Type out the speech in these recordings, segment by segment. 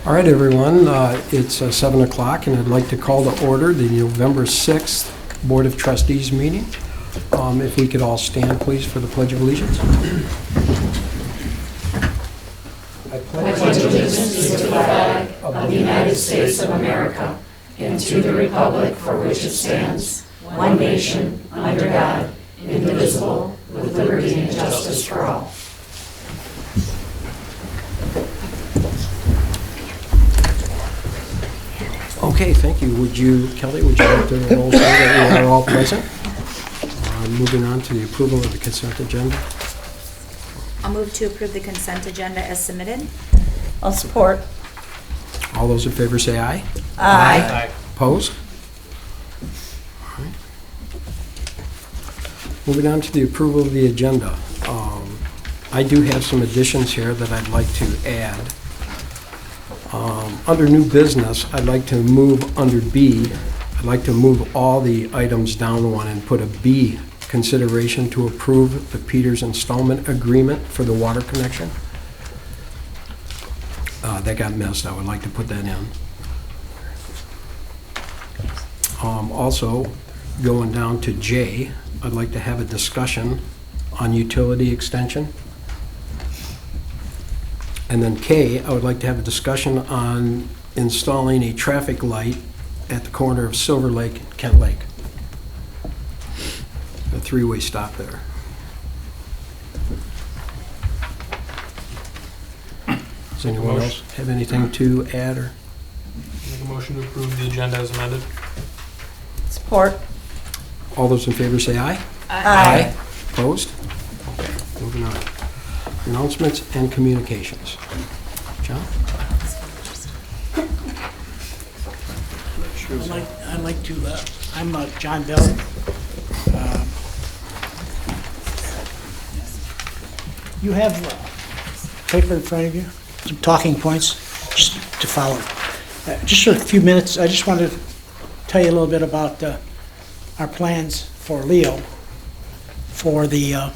All right, everyone, it's 7 o'clock, and I'd like to call to order the November 6th Board of Trustees meeting. If we could all stand, please, for the Pledge of Allegiance. I pledge allegiance to the flag of the United States of America and to the republic for which it stands, one nation, under God, indivisible, with liberty and justice for all. Okay, thank you. Kelly, would you like to roll so that we are all present? Moving on to the approval of the consent agenda. I'll move to approve the consent agenda as submitted. I'll support. All those in favor say aye. Aye. Opposed? All right. Moving on to the approval of the agenda. I do have some additions here that I'd like to add. Under new business, I'd like to move under B. I'd like to move all the items down one and put a B, consideration to approve the Peters installment agreement for the water connection. That got missed. I would like to put that in. Also, going down to J, I'd like to have a discussion on utility extension. And then K, I would like to have a discussion on installing a traffic light at the corner of Silver Lake and Kent Lake. A three-way stop there. Does anyone else have anything to add or? Make a motion to approve the agenda as amended. Support. All those in favor say aye. Aye. Opposed? Okay, moving on. Announcements and communications. John? I'd like to, I'm John Bell. You have paper in front of you, some talking points just to follow. Just for a few minutes, I just wanted to tell you a little bit about our plans for Leo for the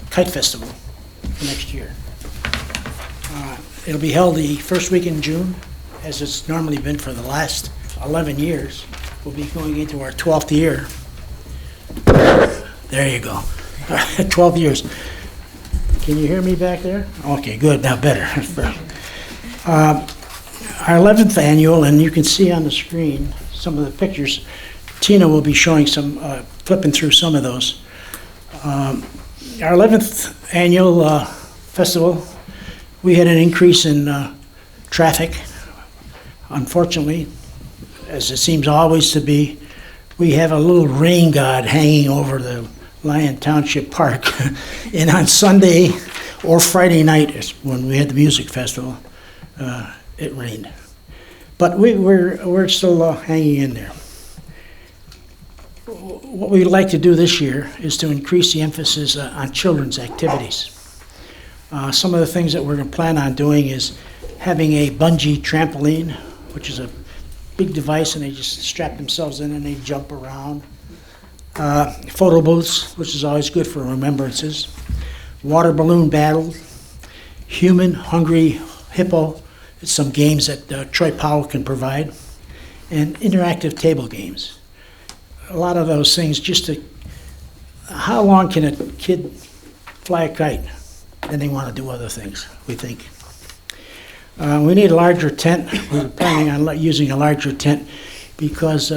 Kite Festival for next year. It'll be held the first week in June, as it's normally been for the last 11 years. We'll be going into our 12th year. There you go. 12 years. Can you hear me back there? Okay, good, now better. Our 11th annual, and you can see on the screen some of the pictures. Tina will be showing some, flipping through some of those. Our 11th annual festival, we had an increase in traffic. Unfortunately, as it seems always to be, we have a little rain god hanging over the Lyon Township Park. And on Sunday or Friday night, when we had the music festival, it rained. But we're still hanging in there. What we'd like to do this year is to increase the emphasis on children's activities. Some of the things that we're going to plan on doing is having a bungee trampoline, which is a big device, and they just strap themselves in and they jump around. Photo booths, which is always good for remembrances. Water balloon battle. Human hungry hippo. It's some games that Troy Powell can provide. And interactive table games. A lot of those things just to, how long can a kid fly a kite? Then they want to do other things, we think. We need a larger tent. We're planning on using a larger tent because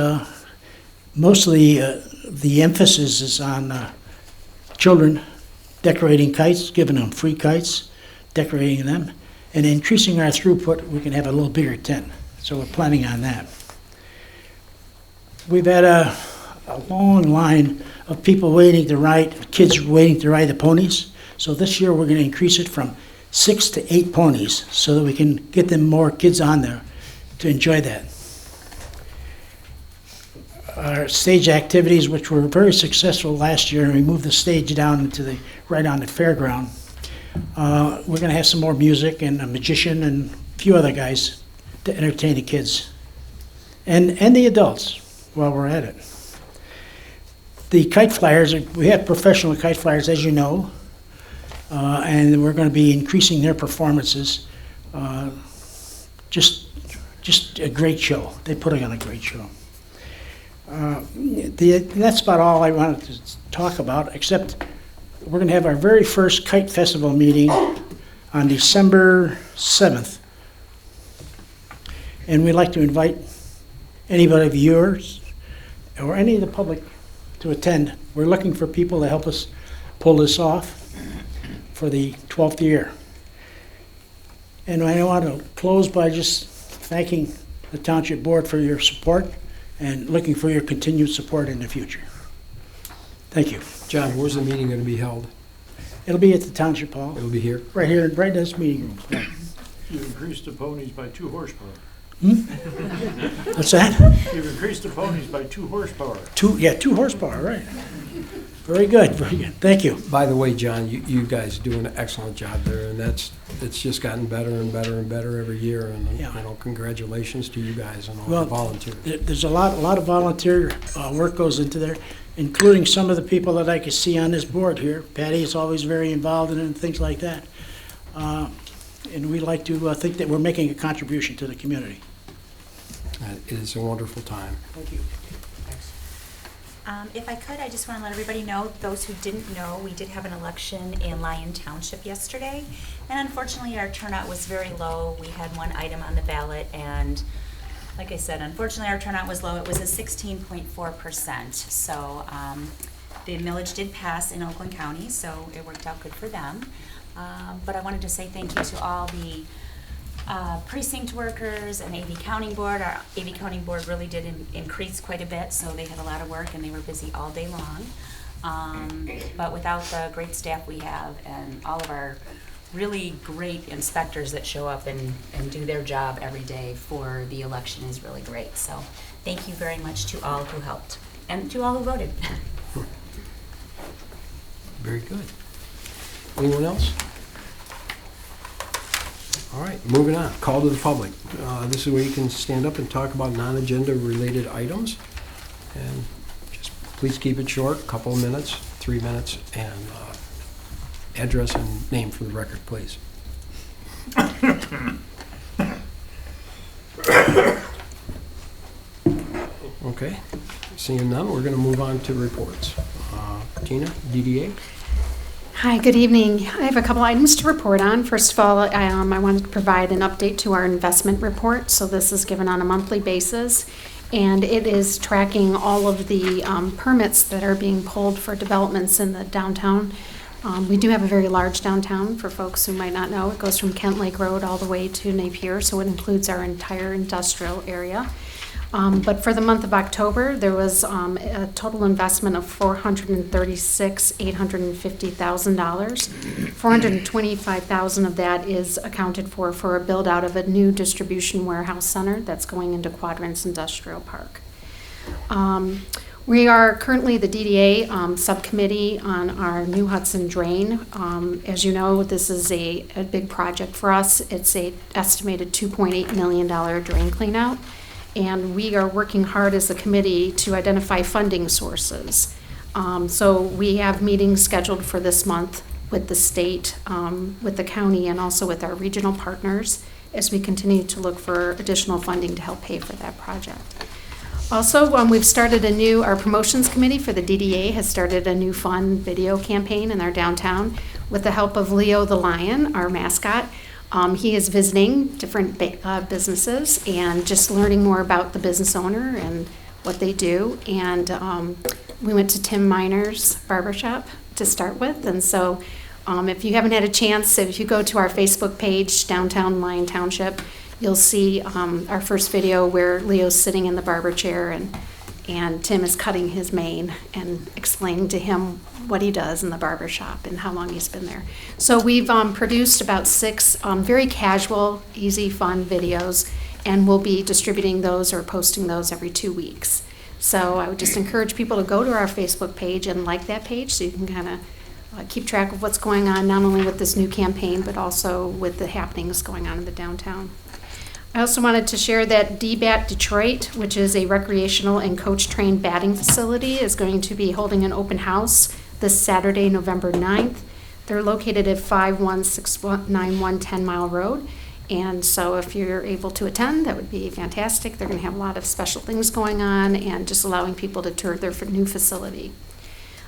most of the emphasis is on children decorating kites, giving them free kites, decorating them, and increasing our throughput. We can have a little bigger tent. So we're planning on that. We've had a long line of people waiting to ride, kids waiting to ride the ponies. So this year we're going to increase it from 6 to 8 ponies so that we can get them more kids on there to enjoy that. Our stage activities, which were very successful last year, and we moved the stage down into right on the fairground. We're going to have some more music and a magician and a few other guys to entertain the kids and the adults while we're at it. The kite flyers, we have professional kite flyers, as you know, and we're going to be increasing their performances. Just just a great show. They put on a great show. That's about all I wanted to talk about, except we're going to have our very first Kite Festival meeting on December 7th. And we'd like to invite anybody, viewers, or any of the public to attend. We're looking for people to help us pull this off for the 12th year. And I want to close by just thanking the Township Board for your support and looking for your continued support in the future. Thank you. John, where's the meeting going to be held? It'll be at the Township Hall, It'll be here? right here, right in this meeting room. Yeah. You've increased the ponies by 2 horsepower. What's that? You've increased the ponies by 2 horsepower. 2 horsepower, right. Very good, very good. Thank you. By the way, John, you guys do an excellent job there, and it's just gotten better and better and better every year, and, Yeah. congratulations to you guys and all Well, the volunteers. There's a lot of volunteer work goes into there, including some of the people that I can see on this board here. Patty is always very involved in it and things like that. And we like to think that we're making a contribution to the community. It is a wonderful time. Thank you. If I could, I just want to let everybody know, those who didn't know, we did have an election in Lyon Township yesterday. And unfortunately, our turnout was very low. We had one item on the ballot, and like I said, unfortunately, our turnout was low. It was a 16.4%. So the millage did pass in Oakland County, so it worked out good for them. But I wanted to say thank you to all the precinct workers and AV Counting Board. Our AV Counting Board really did increase quite a bit, so they had a lot of work and they were busy all day long. But without the great staff we have and all of our really great inspectors that show up and do their job every day for the election is really great. So thank you very much to all who helped and to all who voted. Very good. Anyone else? All right, moving on. Call to the public. This is where you can stand up and talk about non-agenda related items. And just please keep it short, couple of minutes, 3 minutes, and address and name for the record, please. Okay, seeing none, we're going to move on to reports. Tina, DDA? Hi, good evening. I have a couple items to report on. First of all, I wanted to provide an update to our investment report. So this is given on a monthly basis, and it is tracking all of the permits that are being pulled for developments in the downtown. We do have a very large downtown, for folks who might not know. It goes from Kent Lake Road all the way to Napier, so it includes our entire industrial area. But for the month of October, there was a total investment of $436,850,000. $425,000 of that is accounted for a build out of a new distribution warehouse center that's going into Quadrants Industrial Park. We are currently the DDA subcommittee on our New Hudson Drain. As you know, this is a big project for us. It's a estimated $2.8 million drain cleanout. And we are working hard as a committee to identify funding sources. So we have meetings scheduled for this month with the state, with the county, and also with our regional partners as we continue to look for additional funding to help pay for that project. Also, we've started our promotions committee for the DDA has started a new fun video campaign in our downtown with the help of Leo the Lion, our mascot. He is visiting different businesses and just learning more about the business owner and what they do. And we went to Tim Miner's barbershop to start with. And so if you haven't had a chance, if you go to our Facebook page, Downtown Lyon Township, you'll see our first video where Leo's sitting in the barber chair and Tim is cutting his mane and explaining to him what he does in the barber shop and how long he's been there. So we've produced about 6 very casual, easy, fun videos, and we'll be distributing those or posting those every 2 weeks. So I would just encourage people to go to our Facebook page and like that page so you can kind of keep track of what's going on, not only with this new campaign, but also with the happenings going on in the downtown. I also wanted to share that DBAT Detroit, which is a recreational and coach-trained batting facility, is going to be holding an open house this Saturday, November 9th. They're located at 516191 10 Mile Road, And so if you're able to attend, that would be fantastic. They're going to have a lot of special things going on and just allowing people to tour their new facility.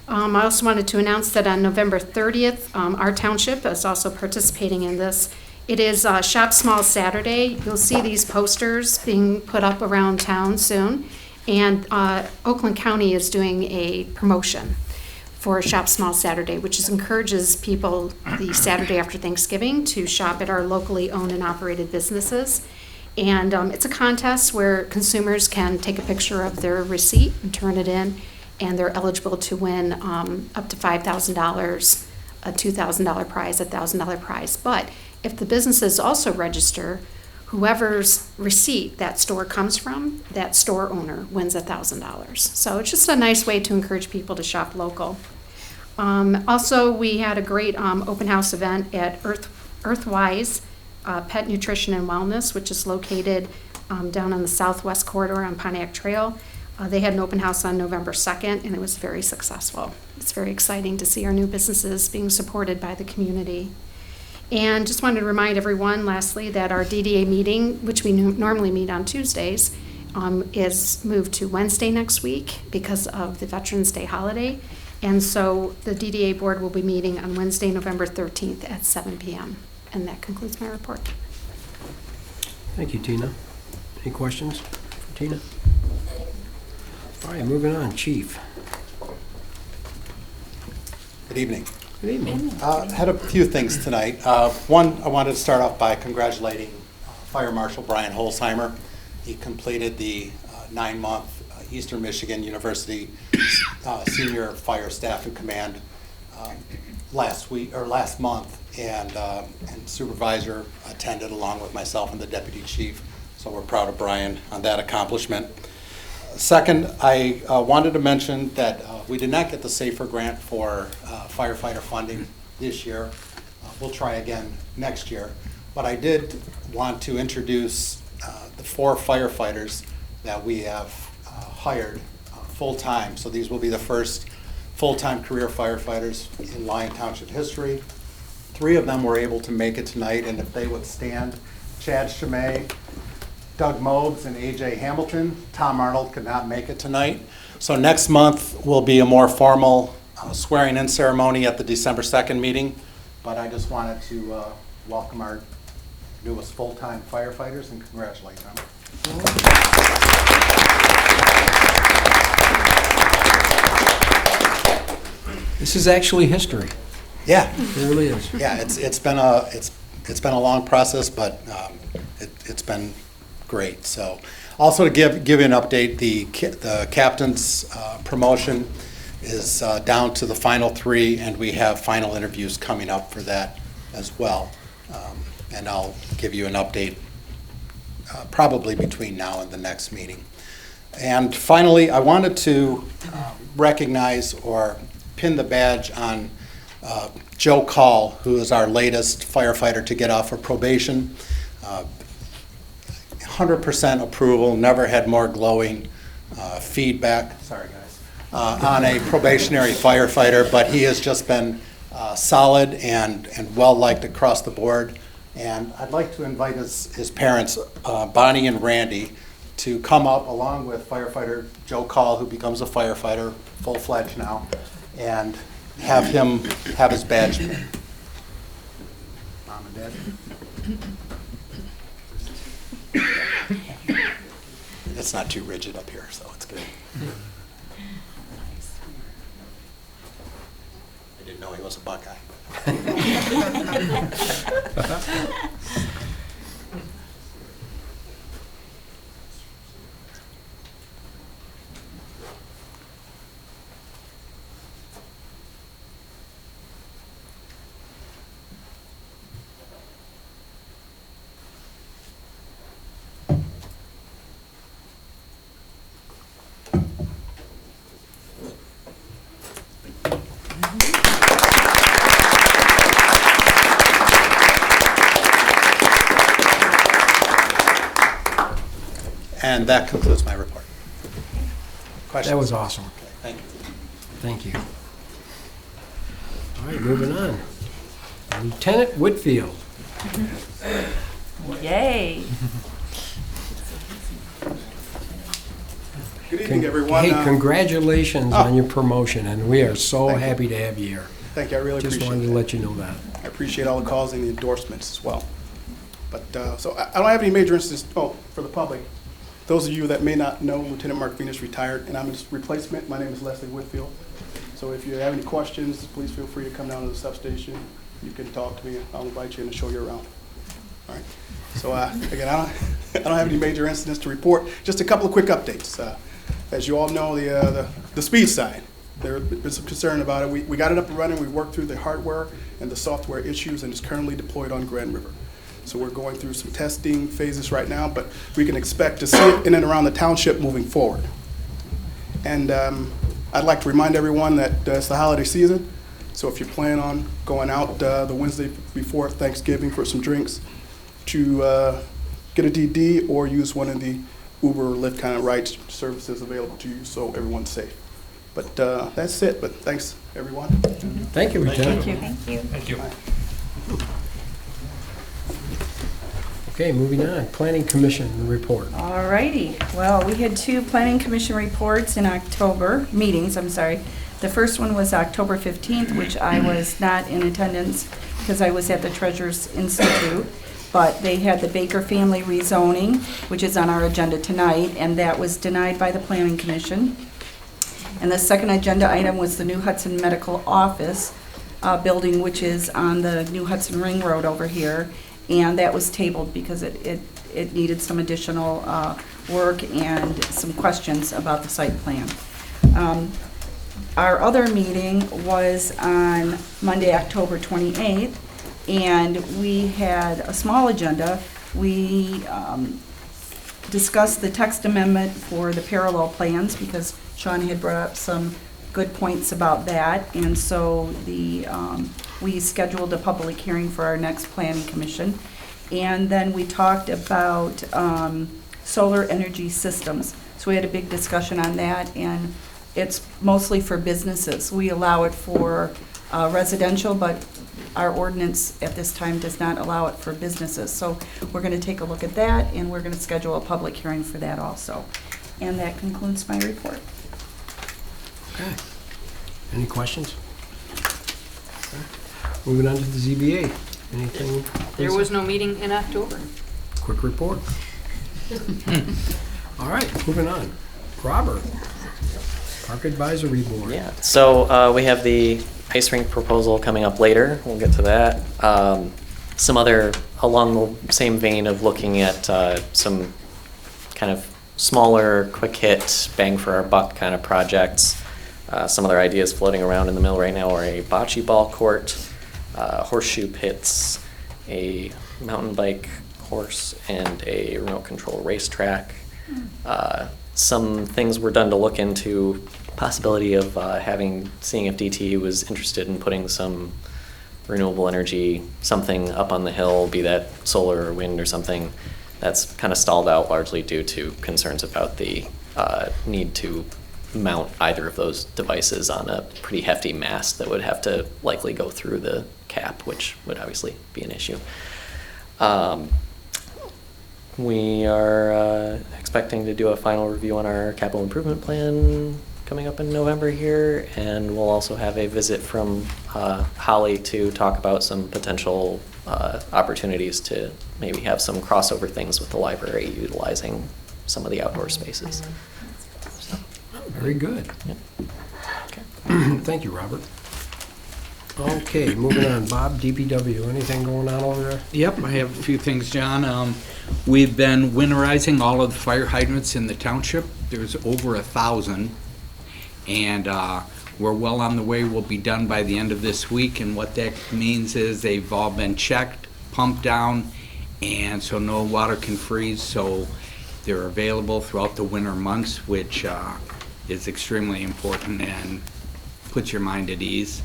I also wanted to announce that on November 30th, our township is also participating in this. It is Shop Small Saturday. You'll see these posters being put up around town soon. And Oakland County is doing a promotion for Shop Small Saturday, which encourages people the Saturday after Thanksgiving to shop at our locally owned and operated businesses. And it's a contest where consumers can take a picture of their receipt and turn it in, and they're eligible to win up to $5,000, a $2,000 prize, a $1,000 prize. But if the businesses also register, whoever's receipt that store comes from, that store owner wins $1,000. So it's just a nice way to encourage people to shop local. Also, we had a great open house event at Earthwise Pet Nutrition and Wellness, which is located down on the southwest corridor on Pontiac Trail. They had an open house on November 2nd, and it was very successful. It's very exciting to see our new businesses being supported by the community. And just wanted to remind everyone, lastly, that our DDA meeting, which we normally meet on Tuesdays, is moved to Wednesday next week because of the Veterans Day holiday. And so the DDA board will be meeting on Wednesday, November 13th at 7 p.m. And that concludes my report. Thank you, Tina. Any questions for Tina? All right, moving on. Chief. Good evening. Good evening. Had a few things tonight. One, I wanted to start off by congratulating Fire Marshal Brian Holzheimer. He completed the 9-month Eastern Michigan University Senior Fire Staff and Command last month, and supervisor attended along with myself and the deputy chief. So we're proud of Brian on that accomplishment. Second, I wanted to mention that we did not get the SAFER grant for firefighter funding this year. We'll try again next year. But I did want to introduce the 4 firefighters that we have hired full-time. So these will be the first full-time career firefighters in Lyon Township history. 3 of them were able to make it tonight, and if they would stand, Chad Chimay, Doug Mobes, and AJ Hamilton. Tom Arnold could not make it tonight. So next month will be a more formal swearing-in ceremony at the December 2nd meeting. But I just wanted to welcome our newest full-time firefighters and congratulate them. This is actually history. Yeah, It really is. yeah. It's been a long process, but it's been great. So, also to give you an update, the captain's promotion is down to the final 3, and we have final interviews coming up for that as well. And I'll give you an update probably between now and the next meeting. And finally, I wanted to recognize or pin the badge on Joe Call, who is our latest firefighter to get off of probation. 100% approval, never had more glowing feedback, sorry guys, on a probationary firefighter, but he has just been solid and well-liked across the board. And I'd like to invite his parents, Bonnie and Randy, to come up along with firefighter Joe Call, who becomes a firefighter, full-fledged now, and have him have his badge pinned. Mom and Dad? It's not too rigid up here, so it's good. I didn't know he was a Buckeye. And that concludes my report. Questions? That was awesome. Okay, thank you. Thank you. All right, moving on. Lieutenant Whitfield. Yay. Good evening, everyone. Hey, congratulations on your promotion, and we are so Thank you. happy to have you here. Thank you, I really Just appreciate wanted it. to let you know that. I appreciate all the calls and the endorsements as well. But, so I don't have any major incidents, for the public. Those of you that may not know, Lieutenant Mark Venus retired, and I'm his replacement. My name is Leslie Whitfield. So if you have any questions, please feel free to come down to the substation. You can talk to me. I'll invite you in and show you around. All right. So again, I don't have any major incidents to report. Just a couple of quick updates. As you all know, the speed sign, there has been some concern about it. We got it up and running. We worked through the hardware and the software issues, and it's currently deployed on Grand River. So we're going through some testing phases right now, but we can expect to see it in and around the township moving forward. And I'd like to remind everyone that it's the holiday season, so if you plan on going out the Wednesday before Thanksgiving for some drinks, to get a DD or use one of the Uber or Lyft kind of ride services available to you, so everyone's safe. But that's it, but thanks, everyone. Thank you, Lieutenant. Thank you. Thank you. Okay, moving on. Planning Commission report. All righty. Well, we had 2 planning commission reports in October, meetings, I'm sorry. The first one was October 15th, which I was not in attendance because I was at the Treasurers Institute. But they had the Baker family rezoning, which is on our agenda tonight, and that was denied by the Planning Commission. And the second agenda item was the New Hudson Medical Office building, which is on the New Hudson Ring Road over here. And that was tabled because it needed some additional work and some questions about the site plan. Our other meeting was on Monday, October 28th, and we had a small agenda. We discussed the text amendment for the parallel plans because Sean had brought up some good points about that, and so we scheduled a public hearing for our next planning commission. And then we talked about solar energy systems. So we had a big discussion on that, and it's mostly for businesses. We allow it for residential, but our ordinance at this time does not allow it for businesses. So we're going to take a look at that, and we're going to schedule a public hearing for that also. And that concludes my report. Okay. Any questions? Okay. Moving on to the ZBA. Anything? There Lisa? was no meeting in October. Quick report. All right, moving on. Robert, Park Advisory Board. Yeah, so we have the ice rink proposal coming up later. We'll get to that. Some other, along the same vein of looking at some kind of smaller, quick hit, bang for our buck kind of projects. Some other ideas floating around in the mill right now are a bocce ball court, horseshoe pits, a mountain bike course, and a remote control racetrack. Some things were done to look into possibility of seeing if DTE was interested in putting some renewable energy, something up on the hill, be that solar or wind or something. That's kind of stalled out largely due to concerns about the need to mount either of those devices on a pretty hefty mast that would have to likely go through the cap, which would obviously be an issue. We are expecting to do a final review on our capital improvement plan coming up in November here, and we'll also have a visit from Holly to talk about some potential opportunities to maybe have some crossover things with the library utilizing some of the outdoor spaces. So, Very good. yeah. Okay. Thank you, Robert. Okay, moving on. Bob, DPW, anything going on over there? Yep, I have a few things, John. We've been winterizing all of the fire hydrants in the township. There's over 1,000, and we're well on the way. We'll be done by the end of this week, and what that means is they've all been checked, pumped down, and so no water can freeze, so they're available throughout the winter months, which is extremely important and puts your mind at ease.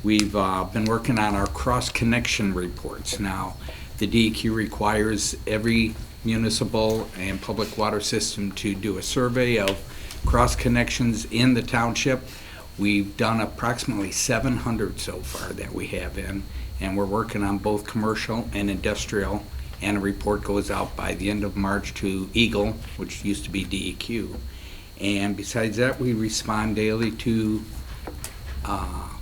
We've been working on our cross-connection reports. Now, the DEQ requires every municipal and public water system to do a survey of cross-connections in the township. We've done approximately 700 so far that we have in, and we're working on both commercial and industrial and a report goes out by the end of March to Eagle, which used to be DEQ. And besides that, we respond daily to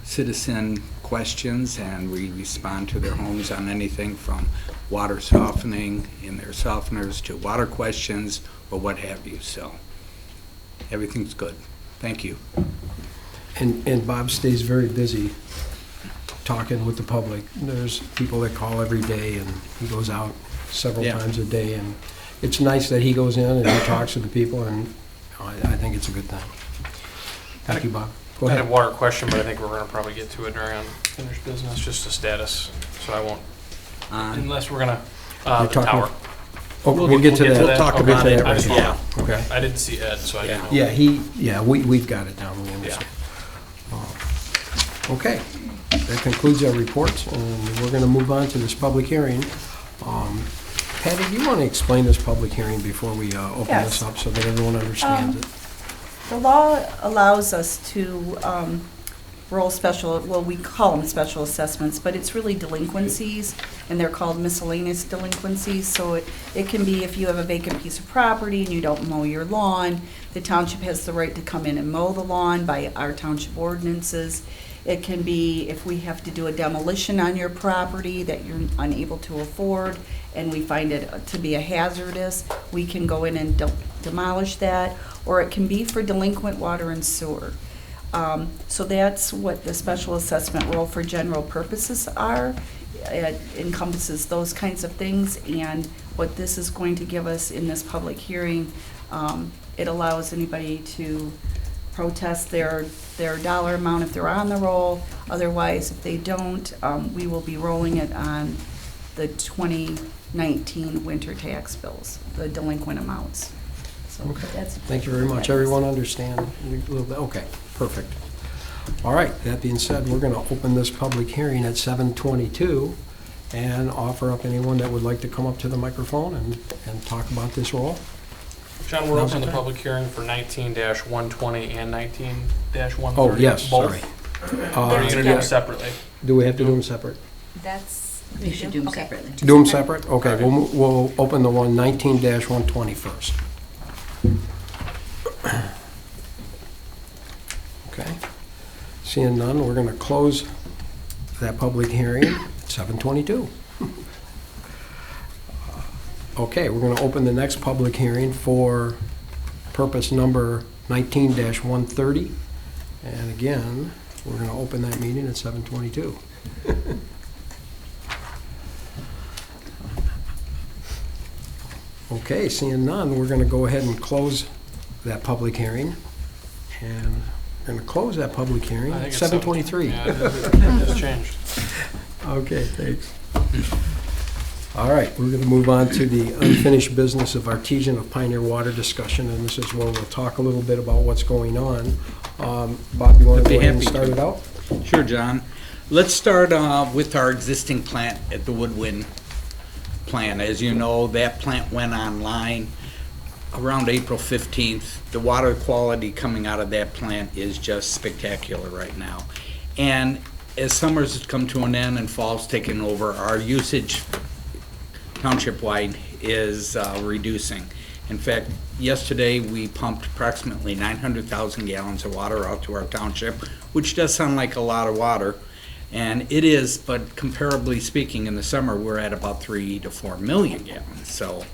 citizen questions, and we respond to their homes on anything from water softening in their softeners to water questions or what have you. So everything's good. Thank you. And Bob stays very busy talking with the public. There's people that call every day, and he goes out several times a day, and it's nice that he goes in and he talks to the people, and I think it's a good thing. Thank you, Bob. Go I had ahead. a water question, but I think we're gonna probably get to it during unfinished business, just a status, so I won't, unless we're gonna, You're the talking- tower. Oh, we'll get to that. We'll talk Okay. about it. I just Yeah. wanna- Okay. I didn't see Ed, so I didn't know. Yeah, we've got it down, we understand. Okay, that concludes our reports, and we're gonna move on to this public hearing. Patty, do you want to explain this public hearing before we open Yes. this up so that everyone understands it? The law allows us to roll special, well, we call them special assessments, but it's really delinquencies, and they're called miscellaneous delinquencies. So it can be if you have a vacant piece of property and you don't mow your lawn, the township has the right to come in and mow the lawn by our township ordinances. It can be if we have to do a demolition on your property that you're unable to afford, and we find it to be a hazardous, we can go in and demolish that. Or it can be for delinquent water and sewer. So that's what the special assessment roll for general purposes are. It encompasses those kinds of things, and what this is going to give us in this public hearing, it allows anybody to protest their dollar amount if they're on the roll. Otherwise, if they don't, we will be rolling it on the 2019 winter tax bills, the delinquent amounts. So Okay. that's Thank you very much. Everyone understand a little bit? Okay, perfect. All right, that being said, we're going to open this public hearing at 7:22 and offer up anyone that would like to come up to the microphone and talk about this roll. John, we're Now's opening the the time. public hearing for 19-120 and 19-130. Oh, yes, Both? sorry. Or are you gonna do them separately? Do we have to do them separate? That's. You should do them Okay. separately. Do them separate? Okay, we'll open the one 19-120 first. Okay. Seeing none, we're going to close that public hearing at 7:22. Okay, we're going to open the next public hearing for purpose number 19-130. And again, we're going to open that meeting at 7:22. Okay, seeing none, we're going to go ahead and close that public hearing. And we're going to close that public hearing I at think it's 7:23. Yeah, it just changed. Okay, thanks. All right, we're going to move on to the unfinished business of Artesian of Pioneer Water discussion, and this is where we'll talk a little bit about what's going on. Bob, you want I'd to be go ahead and happy start to. it out? Sure, John. Let's start with our existing plant at the Woodwind plant. As you know, that plant went online around April 15th. The water quality coming out of that plant is just spectacular right now. And as summers has come to an end and fall's taken over, our usage township-wide is reducing. In fact, yesterday we pumped approximately 900,000 gallons of water out to our township, which does sound like a lot of water, and it is, but comparably speaking, in the summer, we're at about 3 to 4 million gallons. So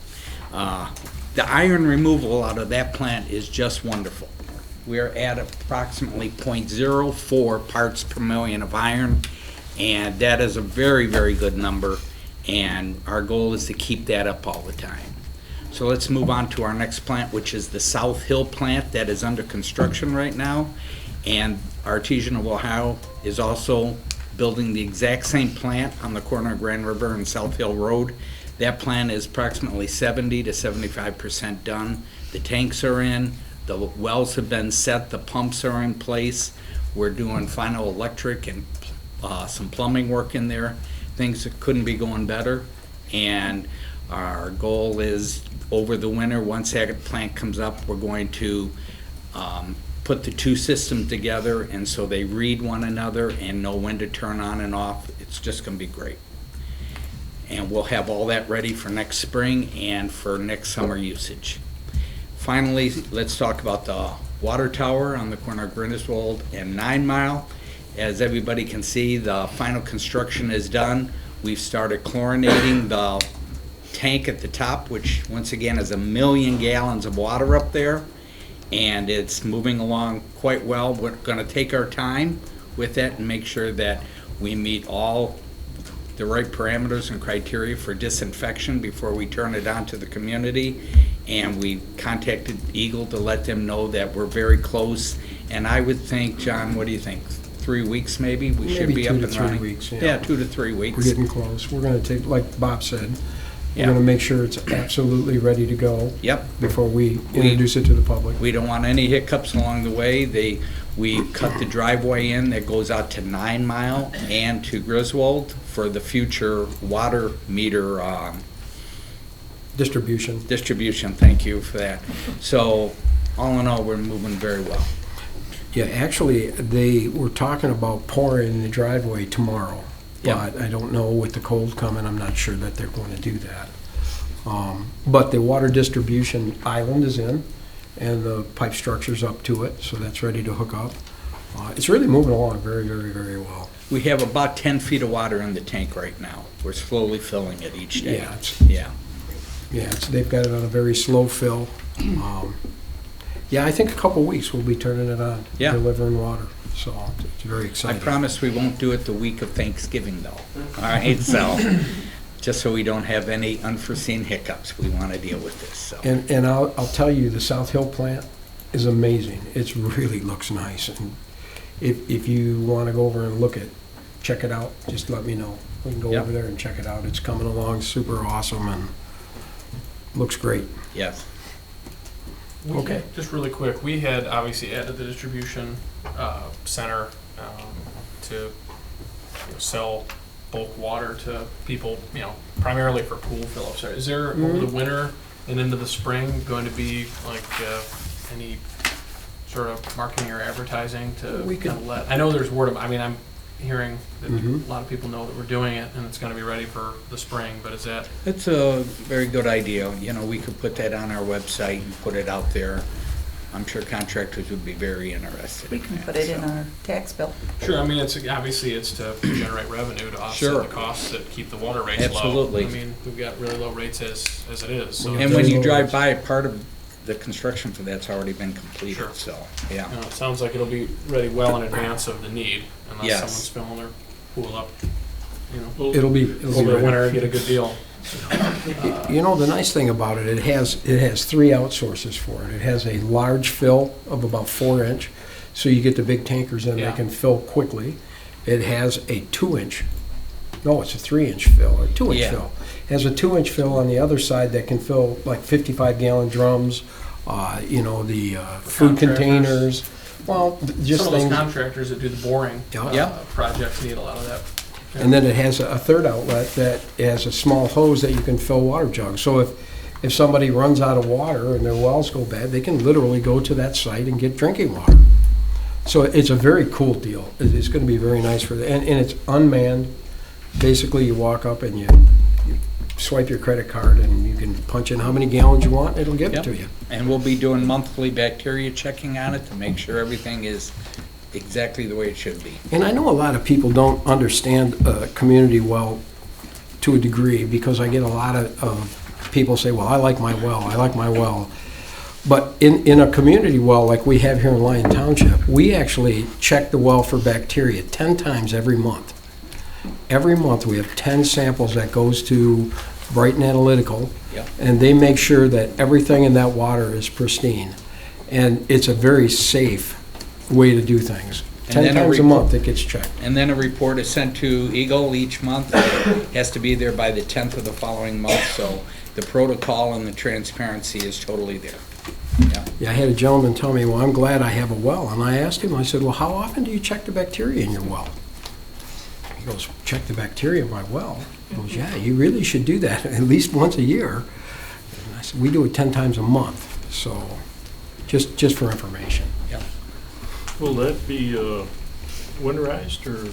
the iron removal out of that plant is just wonderful. We're at approximately 0.04 parts per million of iron, and that is a very, very good number, and our goal is to keep that up all the time. So let's move on to our next plant, which is the South Hill plant that is under construction right now. And Artesian of Ohio is also building the exact same plant on the corner of Grand River and South Hill Road. That plant is approximately 70 to 75% done. The tanks are in, the wells have been set, the pumps are in place. We're doing final electric and some plumbing work in there. Things that couldn't be going better. And our goal is over the winter, once that plant comes up, we're going to put the two systems together, and so they read one another and know when to turn on and off. It's just going to be great. And we'll have all that ready for next spring and for next summer usage. Finally, let's talk about the water tower on the corner of Griswold and 9 Mile. As everybody can see, the final construction is done. We've started chlorinating the tank at the top, which once again is 1 million gallons of water up there. And it's moving along quite well. We're gonna take our time with it and make sure that we meet all the right parameters and criteria for disinfection before we turn it on to the community. And we contacted Eagle to let them know that we're very close. And I would think, John, what do you think? 3 weeks maybe? We should be up and running. 2 to 3 weeks, yeah. Yeah, 2 to 3 weeks. We're getting close. We're gonna take, like Bob said, we're Yeah. gonna make sure it's absolutely ready to go Yep. before we introduce it to the public. We don't want any hiccups along the way. We cut the driveway in that goes out to 9 Mile and to Griswold for the future water meter Distribution. Thank you for that. So, all in all, we're moving very well. Yeah, actually, they were talking about pouring in the driveway tomorrow. Yeah. But I don't know, with the cold coming, I'm not sure that they're going to do that. But the water distribution island is in, and the pipe structure's up to it, so that's ready to hook up. It's really moving along very, very, very well. We have about 10 feet of water in the tank right now. We're slowly filling it each day. Yeah, they've got it on a very slow fill. Yeah, I think a couple weeks we'll be turning it on, Yeah. delivering water, so it's very I exciting. promise we won't do it the week of Thanksgiving, though. All right, so, just so we don't have any unforeseen hiccups, we want to deal with this, so. And I'll tell you, the South Hill plant is amazing. It really looks nice. And if you want to go over and check it out, just let me know. We can go Yep. over there and check it out. It's coming along super awesome and looks great. Yes. Okay. Just really quick, we had obviously added the distribution center to sell bulk water to people, primarily for pool fill-ups. Is there over the winter and into the spring going to be like any sort of marketing or advertising to We could- kind of let? I know there's word of. I mean, I'm hearing that Mhm. a lot of people know that we're doing it and it's going to be ready for the spring. But is that? It's a very good idea. We could put that on our website and put it out there. I'm sure contractors would be very interested. We in can that, put it in so. our tax bill. Sure. I mean, it's obviously it's to generate revenue to offset Sure. the costs that keep the water rates Absolutely. low. I mean, we've got really low rates as it is. So And when you drive by, part of the construction for that's already been completed, Sure. so, yeah. it sounds like it'll be ready well in advance of the need, unless Yes. someone's filling their pool up. It'll be over the ready. winter and get a good deal. The nice thing about it, it has 3 out sources for it. It has a large fill of about 4 inch, so you get the big tankers in, Yeah. they can fill quickly. It has a 2 inch, no, it's a 3 inch fill, or 2 inch Yeah. fill. It has a 2 inch fill on the other side that can fill like 55-gallon drums, the food Contractors. containers, well, just Some of those things. contractors that do the boring Yeah. projects need a lot of that. And then it has a third outlet that has a small hose that you can fill water jugs. So if somebody runs out of water and their wells go bad, they can literally go to that site and get drinking water. So it's a very cool deal. It's going to be very nice for and it's unmanned. Basically, you walk up and you swipe your credit card and you can punch in how many gallons you want, it'll give it Yep. to you. And we'll be doing monthly bacteria checking on it to make sure everything is exactly the way it should be. And I know a lot of people don't understand community well to a degree, because I get a lot of people say, well, I like my well. But in a community well like we have here in Lyon Township, we actually check the well for bacteria 10 times every month. Every month we have 10 samples that goes to Brighton Analytical, Yep. and they make sure that everything in that water is pristine. And it's a very safe way to do things. And 10 then a times a report- month it gets checked. And then a report is sent to Eagle each month. It has to be there by the 10th of the following month, so the protocol and the transparency is totally there. Yeah. Yeah, I had a gentleman tell me, well, I'm glad I have a well. And I asked him, I said, well, how often do you check the bacteria in your well? He goes, check the bacteria in my well? He goes, yeah, you really should do that at least once a year. And I said, we do it 10 times a month, so just for information. Will that be winterized or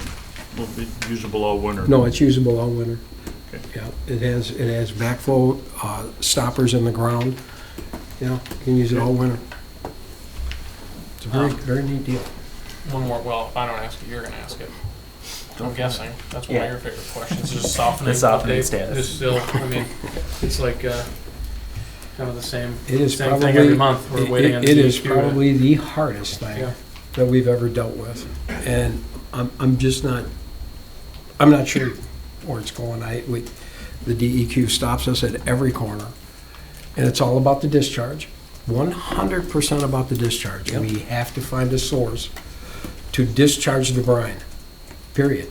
will it be usable all winter? No, it's usable all winter. Yeah, it has backflow stoppers in the ground. You know, you can use it all winter. It's a very neat deal. One more, well, if I don't ask it, you're gonna ask it. I'm guessing, that's one of your favorite questions, is softening. The softening update. status. Just still, I mean, it's like, kind of the same, It is same probably thing every month, we're waiting on the It is DEQ to- probably the hardest thing Yeah. that we've ever dealt with, and I'm just not. I'm not sure where it's going. The DEQ stops us at every corner, and it's all about the discharge. 100% about the discharge. Yep. We have to find a source to discharge the brine. Period.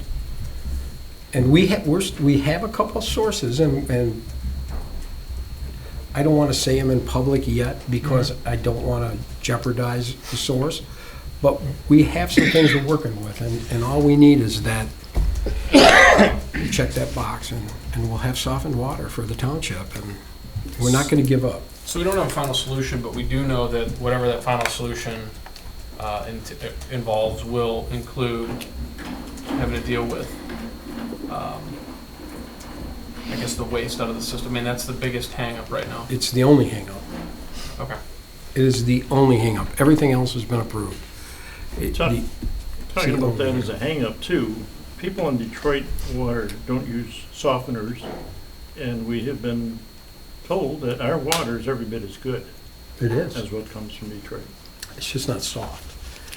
And we have a couple sources, and I don't want to say them in public yet because I don't want to jeopardize the source. But we have some things we're working with, and all we need is that, check that box, and we'll have softened water for the township, and we're not going to give up. So we don't have a final solution, but we do know that whatever that final solution involves will include having to deal with, I guess, the waste out of the system. I mean, that's the biggest hang-up right now. It's the only hang-up. Okay. It is the only hang-up. Everything else has been approved. Talking about that only as a hang-up too, people in Detroit water don't use softeners, and we have been told that our water is every bit as good It is. as what comes from Detroit. It's just not soft.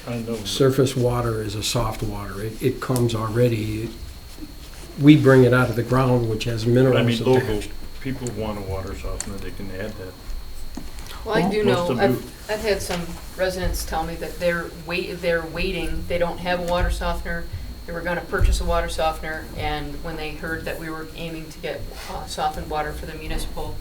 I know. Surface water is a soft water. It comes already. We bring it out of the ground, which has minerals I mean, local attached. people want a water softener, they can add that. Well, I do Most know, of them I've had some residents tell me that they're waiting, they don't have a water softener. They were gonna purchase a water softener, and when they heard that we were aiming to get softened water for the municipal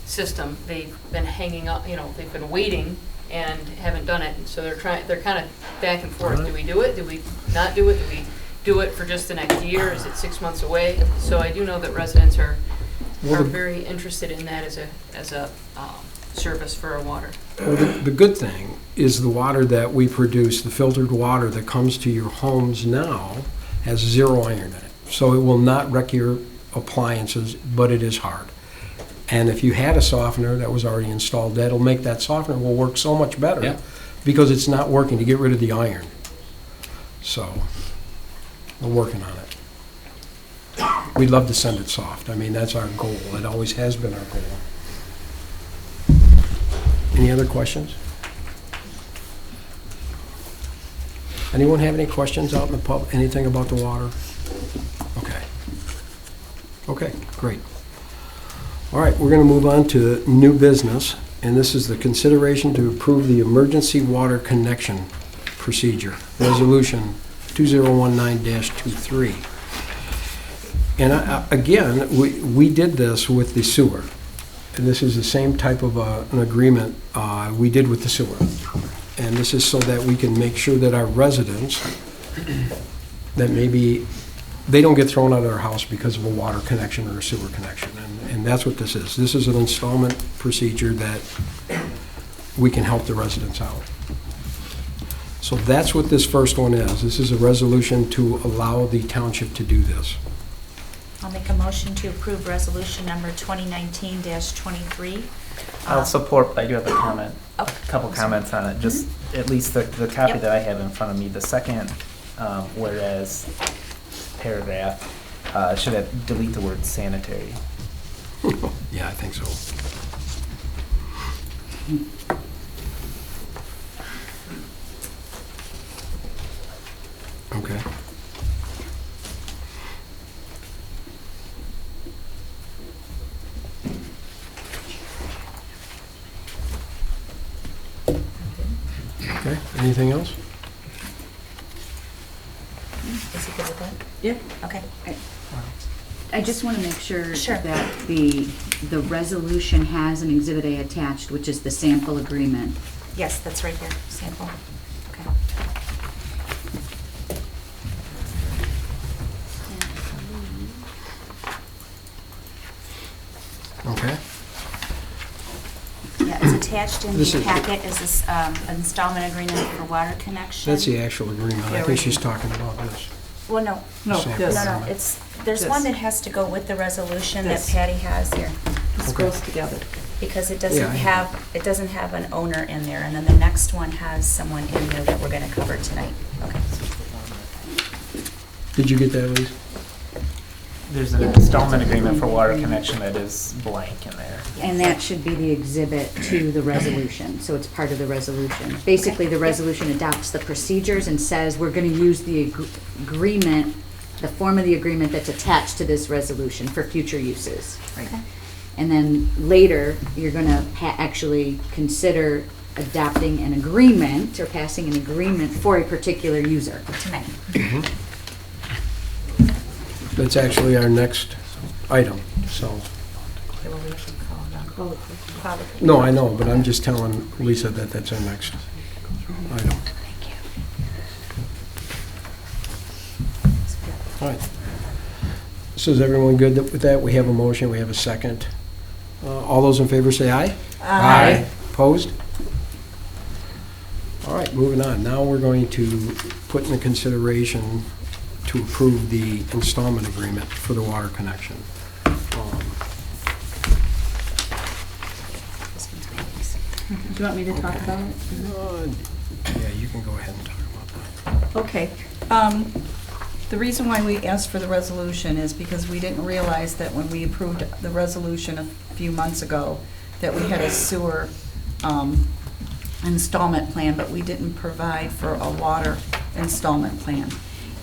system, they've been hanging up, they've been waiting and haven't done it. And so they're kind of back and forth. Do we do it? Do we not do it? Do we do it for just the next year? Is it 6 months away? So I do know that residents are very interested in that as a service for our water. Well, the good thing is the water that we produce, the filtered water that comes to your homes now, has 0 iron in it. So it will not wreck your appliances, but it is hard. And if you had a softener that was already installed, that'll make that softener will work so much better Yeah. because it's not working to get rid of the iron. So we're working on it. We'd love to send it soft. I mean, that's our goal. It always has been our goal. Any other questions? Anyone have any questions out in the pub, anything about the water? Okay. Okay, great. All right, we're going to move on to new business, and this is the consideration to approve the emergency water connection procedure, resolution 2019-23. And again, we did this with the sewer. And this is the same type of an agreement we did with the sewer. And this is so that we can make sure that our residents, that maybe they don't get thrown out of their house because of a water connection or a sewer connection. And that's what this is. This is an installment procedure that we can help the residents out. So that's what this first one is. This is a resolution to allow the township to do this. I'll make a motion to approve resolution number 2019-23. I'll support, but I do have a comment, Oh, a couple comments on it. Just at least the copy Yep. that I have in front of me, the second whereas paragraph should have delete the word sanitary. Yeah, I think so. Okay. Okay, anything else? Is he good with that? Yeah. Okay. I just want to make sure Sure. that the resolution has an Exhibit A attached, which is the sample agreement. Yes, that's right here, sample. Okay. Okay. Yeah, it's attached in This the is- packet is this installment agreement for water connection. That's the actual agreement. I Yeah, think she's right. talking about this. Well, no, No, Sample this. no, agreement. it's There's one that has to go with the resolution that Patty has here, This goes together. because it Yeah, doesn't have an owner in there, and then the next one has someone in there that we're gonna cover tonight. Okay. Did you get that, Lisa? There's an installment agreement for water connection that is blank in there. And that should be the exhibit to the resolution, so it's part of the resolution. Basically, the resolution adopts the procedures and says we're gonna use the agreement, the form of the agreement that's attached to this resolution for future uses. Okay. And then later, you're gonna actually consider adopting an agreement or passing an agreement for a particular user. Tonight. That's actually our next item, so. Okay, well, we should call them. No, I know, but I'm just telling Lisa that that's our next item. All right. So is everyone good with that? We have a motion, we have a second. All those in favor say aye. Aye. Opposed? All right, moving on. Now we're going to put into consideration to approve the installment agreement for the water connection. Do you want me to talk about it? Yeah, you can go ahead and talk about that. Okay. The reason why we asked for the resolution is because we didn't realize that when we approved the resolution a few months ago, that we had a sewer installment plan, but we didn't provide for a water installment plan.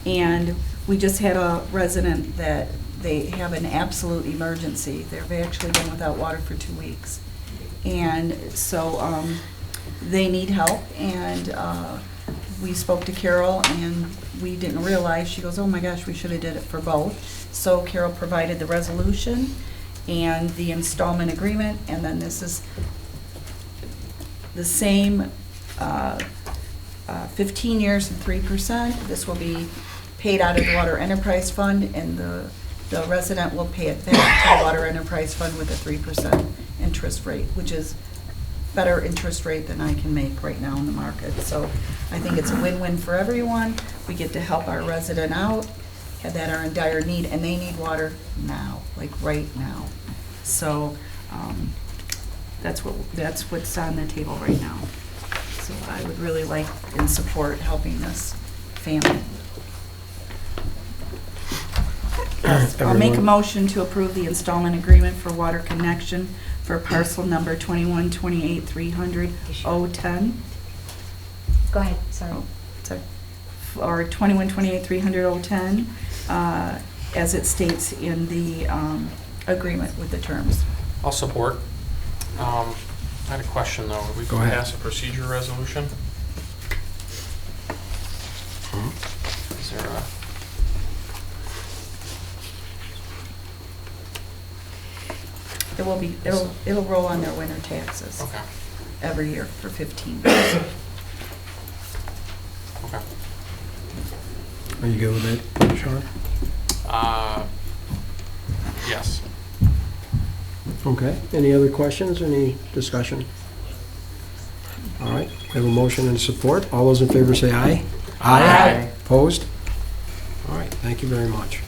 And we just had a resident that they have an absolute emergency. They've actually been without water for 2 weeks. And so they need help, and we spoke to Carol, and we didn't realize, she goes, oh my gosh, we should have did it for both. So Carol provided the resolution and the installment agreement, and then this is the same 15 years and 3%. This will be paid out of the Water Enterprise Fund, and the resident will pay it back to the Water Enterprise Fund with a 3% interest rate, which is better interest rate than I can make right now in the market. So I think it's a win-win for everyone. We get to help our resident out that are in dire need, and they need water now, like right now. So that's what's on the table right now. So I would really like and support helping this family. I'll make a motion to approve the installment agreement for water connection for parcel number 2128-300-010. Go ahead, sorry. Sorry. Or 2128-300-010, as it states in the agreement with the terms. I'll support. I had a question though. Are we Go going to ahead. pass a procedure resolution? Is there a? It will be, it'll roll on their winter taxes Okay. every year for 15 years. Okay. Are you good with that, Sean? Yes. Okay, any other questions, any discussion? All right, we have a motion and support. All those in favor say aye. Aye. Opposed? All right, thank you very much.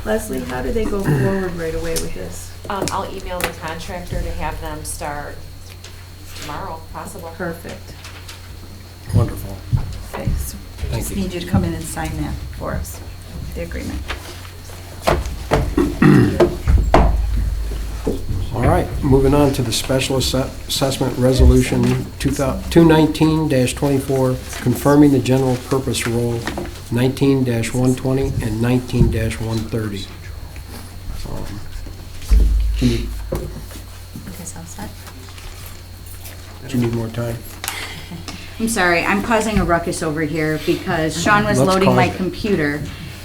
Leslie, how do they go forward right away with this? I'll email the contractor to have them start tomorrow, if possible. Perfect. Wonderful. Okay, so Thank just you. need you to come in and sign that for us, the agreement. All right, moving on to the Special Assessment Resolution 219-24, confirming the general purpose role, 19-120 and 19-130. Do you need more time? I'm sorry, I'm causing a ruckus over here because Sean was Let's loading my cause it. computer,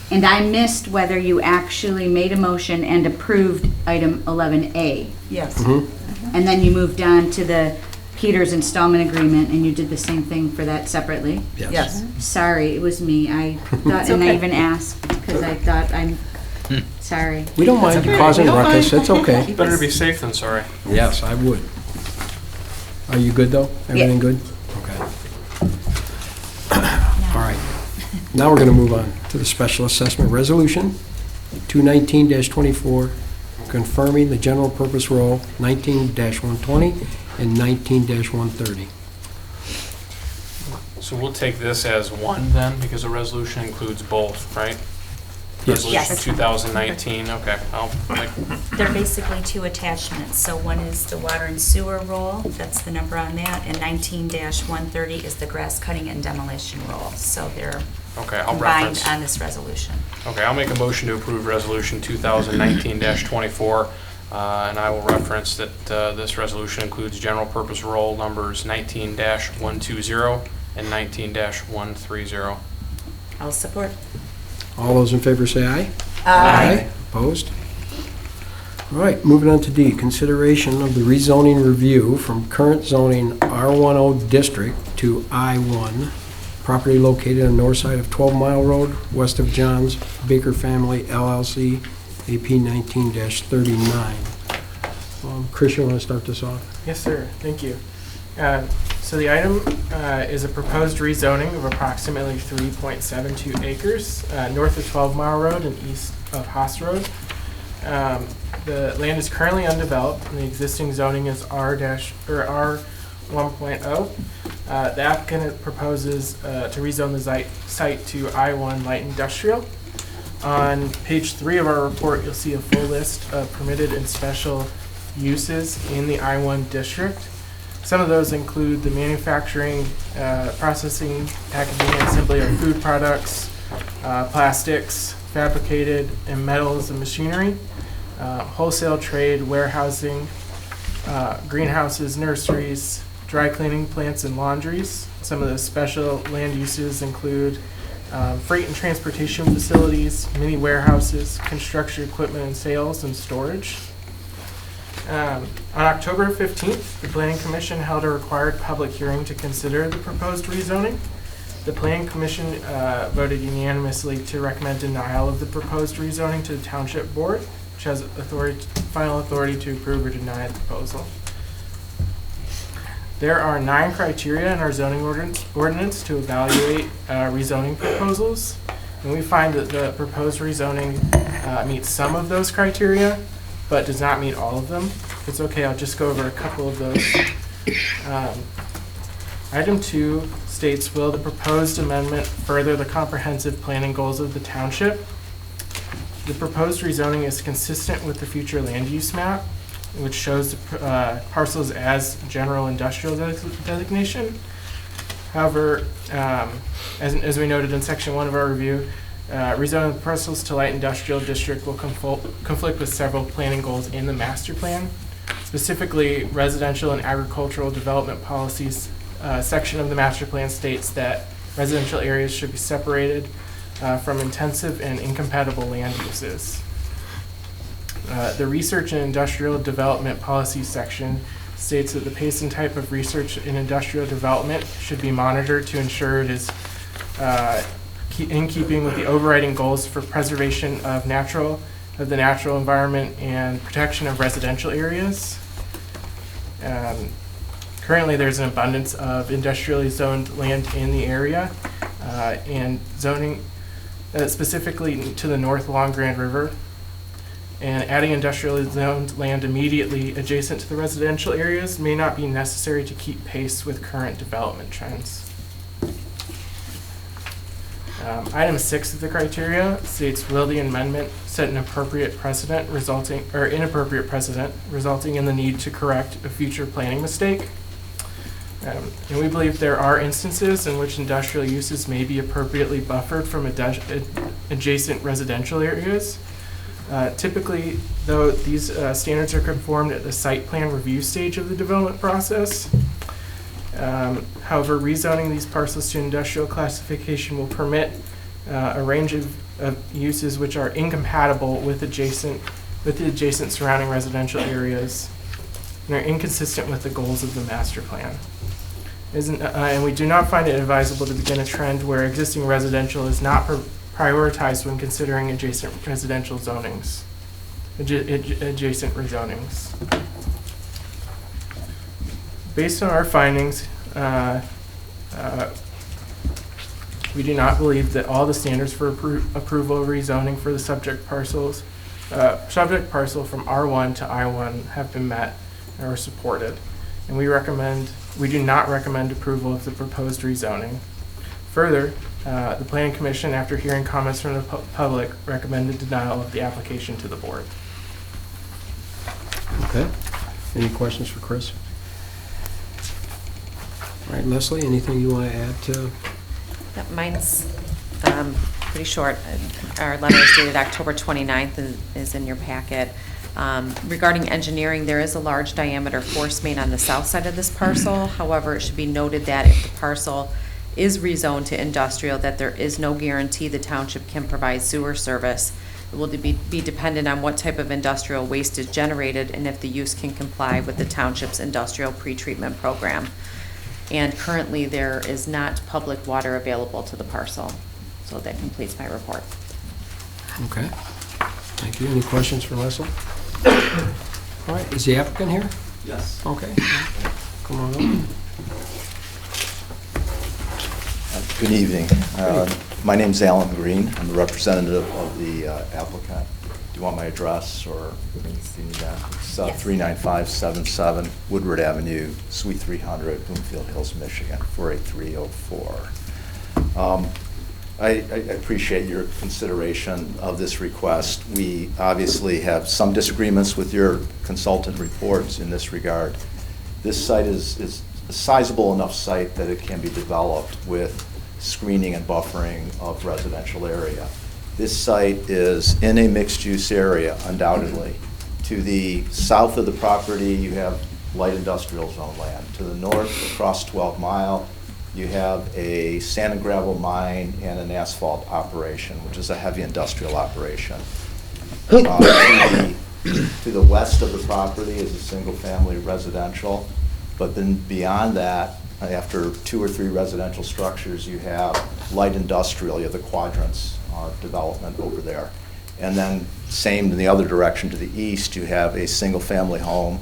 and I missed whether you actually made a motion and approved item 11A. Yes. And then you moved on to the Peters installment agreement, and you did the same thing for that separately? Yes. Sorry, it was me. I thought, and I okay. even asked, because I thought sorry. We don't mind causing ruckus, it's okay. Better to be safe than sorry. Yes, I would. Are you good, though? Everything good? Okay. All right. Now we're going to move on to the Special Assessment Resolution 219-24, confirming the general purpose rule 19-120 and 19-130. So we'll take this as one then, because the resolution includes both, right? Yes. Resolution Yes. 2019, okay. They're basically two attachments. So one is the water and sewer roll, that's the number on that, and 19-130 is the grass cutting and demolition roll. So they're Okay, I'll combined reference. on this resolution. Okay, I'll make a motion to approve Resolution 2019-24, and I will reference that this resolution includes general purpose roll numbers 19-120 and 19-130. I'll support. All those in favor say aye. Aye. Opposed? All right, moving on to D, consideration of the rezoning review from current zoning R10 district to I1, property located on the north side of 12 Mile Road, west of John's Baker Family LLC, AP 19-39. Chris, you want to start this off? Yes, sir. Thank you. So the item is a proposed rezoning of approximately 3.72 acres north of 12 Mile Road and east of Haas Road. The land is currently undeveloped, and the existing zoning is R1.0. The applicant proposes to rezone the site to I1 light industrial. On page 3 of our report, you'll see a full list of permitted and special uses in the I1 district. Some of those include the manufacturing, processing, packaging, and assembly of food products, plastics, fabricated and metals and machinery, wholesale trade, warehousing, greenhouses, nurseries, dry cleaning plants, and laundries. Some of the special land uses include freight and transportation facilities, mini warehouses, construction equipment and sales, and storage. On October 15th, the Planning Commission held a required public hearing to consider the proposed rezoning. The Planning Commission voted unanimously to recommend denial of the proposed rezoning to the Township Board, which has final authority to approve or deny the proposal. There are 9 criteria in our zoning ordinance to evaluate rezoning proposals, and we find that the proposed rezoning meets some of those criteria, but does not meet all of them. If it's okay, I'll just go over a couple of those. Item 2 states, will the proposed amendment further the comprehensive planning goals of the township? The proposed rezoning is consistent with the future land use map, which shows parcels as general industrial designation. However, as we noted in section 1 of our review, rezoning the parcels to light industrial district will conflict with several planning goals in the master plan. Specifically, residential and agricultural development policies section of the master plan states that residential areas should be separated from intensive and incompatible land uses. The research and industrial development policy section states that the pace and type of research in industrial development should be monitored to ensure it is in keeping with the overriding goals for preservation of the natural environment and protection of residential areas. Currently, there's an abundance of industrially zoned land in the area, and zoning specifically to the north along Grand River. And adding industrially zoned land immediately adjacent to the residential areas may not be necessary to keep pace with current development trends. Item 6 of the criteria states, will the amendment set an inappropriate precedent resulting in the need to correct a future planning mistake? And we believe there are instances in which industrial uses may be appropriately buffered from adjacent residential areas. Typically, though, these standards are conformed at the site plan review stage of the development process. However, rezoning these parcels to industrial classification will permit a range of uses which are incompatible with the adjacent surrounding residential areas and are inconsistent with the goals of the master plan. And we do not find it advisable to begin a trend where existing residential is not prioritized when considering adjacent residential zonings, adjacent rezonings. Based on our findings, We do not believe that all the standards for approval of rezoning for the subject parcel from R1 to I1 have been met or supported. And we do not recommend approval of the proposed rezoning. Further, the Planning Commission, after hearing comments from the public, recommended denial of the application to the board. Okay. Any questions for Chris? All right, Leslie, anything you want to add to? Mine's pretty short. Our letter is dated October 29th and is in your packet. Regarding engineering, there is a large diameter force main on the south side of this parcel. However, it should be noted that if the parcel is rezoned to industrial, that there is no guarantee the township can provide sewer service. It will be dependent on what type of industrial waste is generated and if the use can comply with the township's industrial pretreatment program. And currently, there is not public water available to the parcel. So that completes my report. Okay. Thank you. Any questions for Leslie? All right, is the applicant here? Yes. Okay. Come on up. Good evening. My name's Alan Green. I'm the representative of the applicant. Do you want my address or do you need that? It's 39577 Woodward Avenue, Suite 300, Bloomfield Hills, Michigan, 48304. I appreciate your consideration of this request. We obviously have some disagreements with your consultant reports in this regard. This site is a sizable enough site that it can be developed with screening and buffering of residential area. This site is in a mixed-use area, undoubtedly. To the south of the property, you have light industrial zone land. To the north, across 12 Mile, you have a sand and gravel mine and an asphalt operation, which is a heavy industrial operation. To the west of the property is a single-family residential, but then beyond that, after 2 or 3 residential structures, you have light industrial, you have the quadrants development over there. And then same in the other direction to the east, you have a single-family home.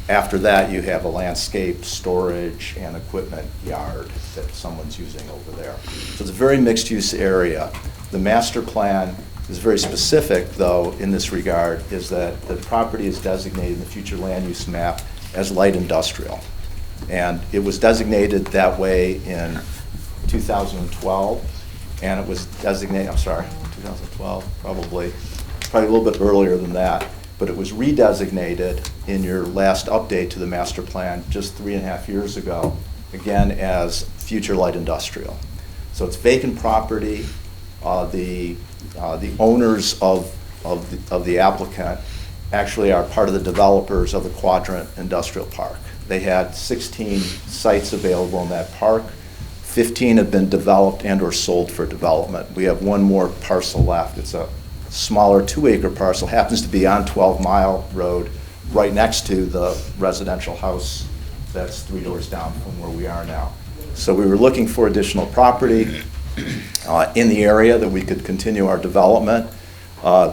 After that, you have a landscape, storage, and equipment yard that someone's using over there. So it's a very mixed-use area. The master plan is very specific, though, in this regard, is that the property is designated in the future land use map as light industrial. And it was designated that way in 2012, and it was designated, 2012, probably a little bit earlier than that, but it was redesignated in your last update to the master plan just 3.5 years ago, again as future light industrial. So it's vacant property. The owners of the applicant actually are part of the developers of the Quadrant Industrial Park. They had 16 sites available in that park. 15 have been developed and or sold for development. We have one more parcel left. It's a smaller 2-acre parcel, happens to be on 12 Mile Road, right next to the residential house that's 3 doors down from where we are now. So we were looking for additional property in the area that we could continue our development.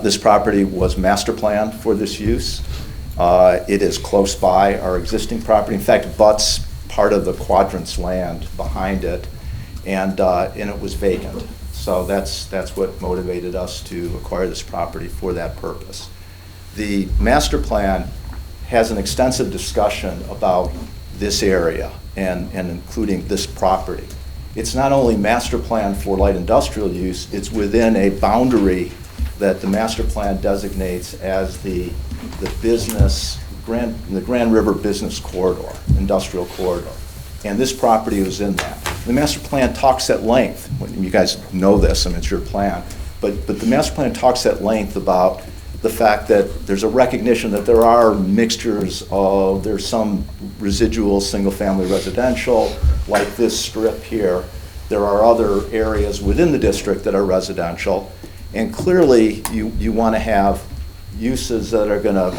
This property was master planned for this use. It is close by our existing property. In fact, it butts part of the Quadrant's land behind it, and it was vacant. So that's what motivated us to acquire this property for that purpose. The master plan has an extensive discussion about this area and including this property. It's not only master plan for light industrial use, it's within a boundary that the master plan designates as the Grand River Business Corridor, industrial corridor. And this property was in that. The master plan talks at length, you guys know this, I mean, it's your plan, but the master plan talks at length about the fact that there's a recognition that there are mixtures of, there's some residual single-family residential, like this strip here. There are other areas within the district that are residential, and clearly you want to have uses that are going to,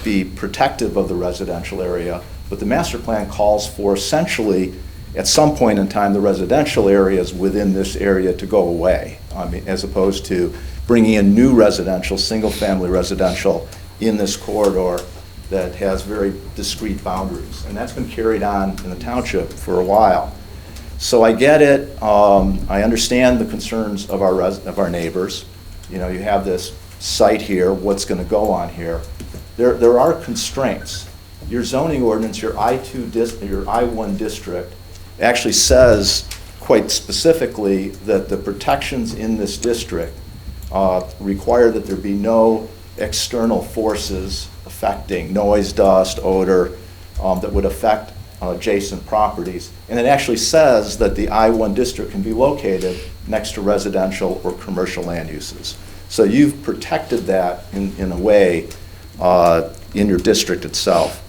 be protective of the residential area. But the master plan calls for essentially, at some point in time, the residential areas within this area to go away, as opposed to bringing in new residential, single-family residential in this corridor that has very discrete boundaries. And that's been carried on in the township for a while. So I get it. I understand the concerns of our neighbors. You know, you have this site here, what's going to go on here. There are constraints. Your zoning ordinance, your I-1 district, actually says quite specifically that the protections in this district require that there be no external forces affecting noise, dust, odor that would affect adjacent properties. And it actually says that the I-1 district can be located next to residential or commercial land uses. So you've protected that in a way in your district itself.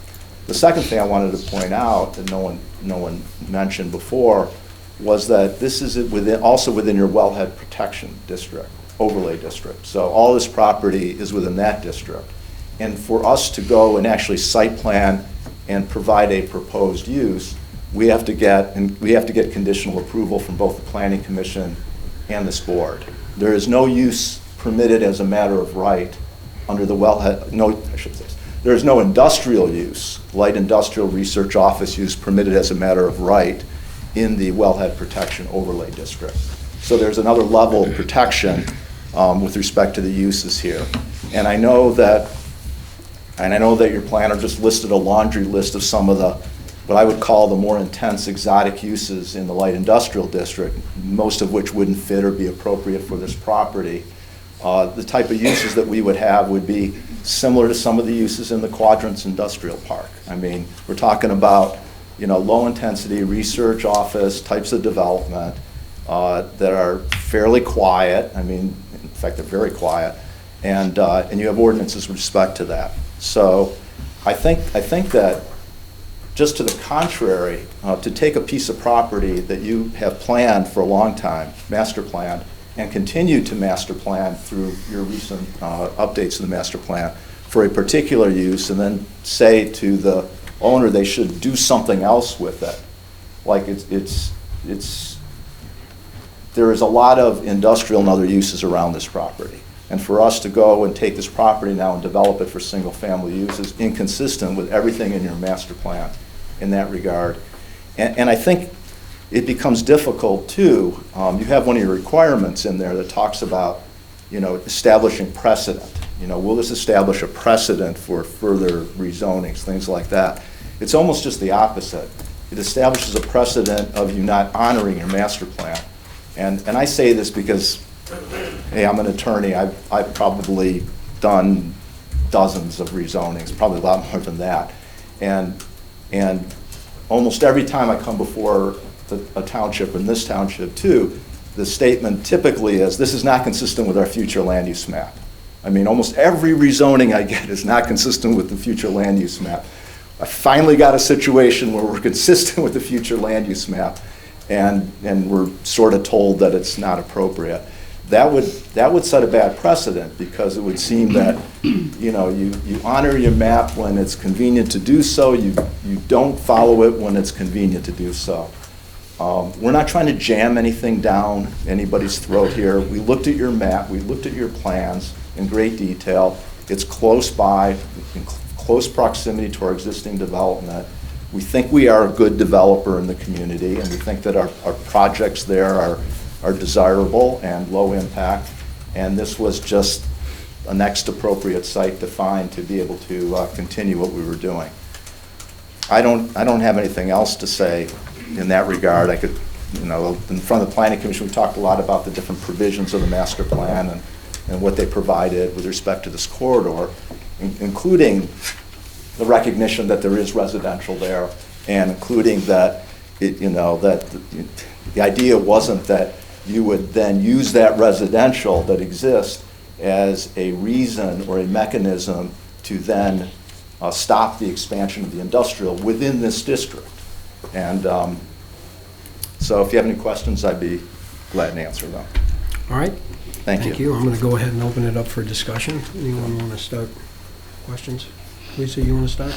The second thing I wanted to point out that no one mentioned before was that this is also within your wellhead protection district, overlay district. So all this property is within that district. And for us to go and actually site plan and provide a proposed use, we have to get conditional approval from both the Planning Commission and this board. There is no use permitted as a matter of right under the wellhead. No, I should say this. There is no industrial use, light industrial research office use permitted as a matter of right in the wellhead protection overlay district. So there's another level of protection with respect to the uses here. And I know that your planner just listed a laundry list of some of the, what I would call the more intense exotic uses in the light industrial district, most of which wouldn't fit or be appropriate for this property. The type of uses that we would have would be similar to some of the uses in the Quadrants Industrial Park. I mean, we're talking about, you know, low-intensity research office types of development that are fairly quiet. I mean, in fact, they're very quiet, and you have ordinances with respect to that. So I think that just to the contrary, to take a piece of property that you have planned for a long time, master planned, and continue to master plan through your recent updates to the master plan for a particular use, and then say to the owner they should do something else with it. Like there is a lot of industrial and other uses around this property. And for us to go and take this property now and develop it for single family use is inconsistent with everything in your master plan in that regard. And I think it becomes difficult too. You have one of your requirements in there that talks about, you know, establishing precedent. You know, will this establish a precedent for further rezonings, things like that? It's almost just the opposite. It establishes a precedent of you not honoring your master plan. And I say this because, hey, I'm an attorney. I've probably done dozens of rezonings, probably a lot more than that. And almost every time I come before a township, and this township too, the statement typically is, this is not consistent with our future land use map. I mean, almost every rezoning I get is not consistent with the future land use map. I finally got a situation where we're consistent with the future land use map, and we're sort of told that it's not appropriate. That would set a bad precedent, because it would seem that, you know, you honor your map when it's convenient to do so, you don't follow it when it's convenient to do so. We're not trying to jam anything down anybody's throat here. We looked at your map, we looked at your plans in great detail. It's close by, in close proximity to our existing development. We think we are a good developer in the community, and we think that our projects there are desirable and low impact, and this was just a next appropriate site to find to be able to continue what we were doing. I don't have anything else to say in that regard. I could, you know, in front of the Planning Commission, we talked a lot about the different provisions of the master plan and what they provided with respect to this corridor, including the recognition that there is residential there, and including that the idea wasn't that you would then use that residential that exists as a reason or a mechanism to then stop the expansion of the industrial within this district. And so if you have any questions, I'd be glad to answer them. All right. Thank you. I'm going to go ahead and open it up for discussion. Anyone want to start questions? Lisa, you want to start?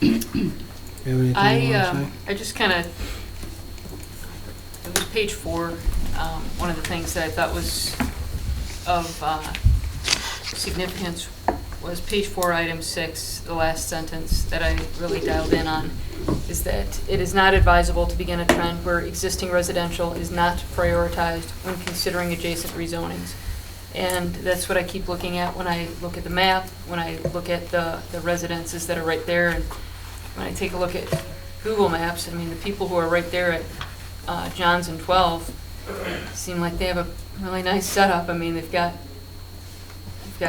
You have anything you want to say? I just kind of, it was page 4, one of the things that I thought was of significance was page 4, item 6, the last sentence that I really dialed in on, is that it is not advisable to begin a trend where existing residential is not prioritized when considering adjacent rezonings. And that's what I keep looking at when I look at the map, when I look at the residences that are right there, and when I take a look at Google Maps. I mean, the people who are right there at Johns and 12 seem like they have a really nice setup. I mean, they've got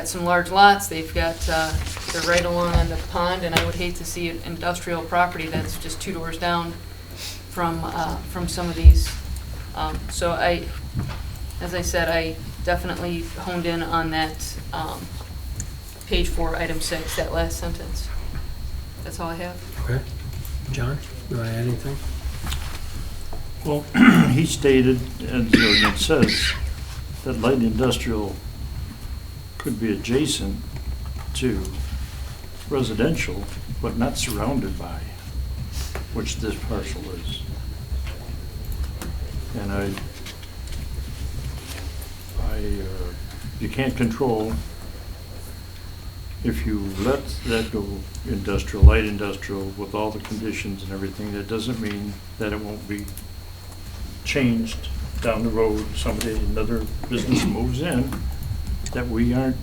some large lots. They've got they're right along the pond, and I would hate to see an industrial property that's just 2 doors down from some of these. So as I said, I definitely honed in on that page 4, item 6, that last sentence. That's all I have. Okay. John, do I add anything? Well, he stated, and the ordinance says, that light industrial could be adjacent to residential, but not surrounded by, which this parcel is. And you can't control, if you let that go industrial, light industrial, with all the conditions and everything, that doesn't mean that it won't be changed down the road. Somebody, another business moves in, that we aren't,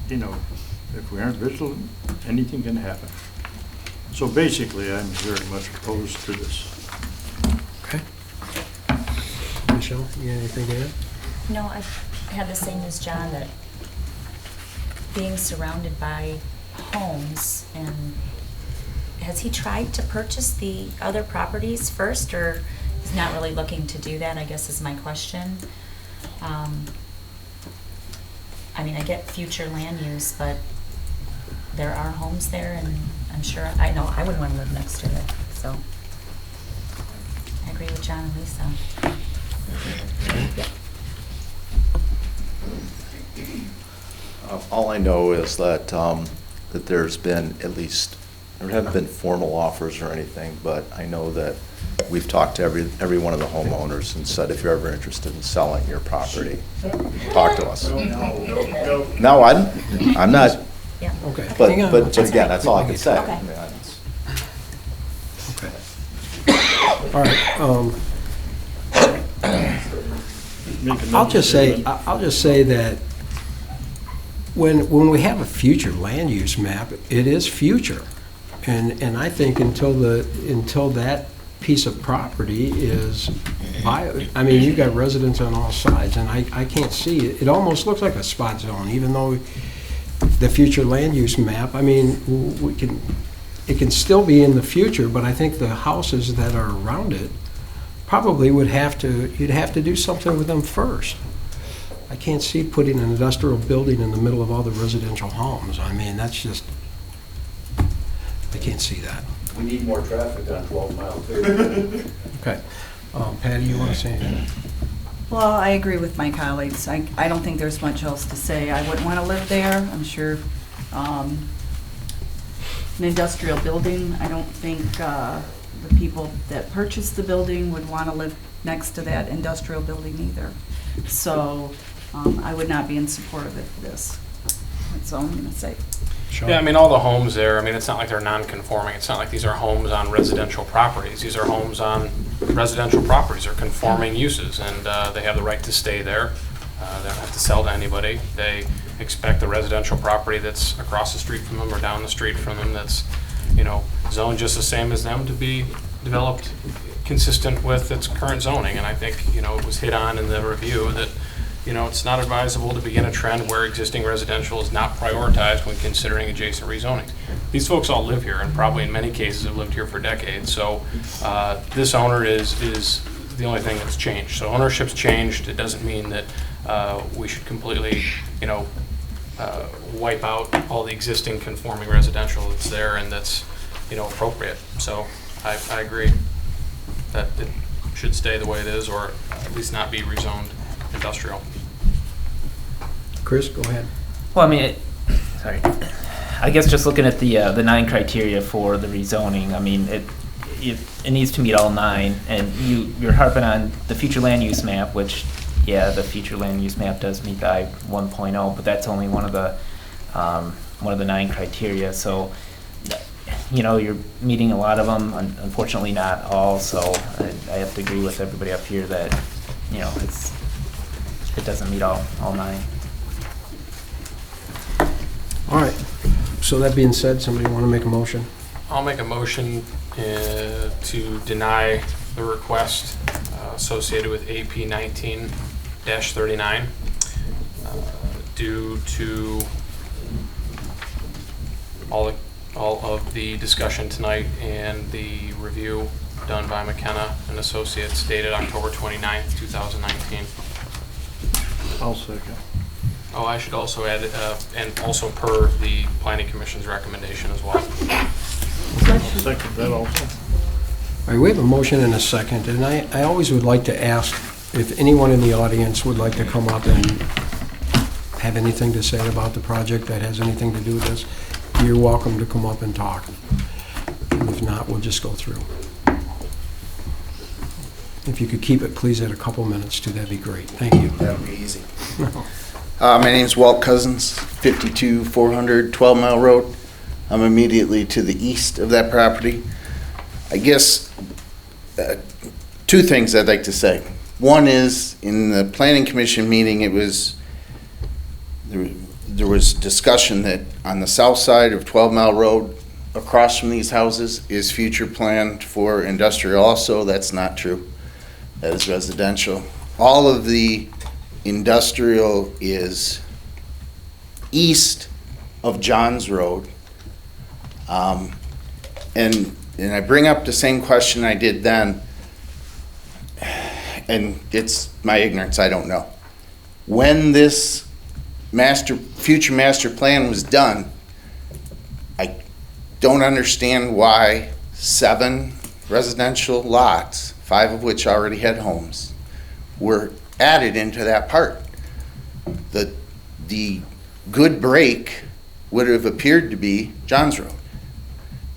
if we aren't vigilant, anything can happen. So basically, I'm very much opposed to this. Okay. Michelle, you got anything to add? No, I had the same as John, that being surrounded by homes, and has he tried to purchase the other properties first, or he's not really looking to do that, I guess is my question. I mean, I get future land use, but there are homes there, and I'm sure, I know I wouldn't want to live next to it, so I agree with John and Lisa. Yeah. All I know is that, that there's been at least, there haven't been formal offers or anything, but I know that we've talked to every one of the homeowners and said, if you're ever interested in selling your property, talk to us. No, I'm not. Yeah. Okay. But Hang on. but again, that's all I can say. Okay. I mean, Okay. All right. I'll just say that when we have a future land use map, it is future, and I think until that piece of property is I mean, you've got residents on all sides, and I can't see it. It almost looks like a spot zone, even though the future land use map, I mean, it can still be in the future, but I think the houses that are around it probably you'd have to do something with them first. I can't see putting an industrial building in the middle of all the residential homes. I mean, that's just, I can't see that. We need more traffic on 12 Mile too. Okay. Patty, you want to say anything? Well, I agree with my colleagues. I don't think there's much else to say. I wouldn't want to live there. I'm sure an industrial building, I don't think the people that purchased the building would want to live next to that industrial building either. So I would not be in support of this. That's all I'm going to say. Sure. Yeah, I mean, all the homes there, I mean, it's not like they're non-conforming. It's not like these are homes on residential properties. These are homes on residential properties or conforming uses, and they have the right to stay there. They don't have to sell to anybody. They expect the residential property that's across the street from them or down the street from them that's, zoned just the same as them to be developed consistent with its current zoning. And I think, it was hit on in the review that, it's not advisable to begin a trend where existing residential is not prioritized when considering adjacent rezoning. These folks all live here, and probably in many cases have lived here for decades. So this owner is the only thing that's changed. So ownership's changed. It doesn't mean that we should completely, wipe out all the existing conforming residential that's there and that's, appropriate. So I agree that it should stay the way it is, or at least not be rezoned industrial. Chris, go ahead. Well, I mean, I guess just looking at the 9 criteria for the rezoning, I mean, it needs to meet all 9, and you're harping on the future land use map, which, yeah, the future land use map does meet the I 1.0, but that's only one of the one of the 9 criteria. So, you know, you're meeting a lot of them, unfortunately not all, so I have to agree with everybody up here that, you know, it doesn't meet all 9. All right. So that being said, somebody want to make a motion? I'll make a motion to deny the request associated with AP 19-39 due to all of the discussion tonight and the review done by McKenna and Associates dated October 29th, 2019. I'll second. Oh, I should also add, and also per the Planning Commission's recommendation as well. Second that also. All right, we have a motion and a second, and I always would like to ask if anyone in the audience would like to come up and have anything to say about the project that has anything to do with this, you're welcome to come up and talk. And if not, we'll just go through. If you could keep it, please, at a couple minutes too, that'd be great. Thank you. That would be easy. My name's Walt Cousins, 52-400 12 Mile Road. I'm immediately to the east of that property. I guess 2 things I'd like to say. One is, in the Planning Commission meeting, there was discussion that on the south side of 12 Mile Road, across from these houses, is future planned for industrial also. That's not true. That is residential. All of the industrial is east of Johns Road. And I bring up the same question I did then, and it's my ignorance, I don't know. When this future master plan was done, I don't understand why 7 residential lots, 5 of which already had homes, were added into that part. The good break would have appeared to be Johns Road.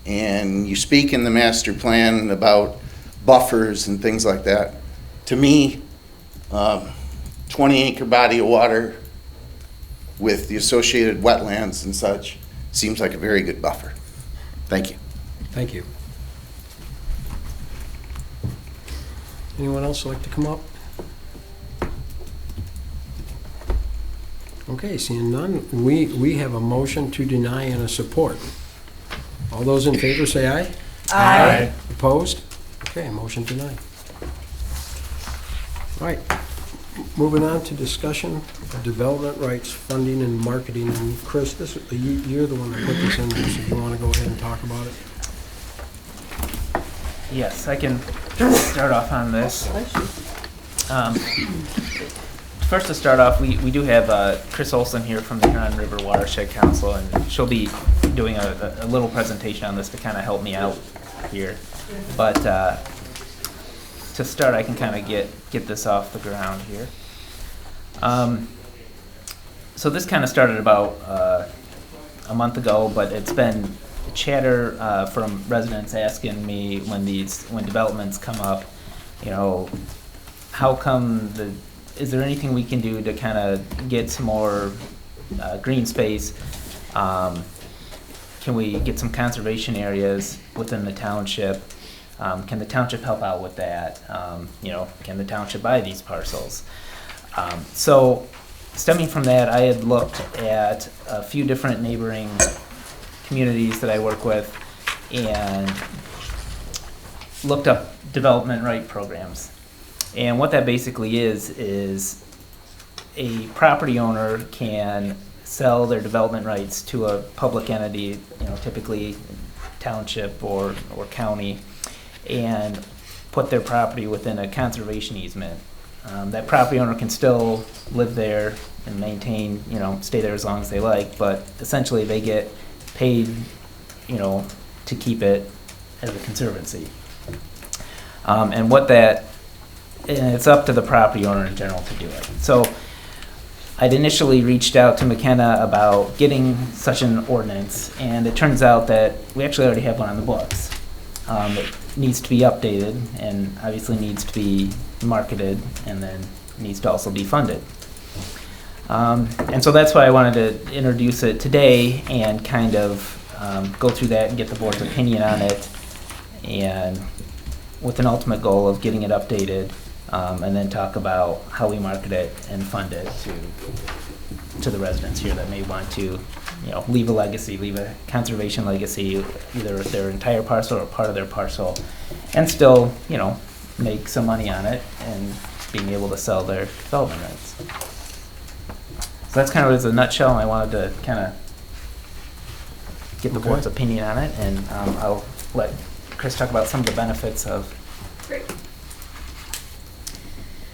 And you speak in the master plan about buffers and things like that. To me, 20-acre body of water with the associated wetlands and such seems like a very good buffer. Thank you. Thank you. Anyone else like to come up? Okay, seeing none, we have a motion to deny and a support. All those in favor say aye. Aye. Opposed? Okay, motion denied. All right, moving on to discussion of development rights, funding, and marketing. And Chris, you're the one that put this in there, so you want to go ahead and talk about it? Yes, I can start off on this. First to start off, we do have Chris Olson here from the Huron River Watershed Council, and she'll be doing a little presentation on this to kind of help me out here. But to start, I can kind of get this off the ground here. So this kind of started about a month ago, but it's been chatter from residents asking me when developments come up, you know, how come is there anything we can do to kind of get some more green space? Can we get some conservation areas within the township? Can the township help out with that? You know, can the township buy these parcels? So stemming from that, I had looked at a few different neighboring communities that I work with and looked up development right programs. And what that basically is a property owner can sell their development rights to a public entity, you know, typically township or county, and put their property within a conservation easement. That property owner can still live there and maintain, you know, stay there as long as they like, but essentially they get paid, you know, to keep it as a conservancy. And it's up to the property owner in general to do it. So I'd initially reached out to McKenna about getting such an ordinance, and it turns out that we actually already have one on the books. It needs to be updated and obviously needs to be marketed and then needs to also be funded. And so that's why I wanted to introduce it today and kind of go through that and get the board's opinion on it, and with an ultimate goal of getting it updated, and then talk about how we market it and fund it to the residents here that may want to, leave a legacy, leave a conservation legacy, either their entire parcel or part of their parcel, and still, make some money on it and being able to sell their development rights. So that's kind of it as a nutshell, and I wanted to kind of get the board's opinion on it, and I'll let Chris talk about some of the benefits of. Great.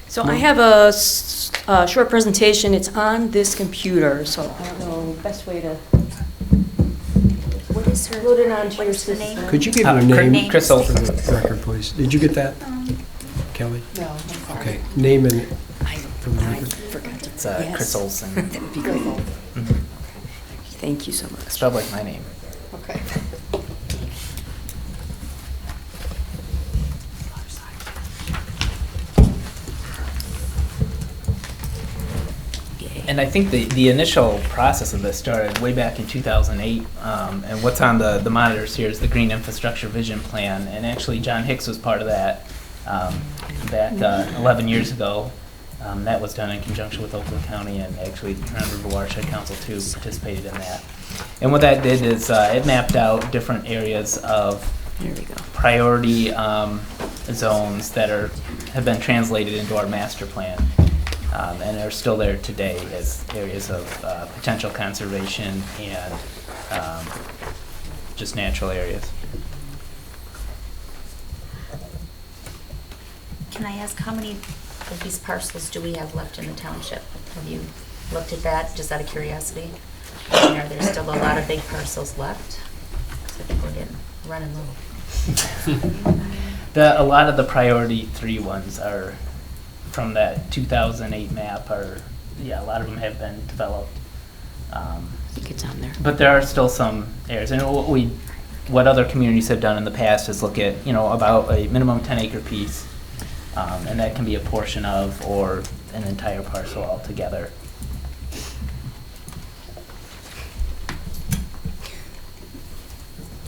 So I have a short presentation. It's on this computer, so I don't know the best way to. What is her? Load it onto your What's the system. name? Could you give her name? Chris Olson. For the record, please. Did you get that, Kelly? No, I'm sorry. Okay, name and for the record. Forgot to. It's Chris Olson. That would be great. Mhm. Thank you so much. Spelled like my name. Okay. And I think the initial process of this started way back in 2008, and what's on the monitors here is the Green Infrastructure Vision Plan, and actually John Hicks was part of that back 11 years ago. That was done in conjunction with Oakland County, and actually Huron River Watershed Council too participated in that. And what that did is it mapped out different areas of priority zones that have been translated into our master plan. And are still there today as areas of potential conservation and just natural areas. Can I ask how many of these parcels do we have left in the township? Have you looked at that, just out of curiosity? And are there still a lot of big parcels left? 'Cause I think we're getting running low. A lot of the priority 3 ones are from that 2008 map, a lot of them have been developed. I think it's on there. But there are still some areas, and what other communities have done in the past is look at, about a minimum 10-acre piece, and that can be a portion of or an entire parcel altogether.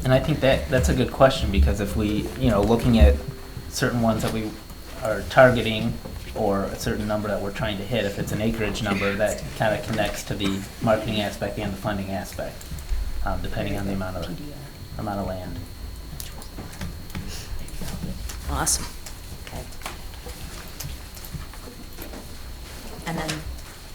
And I think that's a good question, because if we, looking at certain ones that we are targeting, or a certain number that we're trying to hit, if it's an acreage number, that kind of connects to the marketing aspect and the funding aspect, depending on the amount of land. Awesome. Okay. And then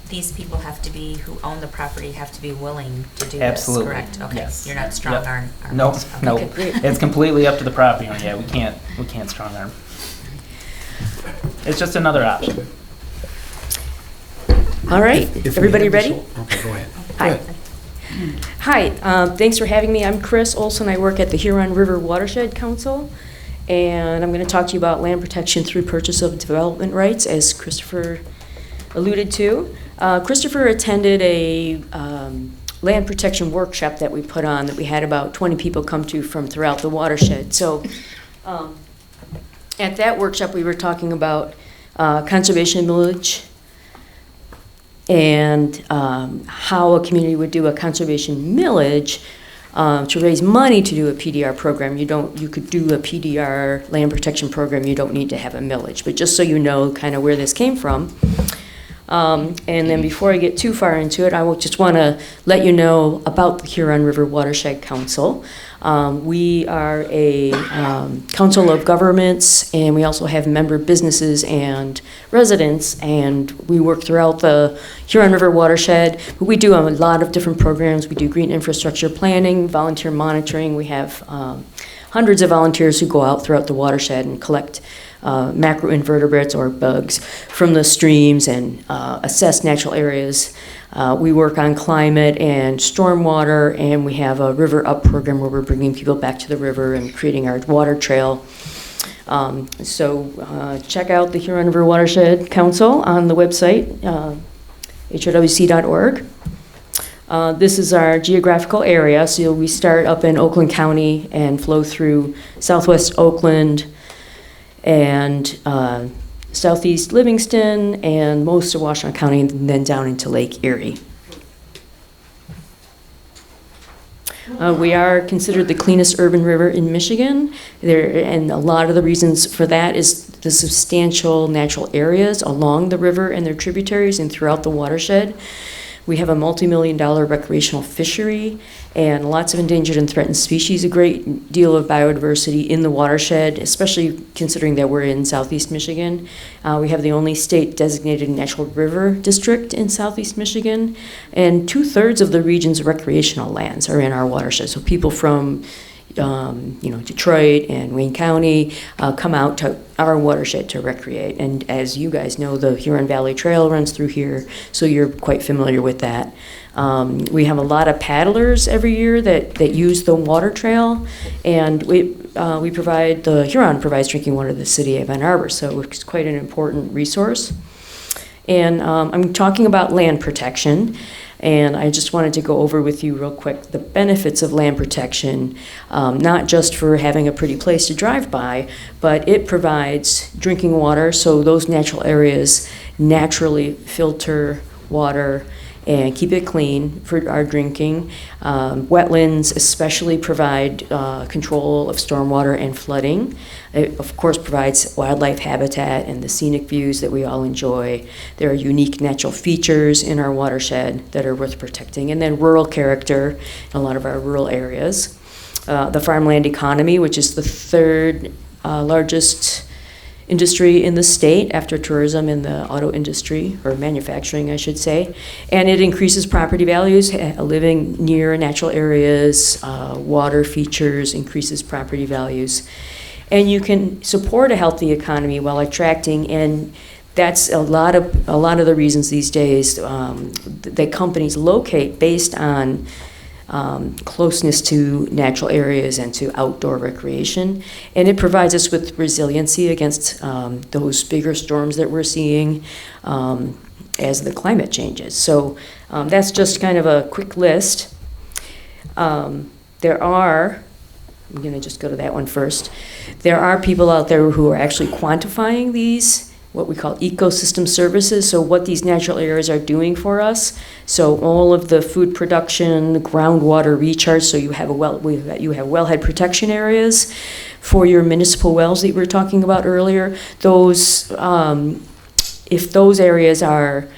these people who own the property have to be willing to do Absolutely. this, correct? Okay. Yes. You're not strong arm. No, Okay. no. Okay, great. It's completely up to the property owner. Yeah, we can't strong arm. It's just another option. All right, If we everybody have ready? this- Okay, go ahead. Hi. Hi, thanks for having me. I'm Chris Olson. I work at the Huron River Watershed Council, and I'm going to talk to you about land protection through purchase of development rights, as Christopher alluded to. Christopher attended a land protection workshop that we put on, that we had about 20 people come to from throughout the watershed. So at that workshop, we were talking about conservation millage and how a community would do a conservation millage to raise money to do a PDR program. You could do a PDR land protection program. You don't need to have a millage. But just so you know kind of where this came from. And then before I get too far into it, I just want to let you know about the Huron River Watershed Council. We are a council of governments, and we also have member businesses and residents, and we work throughout the Huron River Watershed. But we do a lot of different programs. We do green infrastructure planning, volunteer monitoring. We have hundreds of volunteers who go out throughout the watershed and collect macroinvertebrates or bugs from the streams and assess natural areas. We work on climate and stormwater, and we have a River Up program where we're bringing people back to the river and creating our water trail. So check out the Huron River Watershed Council on the website, HRWC.org. This is our geographical area, so we start up in Oakland County and flow through southwest Oakland and southeast Livingston, and most of Washtenaw County, and then down into Lake Erie. We are considered the cleanest urban river in Michigan, and a lot of the reasons for that is the substantial natural areas along the river and their tributaries and throughout the watershed. We have a multi-million-dollar recreational fishery and lots of endangered and threatened species, a great deal of biodiversity in the watershed, especially considering that we're in southeast Michigan. We have the only state-designated natural river district in southeast Michigan, and 2/3 of the region's recreational lands are in our watershed. So people from Detroit and Wayne County come out to our watershed to recreate. And as you guys know, the Huron Valley Trail runs through here, so you're quite familiar with that. We have a lot of paddlers every year that use the water trail, and the Huron provides drinking water to the city of Ann Arbor, so it's quite an important resource. And I'm talking about land protection. And I just wanted to go over with you real quick the benefits of land protection, not just for having a pretty place to drive by, but it provides drinking water, so those natural areas naturally filter water and keep it clean for our drinking. Wetlands especially provide control of stormwater and flooding. It, of course, provides wildlife habitat and the scenic views that we all enjoy. There are unique natural features in our watershed that are worth protecting. And then rural character in a lot of our rural areas. The farmland economy, which is the third largest industry in the state after tourism and the auto industry, or manufacturing, I should say. And it increases property values. Living near natural areas, water features, increases property values. And you can support a healthy economy while attracting, and that's a lot of the reasons these days that companies locate based on closeness to natural areas and to outdoor recreation. And it provides us with resiliency against those bigger storms that we're seeing as the climate changes. So that's just kind of a quick list. I'm going to just go to that one first. There are people out there who are actually quantifying these, what we call ecosystem services, so what these natural areas are doing for us. So all of the food production, groundwater recharge, so you have wellhead protection areas for your municipal wells that we were talking about earlier. Those, if those areas are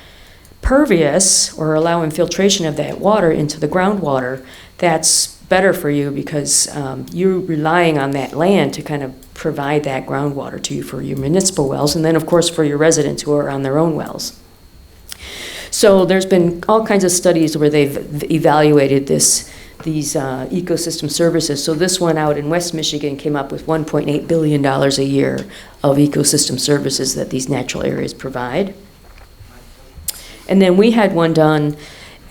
pervious or allow infiltration of that water into the groundwater, that's better for you because you're relying on that land to kind of provide that groundwater to you for your municipal wells, and then of course for your residents who are on their own wells. So there's been all kinds of studies where they've evaluated these ecosystem services. So this one out in West Michigan came up with $1.8 billion a year of ecosystem services that these natural areas provide. And then we had one done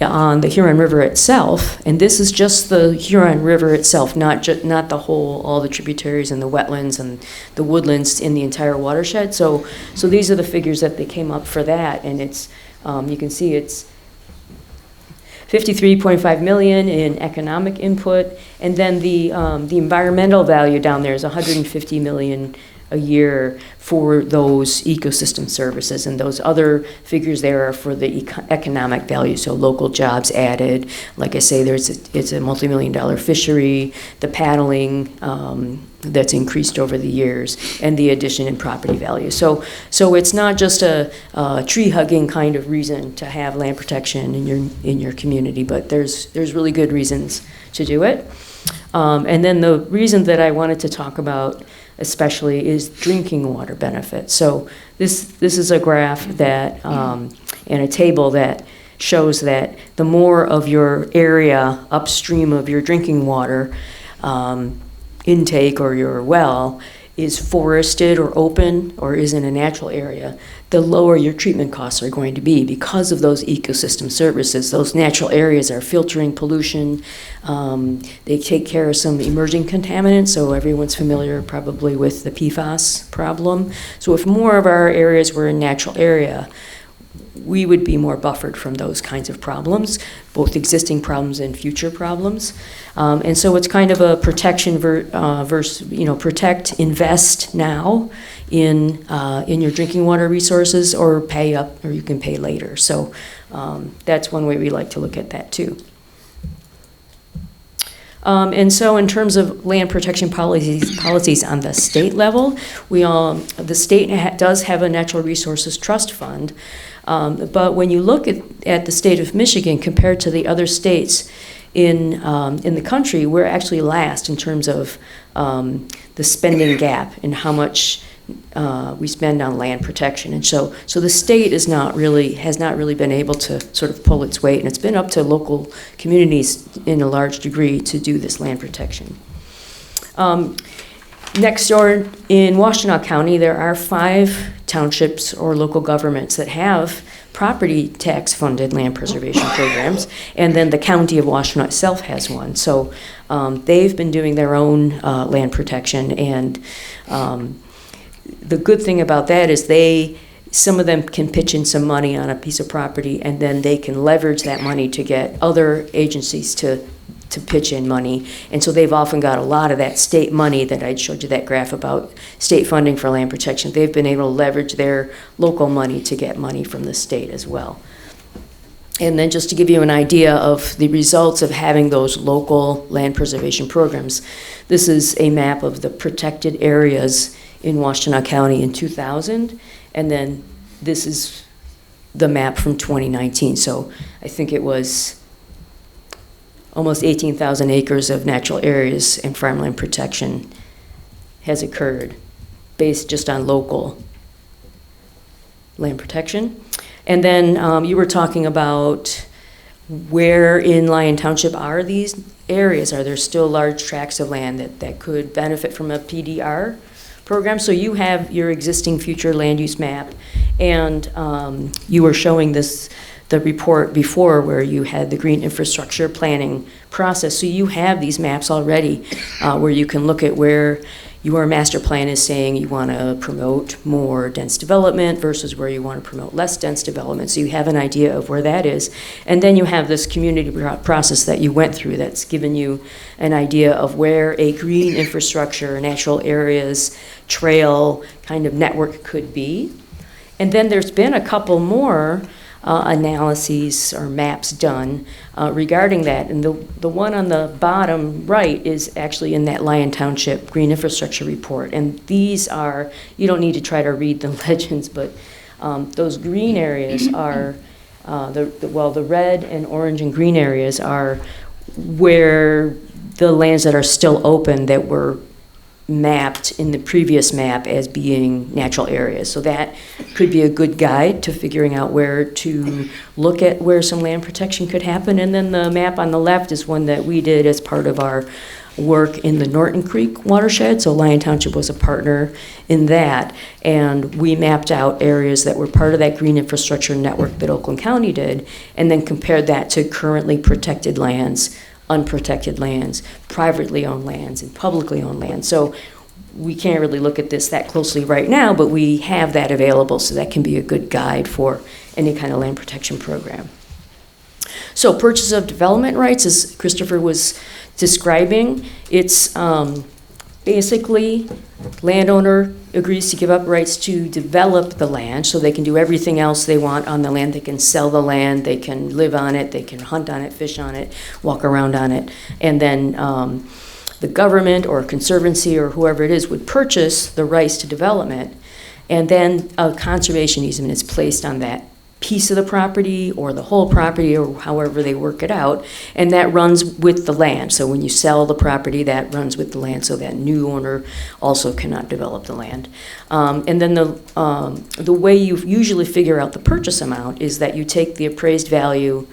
on the Huron River itself, and this is just the Huron River itself, not all the tributaries and the wetlands and the woodlands in the entire watershed. So these are the figures that they came up for that, and it's you can see it's 53.5 million in economic input, and then the environmental value down there is 150 million a year for those ecosystem services, and those other figures there are for the economic value, so local jobs added. Like I say, it's a multi-million-dollar fishery, the paddling that's increased over the years, and the addition in property value. So it's not just a tree-hugging kind of reason to have land protection in your community, but there's really good reasons to do it. And then the reason that I wanted to talk about especially is drinking water benefits. So this is a graph that and a table that shows that the more of your area upstream of your drinking water intake or your well is forested or open or is in a natural area, the lower your treatment costs are going to be because of those ecosystem services. Those natural areas are filtering pollution. They take care of some emerging contaminants, so everyone's familiar probably with the PFAS problem. So if more of our areas were in natural area, we would be more buffered from those kinds of problems, both existing problems and future problems. And so it's kind of a protection versus, protect, invest now in your drinking water resources, or pay up, or you can pay later. So that's one way we like to look at that too. And so in terms of land protection policies on the state level, the state does have a natural resources trust fund. But when you look at the state of Michigan compared to the other states in the country, we're actually last in terms of the spending gap and how much we spend on land protection. And so the state has not really been able to sort of pull its weight, and it's been up to local communities in a large degree to do this land protection. Next door in Washtenaw County, there are 5 townships or local governments that have property tax funded land preservation programs, and then the county of Washtenaw itself has one. So they've been doing their own land protection, and the good thing about that is some of them can pitch in some money on a piece of property, and then they can leverage that money to get other agencies to pitch in money. And so they've often got a lot of that state money that I showed you that graph about state funding for land protection. They've been able to leverage their local money to get money from the state as well. And then just to give you an idea of the results of having those local land preservation programs, this is a map of the protected areas in Washtenaw County in 2000, and then this is the map from 2019. So I think it was almost 18,000 acres of natural areas and farmland protection has occurred based just on local land protection. And then you were talking about where in Lyon Township are these areas? Are there still large tracts of land that could benefit from a PDR program? So you have your existing future land use map, and you were showing the report before where you had the green infrastructure planning process. So you have these maps already where you can look at where your master plan is saying you want to promote more dense development versus where you want to promote less dense development. So you have an idea of where that is. And then you have this community process that you went through that's given you an idea of where a green infrastructure, natural areas, trail kind of network could be. And then there's been a couple more analyses or maps done regarding that. And the one on the bottom right is actually in that Lyon Township Green Infrastructure Report. And these are, you don't need to try to read the legends, but those green areas are, the red and orange and green areas are where the lands that are still open that were mapped in the previous map as being natural areas. So that could be a good guide to figuring out where to look at where some land protection could happen. And then the map on the left is one that we did as part of our work in the Norton Creek watershed. So Lyon Township was a partner in that, and we mapped out areas that were part of that green infrastructure network that Oakland County did, and then compared that to currently protected lands, unprotected lands, privately owned lands, and publicly owned lands. So we can't really look at this that closely right now, but we have that available, so that can be a good guide for any kind of land protection program. So purchase of development rights, as Christopher was describing, it's basically landowner agrees to give up rights to develop the land so they can do everything else they want on the land. They can sell the land, they can live on it, they can hunt on it, fish on it, walk around on it. And then the government or conservancy or whoever it is would purchase the rights to development, and then a conservation easement is placed on that piece of the property or the whole property or however they work it out, and that runs with the land. So when you sell the property, that runs with the land, so that new owner also cannot develop the land. And then the way you usually figure out the purchase amount is that you take the appraised value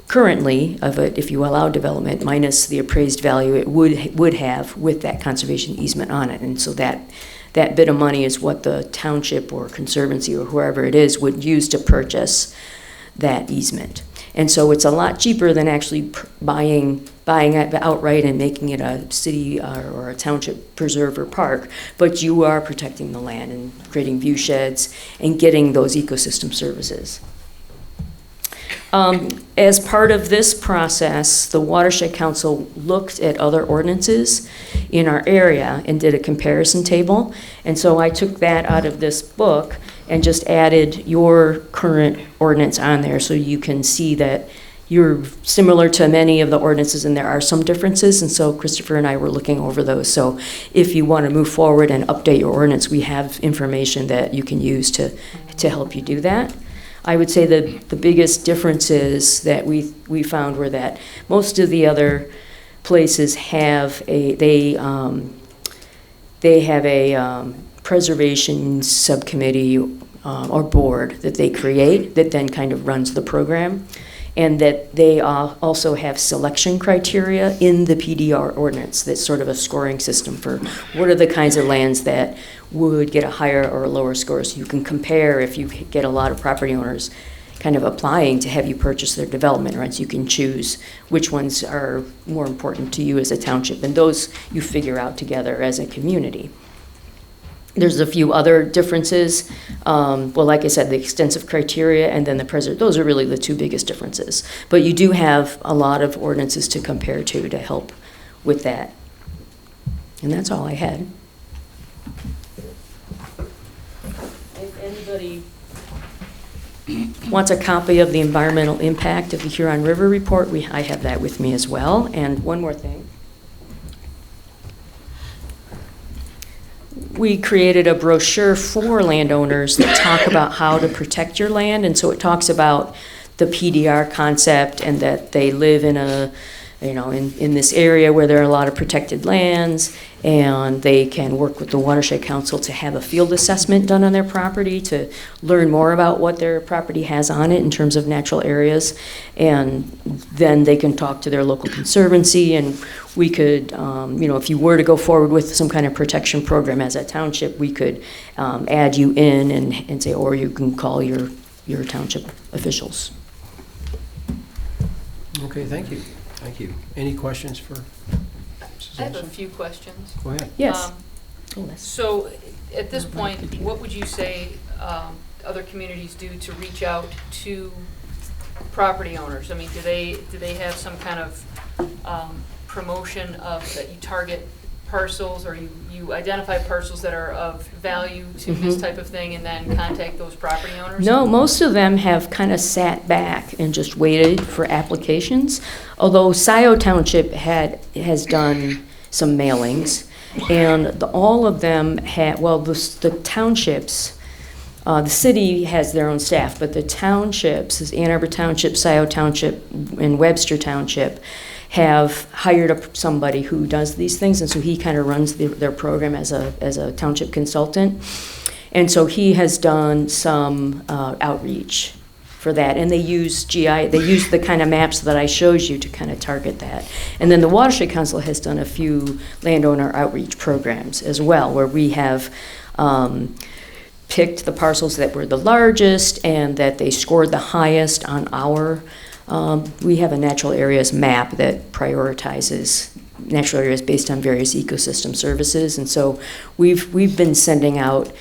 currently of it, if you allow development, minus the appraised value it would have with that conservation easement on it. And so that bit of money is what the township or conservancy or whoever it is would use to purchase that easement. And so it's a lot cheaper than actually buying it outright and making it a city or a township preserve or park, but you are protecting the land and creating view sheds and getting those ecosystem services. As part of this process, the Watershed Council looked at other ordinances in our area and did a comparison table. And so I took that out of this book and just added your current ordinance on there so you can see that you're similar to many of the ordinances and there are some differences. And so Christopher and I were looking over those. So if you want to move forward and update your ordinance, we have information that you can use to help you do that. I would say the biggest differences that we found were that most of the other places have they have a preservation subcommittee or board that they create that then kind of runs the program, and that they also have selection criteria in the PDR ordinance. That's sort of a scoring system for what are the kinds of lands that would get a higher or a lower score, so you can compare. If you get a lot of property owners kind of applying to have you purchase their development rights, you can choose which ones are more important to you as a township, and those you figure out together as a community. There's a few other differences. Well, like I said, the extensive criteria and then those are really the two biggest differences. But you do have a lot of ordinances to compare to help with that. And that's all I had. If anybody wants a copy of the environmental impact of the Huron River report, I have that with me as well. And one more thing. We created a brochure for landowners that talk about how to protect your land, and so it talks about the PDR concept and that they live in in this area where there are a lot of protected lands, and they can work with the Watershed Council to have a field assessment done on their property to learn more about what their property has on it in terms of natural areas, and then they can talk to their local conservancy, and we could, if you were to go forward with some kind of protection program as a township, we could add you in and say, or you can call your township officials. Okay, thank you. Thank you. Any questions for Mrs. I have a Olson? few questions. Go ahead. Yes. So at this point, what would you say other communities do to reach out to property owners? I mean, do they have some kind of promotion of that you target parcels, or you identify parcels that are of value to this type of thing and then contact those property owners? No, most of them have kind of sat back and just waited for applications, although Scioto Township has done some mailings, and all of them the townships, the city has their own staff, but the townships, Ann Arbor Township, Scioto Township, and Webster Township, have hired somebody who does these things, and so he kind of runs their program as a township consultant. And so he has done some outreach for that, and they use the kind of maps that I showed you to kind of target that. And then the Watershed Council has done a few landowner outreach programs as well, where we have picked the parcels that were the largest and that they scored the highest on our we have a natural areas map that prioritizes natural areas based on various ecosystem services, and so we've been sending out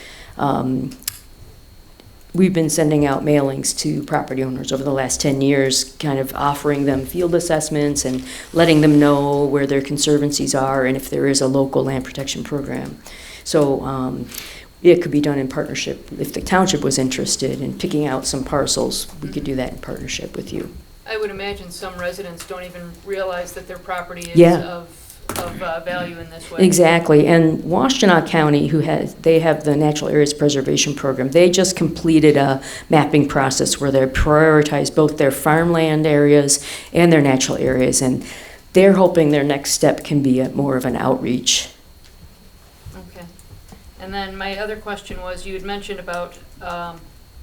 mailings to property owners over the last 10 years, kind of offering them field assessments and letting them know where their conservancies are and if there is a local land protection program. So it could be done in partnership. If the township was interested in picking out some parcels, we could do that in partnership with you. I would imagine some residents don't even realize that their property is of value in this way. Exactly, and Washtenaw County, they have the Natural Areas Preservation Program. They just completed a mapping process where they prioritize both their farmland areas and their natural areas, and they're hoping their next step can be more of an outreach. Okay, and then my other question was, you had mentioned about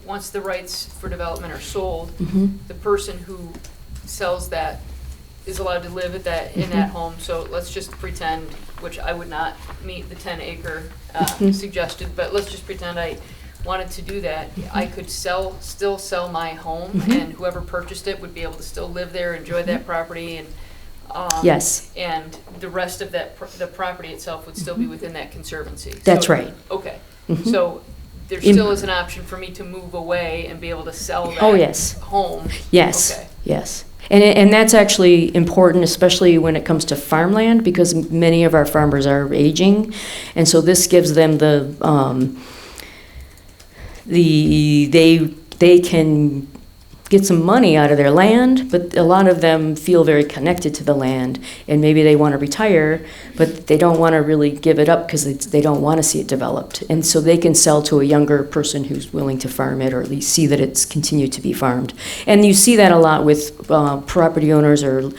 once the rights for development are sold, the person who sells that is allowed to live in that home. So let's just pretend, which I would not meet the 10-acre suggested, but let's just pretend I wanted to do that. I could still sell my home, and whoever purchased it would be able to still live there, enjoy that property, and yes. And the rest of the property itself would still be within that conservancy. That's right. Okay. So there still is an option for me to move away and be able to sell that Oh, yes. home? Yes, Okay. yes. And that's actually important, especially when it comes to farmland, because many of our farmers are aging. And so this gives them they can get some money out of their land, but a lot of them feel very connected to the land, and maybe they want to retire, but they don't want to really give it up because they don't want to see it developed. And so they can sell to a younger person who's willing to farm it, or at least see that it's continued to be farmed. And you see that a lot with property owners or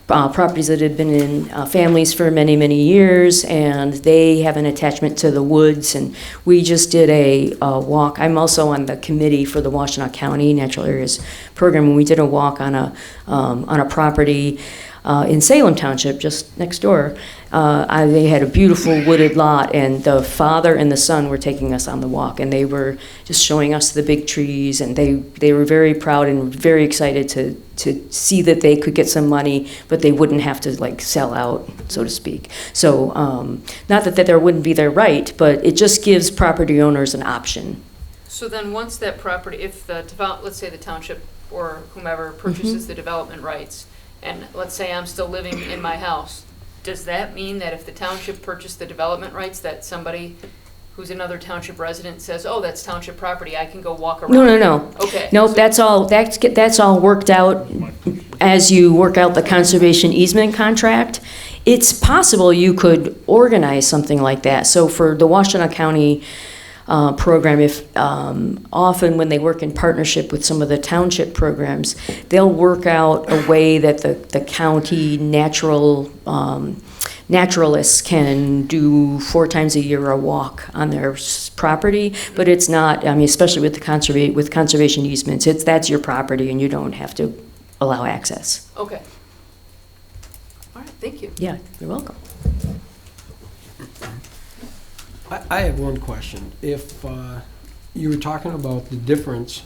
properties that have been in families for many, many years, and they have an attachment to the woods. And we just did a walk. I'm also on the committee for the Washtenaw County Natural Areas Program, and we did a walk on a property in Salem Township, just next door. They had a beautiful wooded lot, and the father and the son were taking us on the walk, and they were just showing us the big trees, and they were very proud and very excited to see that they could get some money, but they wouldn't have to like sell out, so to speak. So not that there wouldn't be their right, but it just gives property owners an option. So then once that property, if let's say the township or whomever purchases the development rights, and let's say I'm still living in my house, does that mean that if the township purchased the development rights, that somebody who's another township resident says, oh, that's township property, I can go walk around? No. Okay. Nope, that's all worked out as you work out the conservation easement contract. It's possible you could organize something like that. So for the Washtenaw County program, if often when they work in partnership with some of the township programs, they'll work out a way that the county naturalists can do 4 times a year a walk on their property, but it's not, I mean, especially with with conservation easements, that's your property and you don't have to allow access. Okay. All right, thank you. Yeah, you're welcome. I have one question. If you were talking about the difference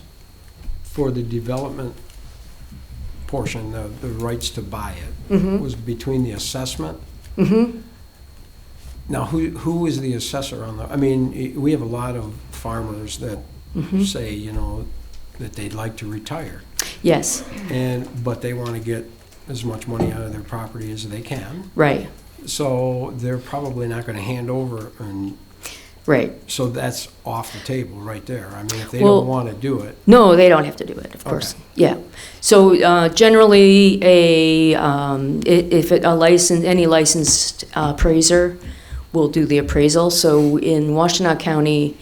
for the development portion, the rights to buy it, was between the assessment. Now, who is the assessor on that? I mean, we have a lot of farmers that say, that they'd like to retire. Yes. But they want to get as much money out of their property as they can. Right. So they're probably not going to hand over and. Right. So that's off the table right there. I mean, if they don't want to do it. No, they don't have to do it, of course. Yeah. So generally, any licensed appraiser will do the appraisal. So in Washtenaw County,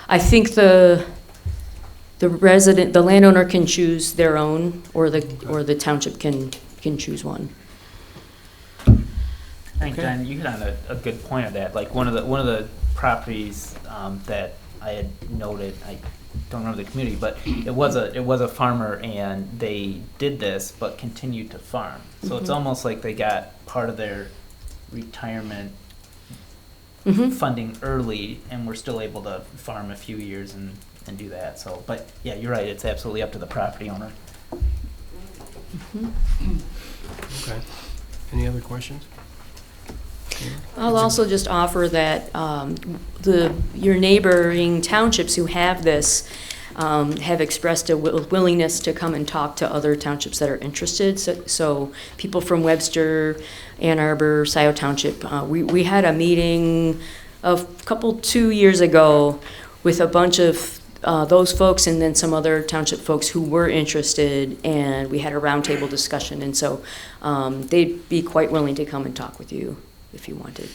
I think the landowner can choose their own, or the township can choose one. I think, John, you hit on a good point of that. Like one of the properties that I had noted, I don't remember the community, but it was a farmer, and they did this but continued to farm. So it's almost like they got part of their retirement funding early, and were still able to farm a few years and do that. So, but yeah, you're right. It's absolutely up to the property owner. Okay. Any other questions? I'll also just offer that your neighboring townships who have this have expressed a willingness to come and talk to other townships that are interested. So people from Webster, Ann Arbor, Scioto Township. We had a meeting 2 years ago with a bunch of those folks and then some other township folks who were interested, and we had a roundtable discussion. And so they'd be quite willing to come and talk with you if you wanted.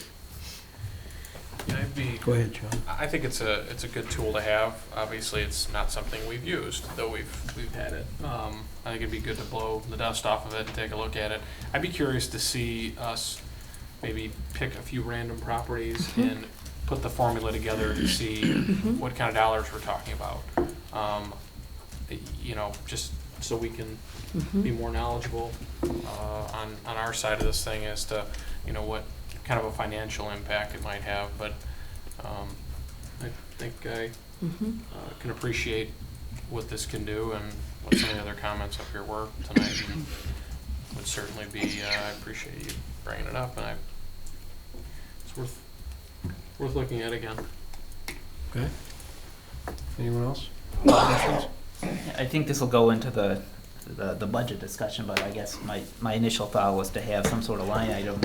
Yeah, Go ahead, John. I think it's a good tool to have. Obviously, it's not something we've used, though we've had it. I think it'd be good to blow the dust off of it and take a look at it. I'd be curious to see us maybe pick a few random properties and put the formula together to see what kind of dollars we're talking about. Just so we can be more knowledgeable on our side of this thing as to what kind of a financial impact it might have. But I think I can appreciate what this can do and what some of the other comments up here were tonight. And would certainly be, I appreciate you bringing it up, and it's worth looking at again. Okay. Anyone else? I think this will go into the budget discussion, but I guess my initial thought was to have some sort of line item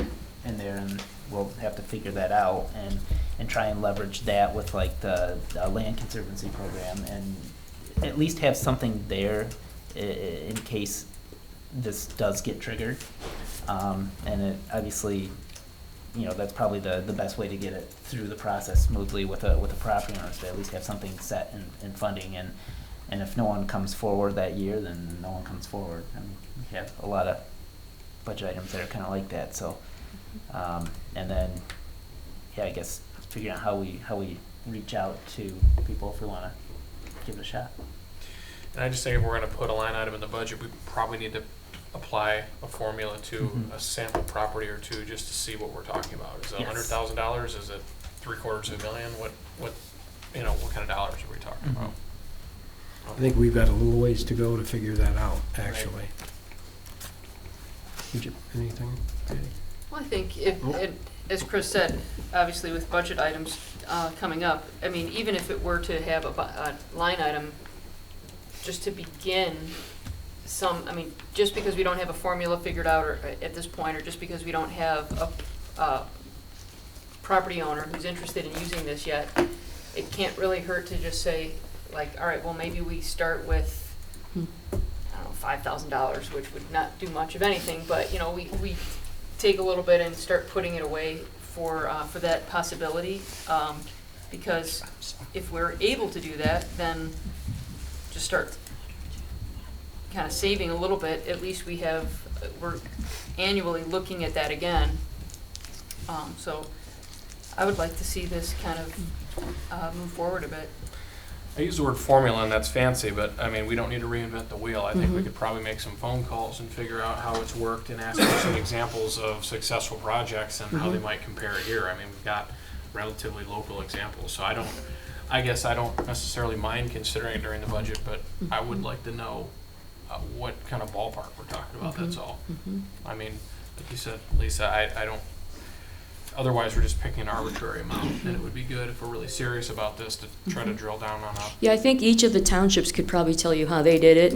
in there, and we'll have to figure that out and try and leverage that with like the land conservancy program, and at least have something there in case this does get triggered. And it obviously, that's probably the best way to get it through the process smoothly with a property owner, to at least have something set in funding. And if no one comes forward that year, then no one comes forward. I mean, we have a lot of budget items that are kind of like that. So, and then, I guess figuring out how we reach out to people if we want to give it a shot. And I just think if we're going to put a line item in the budget, we probably need to apply a formula to a sample property or two just to see what we're talking about. Is it $100,000? Is it $750,000? What kind of dollars are we talking about? I think we've got a little ways to go to figure that out, actually. Did you, anything? Well, I think as Chris said, obviously with budget items coming up, I mean, even if it were to have a line item, just to begin just because we don't have a formula figured out or at this point, or just because we don't have a property owner who's interested in using this yet, it can't really hurt to just say, like, all right, well, maybe we start with, I don't know, $5,000, which would not do much of anything, but, we take a little bit and start putting it away for that possibility, because if we're able to do that, then just start kind of saving a little bit. At least we're annually looking at that again. So I would like to see this kind of move forward a bit. I use the word formula, and that's fancy, but I mean, we don't need to reinvent the wheel. I think we could probably make some phone calls and figure out how it's worked and ask for some examples of successful projects and how they might compare here. I mean, we've got relatively local examples, so I guess I don't necessarily mind considering it during the budget, but I would like to know what kind of ballpark we're talking about, that's all. I mean, like you said, Lisa, I don't, otherwise we're just picking an arbitrary amount, and it would be good if we're really serious about this to try to drill down on a... Yeah, I think each of the townships could probably tell you how they did it,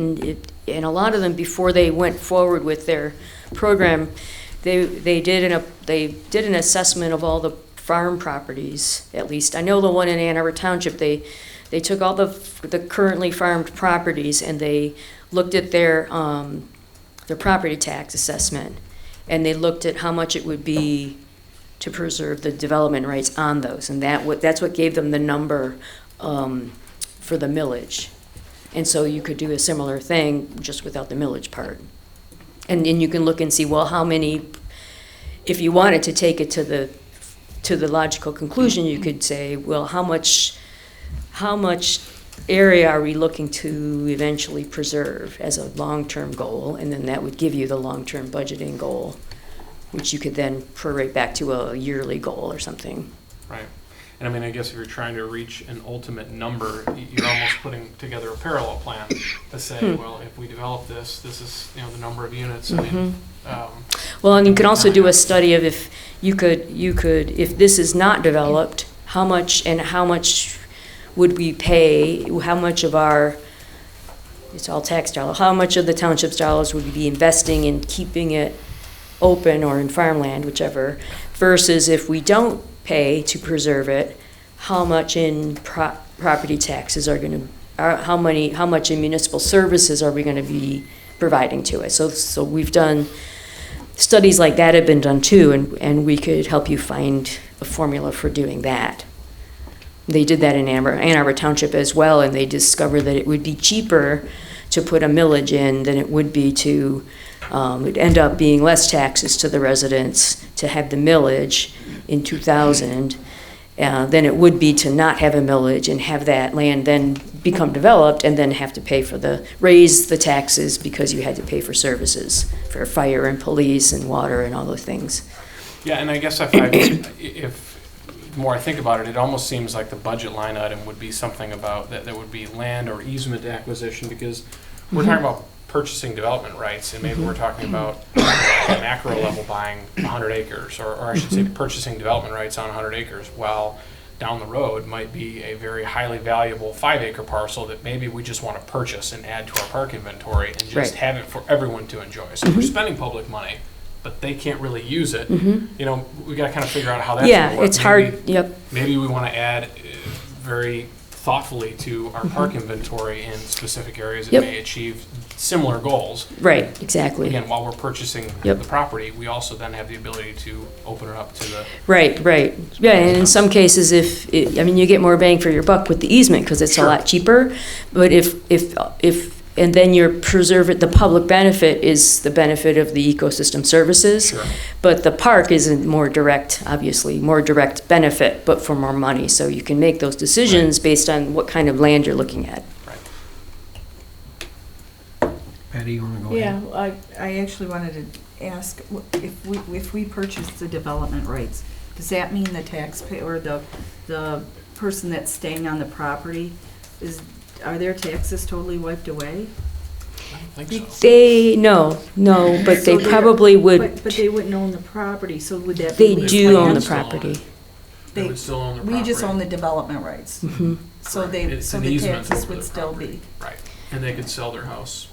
and a lot of them, before they went forward with their program, they did an assessment of all the farm properties, at least. I know the one in Ann Arbor Township, they took all the currently farmed properties and they looked at their property tax assessment, and they looked at how much it would be to preserve the development rights on those, and that's what gave them the number for the millage. And so you could do a similar thing just without the millage part. And then you can look and see, well, how many, if you wanted to take it to the logical conclusion, you could say, well, how much area are we looking to eventually preserve as a long-term goal? And then that would give you the long-term budgeting goal, which you could then prorate back to a yearly goal or something. Right. And I mean, I guess if you're trying to reach an ultimate number, you're almost putting together a parallel plan to say, well, if we develop this is, the number of units. I mean, well, and you could also do a study of if you could, if this is not developed, how much would we pay, how much of it's all tax dollars, how much of the township's dollars would we be investing in keeping it open or in farmland, whichever, versus if we don't pay to preserve it, how much in property taxes are going to, how much in municipal services are we going to be providing to it? So we've done studies like that have been done too, and we could help you find a formula for doing that. They did that in Ann Arbor Township as well, and they discovered that it would be cheaper to put a millage in than it would be to, it'd end up being less taxes to the residents to have the millage in 2000 than it would be to not have a millage and have that land then become developed and then have to raise the taxes because you had to pay for services, for fire and police and water and all those things. yeah, and I guess if the more I think about it, it almost seems like the budget line item would be something about that would be land or easement acquisition, because we're talking about purchasing development rights, and maybe we're talking about at a macro level buying 100 acres, or I should say purchasing development rights on 100 acres, while down the road might be a very highly valuable 5-acre parcel that maybe we just want to purchase and add to our park inventory and just Right. have it for everyone to enjoy. So we're spending public money, but they can't really use it. You know, we got to kind of figure out how that's Yeah, going to work. it's hard, yep. Maybe we want to add very thoughtfully to our park inventory in specific areas that Yep. may achieve similar goals. Right, exactly. Again, while we're purchasing Yep. the property, we also then have the ability to open it up to the. Right, right. Yeah, and in some cases, I mean, you get more bang for your buck with the easement because it's a Sure. lot cheaper. But and then you're preserving, the public benefit is the benefit of the ecosystem services. Sure. But the park is a more direct, obviously, more direct benefit, but for more money. So you can make those decisions based on what kind of land you're looking at. Patty, you want to go ahead? Yeah, I actually wanted to ask, if we purchase the development rights, does that mean the taxpayer, or the person that's staying on the property, are their taxes totally wiped away? I don't think so. No, but So they they're- probably would, But they wouldn't own the property, so would that be? they leased do own land? the property. They would still own the We just property. own the development rights. Mhm. So It's so an the easement taxes over would the still property. be. Right, and they could sell their house.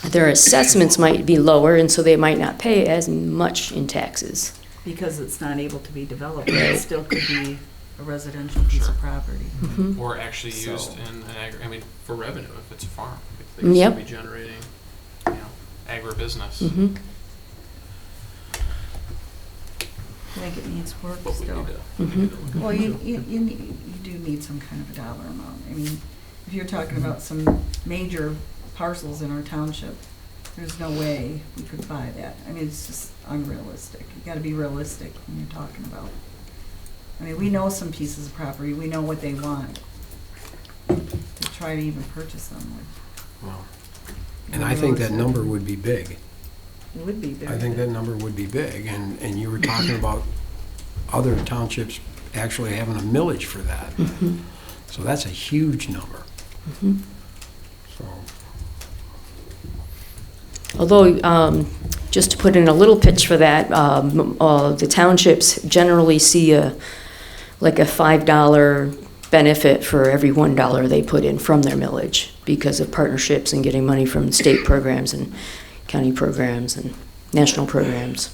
Their assessments might be lower, and so they might not pay as much in taxes. Because it's not able to be developed, it still could be a residential piece of property. Mhm. Or actually So- used in an for revenue, if it's a farm. They could Yep. still be generating, agribusiness. Mhm. I think it needs work But we still. need to Mhm. Well, you do need some kind of a dollar amount. I mean, if you're talking about some major parcels in our township, there's no way we could buy that. I mean, it's just unrealistic. You gotta be realistic when you're talking about. I mean, we know some pieces of property, we know what they want. To try to even purchase them Well, and I think that number would be big. it would be very. I think that number would be big, and you were talking about other townships actually having a millage for that. Mhm. So that's a huge number. Mhm. So, Although, just to put in a little pitch for that, the townships generally see like a $5 benefit for every $1 they put in from their millage because of partnerships and getting money from state programs and county programs and national programs.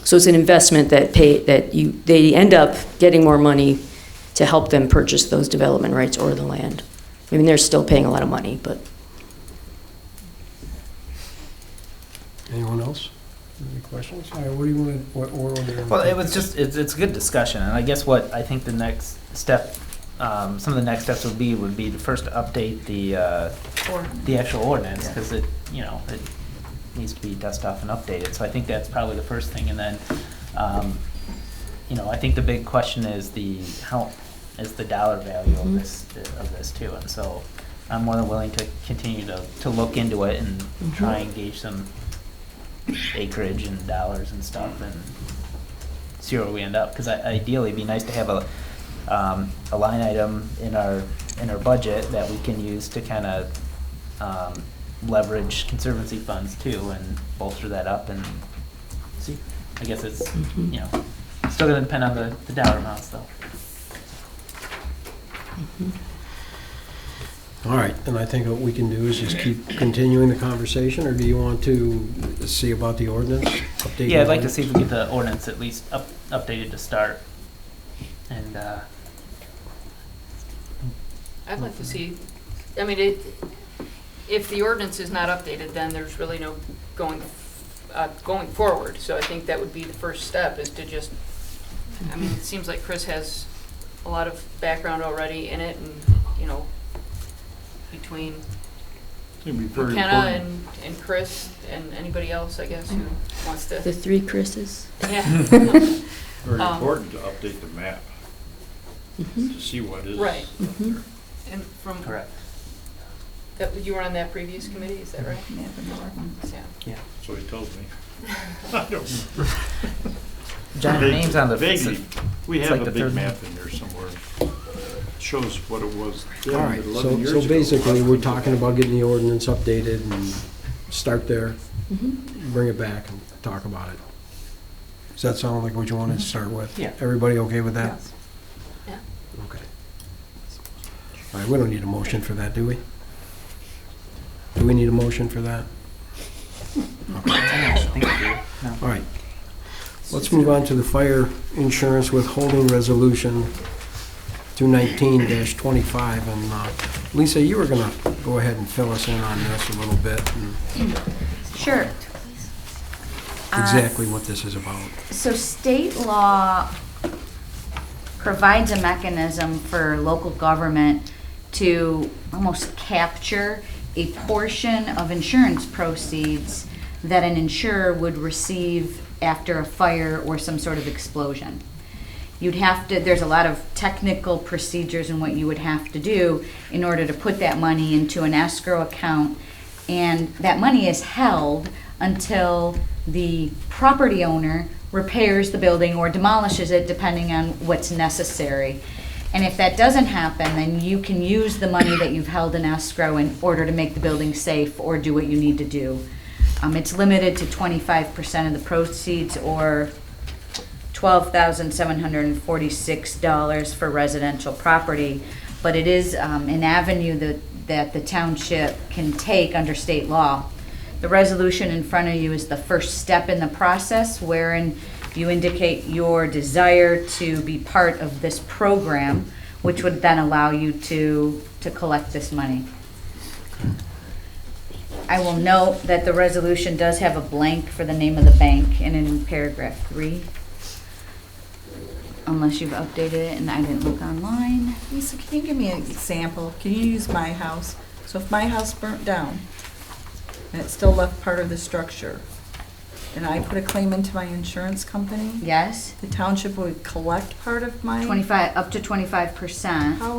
So it's an investment they end up getting more money to help them purchase those development rights or the land. I mean, they're still paying a lot of money, but. anyone else? Any questions? All right, what do you want to, what order? Well, it was just, it's a good discussion, and I guess what I think the next step, some of the next steps would be to first update the actual ordinance, because it needs to be dusted off and updated, so I think that's probably the first thing, and then, I think the big question is the dollar value of this too, and so I'm more than willing to continue to look into it and try and gauge some acreage and dollars and stuff and see where we end up, because ideally it'd be nice to have a line item in our budget that we can use to kind of leverage conservancy funds too and bolster that up and see. I guess it's still gonna depend on the dollar amounts though. All right, and I think what we can do is just keep continuing the conversation, or do you want to see about the ordinance? Update Yeah, I'd the like to see if we ordinance? get the ordinance at least updated to start. And I'd like to see, I mean, if the ordinance is not updated, then there's really no going forward. So I think that would be the first step, is to just, I mean, it seems like Chris has a lot of background already in it, and, between It'd be very McKenna important. and Chris and anybody else, I guess, who wants to. The three Chris's. Yeah. Very important to update the map, Mhm. to see what is. Right. Mhm. And from. correct. You were on that previous committee, is that right? Yeah, the ordinance. Yeah. So he told me. I don't remember. John, your name's on the. Vaguely, we it's have like a the big third map in there somewhere. Shows what it was then, All right, 11 years so ago. basically, we're talking about getting the ordinance updated and start there, Mhm. bring it back and talk about it. Does that sound like what you wanted to start with? Yeah. Everybody okay with that? Yeah. All right, we don't need a motion for that, do we? Do we need a motion for that? All right. Let's move on to the fire insurance withholding resolution 219-25. And Lisa, you were going to go ahead and fill us in on this a little bit and Sure. exactly what this is about. So state law provides a mechanism for local government to almost capture a portion of insurance proceeds that an insurer would receive after a fire or some sort of explosion. You'd have to, there's a lot of technical procedures in what you would have to do in order to put that money into an escrow account, and that money is held until the property owner repairs the building or demolishes it, depending on what's necessary. And if that doesn't happen, then you can use the money that you've held in escrow in order to make the building safe or do what you need to do. It's limited to 25% of the proceeds, or $12,746 for residential property. But it is an avenue that the township can take under state law. The resolution in front of you is the first step in the process, wherein you indicate your desire to be part of this program, which would then allow you to collect this money. I will note that the resolution does have a blank for the name of the bank, and in paragraph 3, unless you've updated it and I didn't look online. Lisa, can you give me an example? Can you use my house? So if my house burnt down and it still left part of the structure, and I put a claim into my insurance company, Yes, the township would collect part of my? 25, up to 25%. How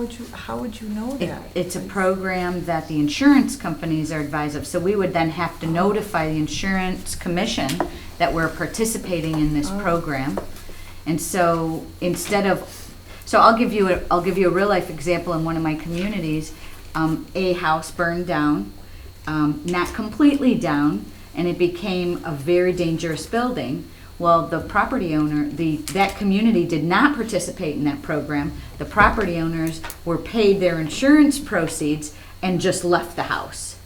would you know that? It's a program that the insurance companies are advised of, so we would then have to notify the insurance commission that we're participating in this program. And so instead of, so I'll give you a real life example. In one of my communities, a house burned down, not completely down, and it became a very dangerous building. Well, the property owner, that community did not participate in that program. The property owners were paid their insurance proceeds and just left the house.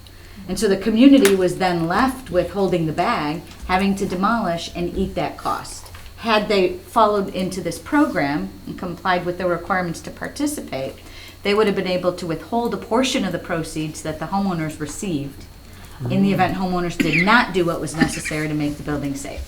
And so the community was then left with holding the bag, having to demolish and eat that cost. Had they followed into this program and complied with the requirements to participate, they would have been able to withhold a portion of the proceeds that the homeowners received in the event homeowners did not do what was necessary to make the building safe.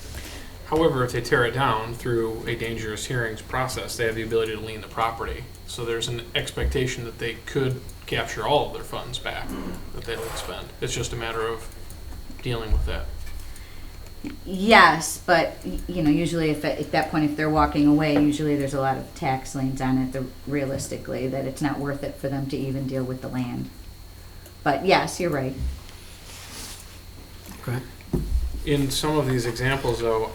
However, if they tear it down through a dangerous hearings process, they have the ability to lien the property. So there's an expectation that they could capture all of their funds back that they would spend. It's just a matter of dealing with that. Yes, but usually if at that point, if they're walking away, usually there's a lot of tax liens on it, realistically, that it's not worth it for them to even deal with the land. But yes, you're right. Okay. In some of these examples, though,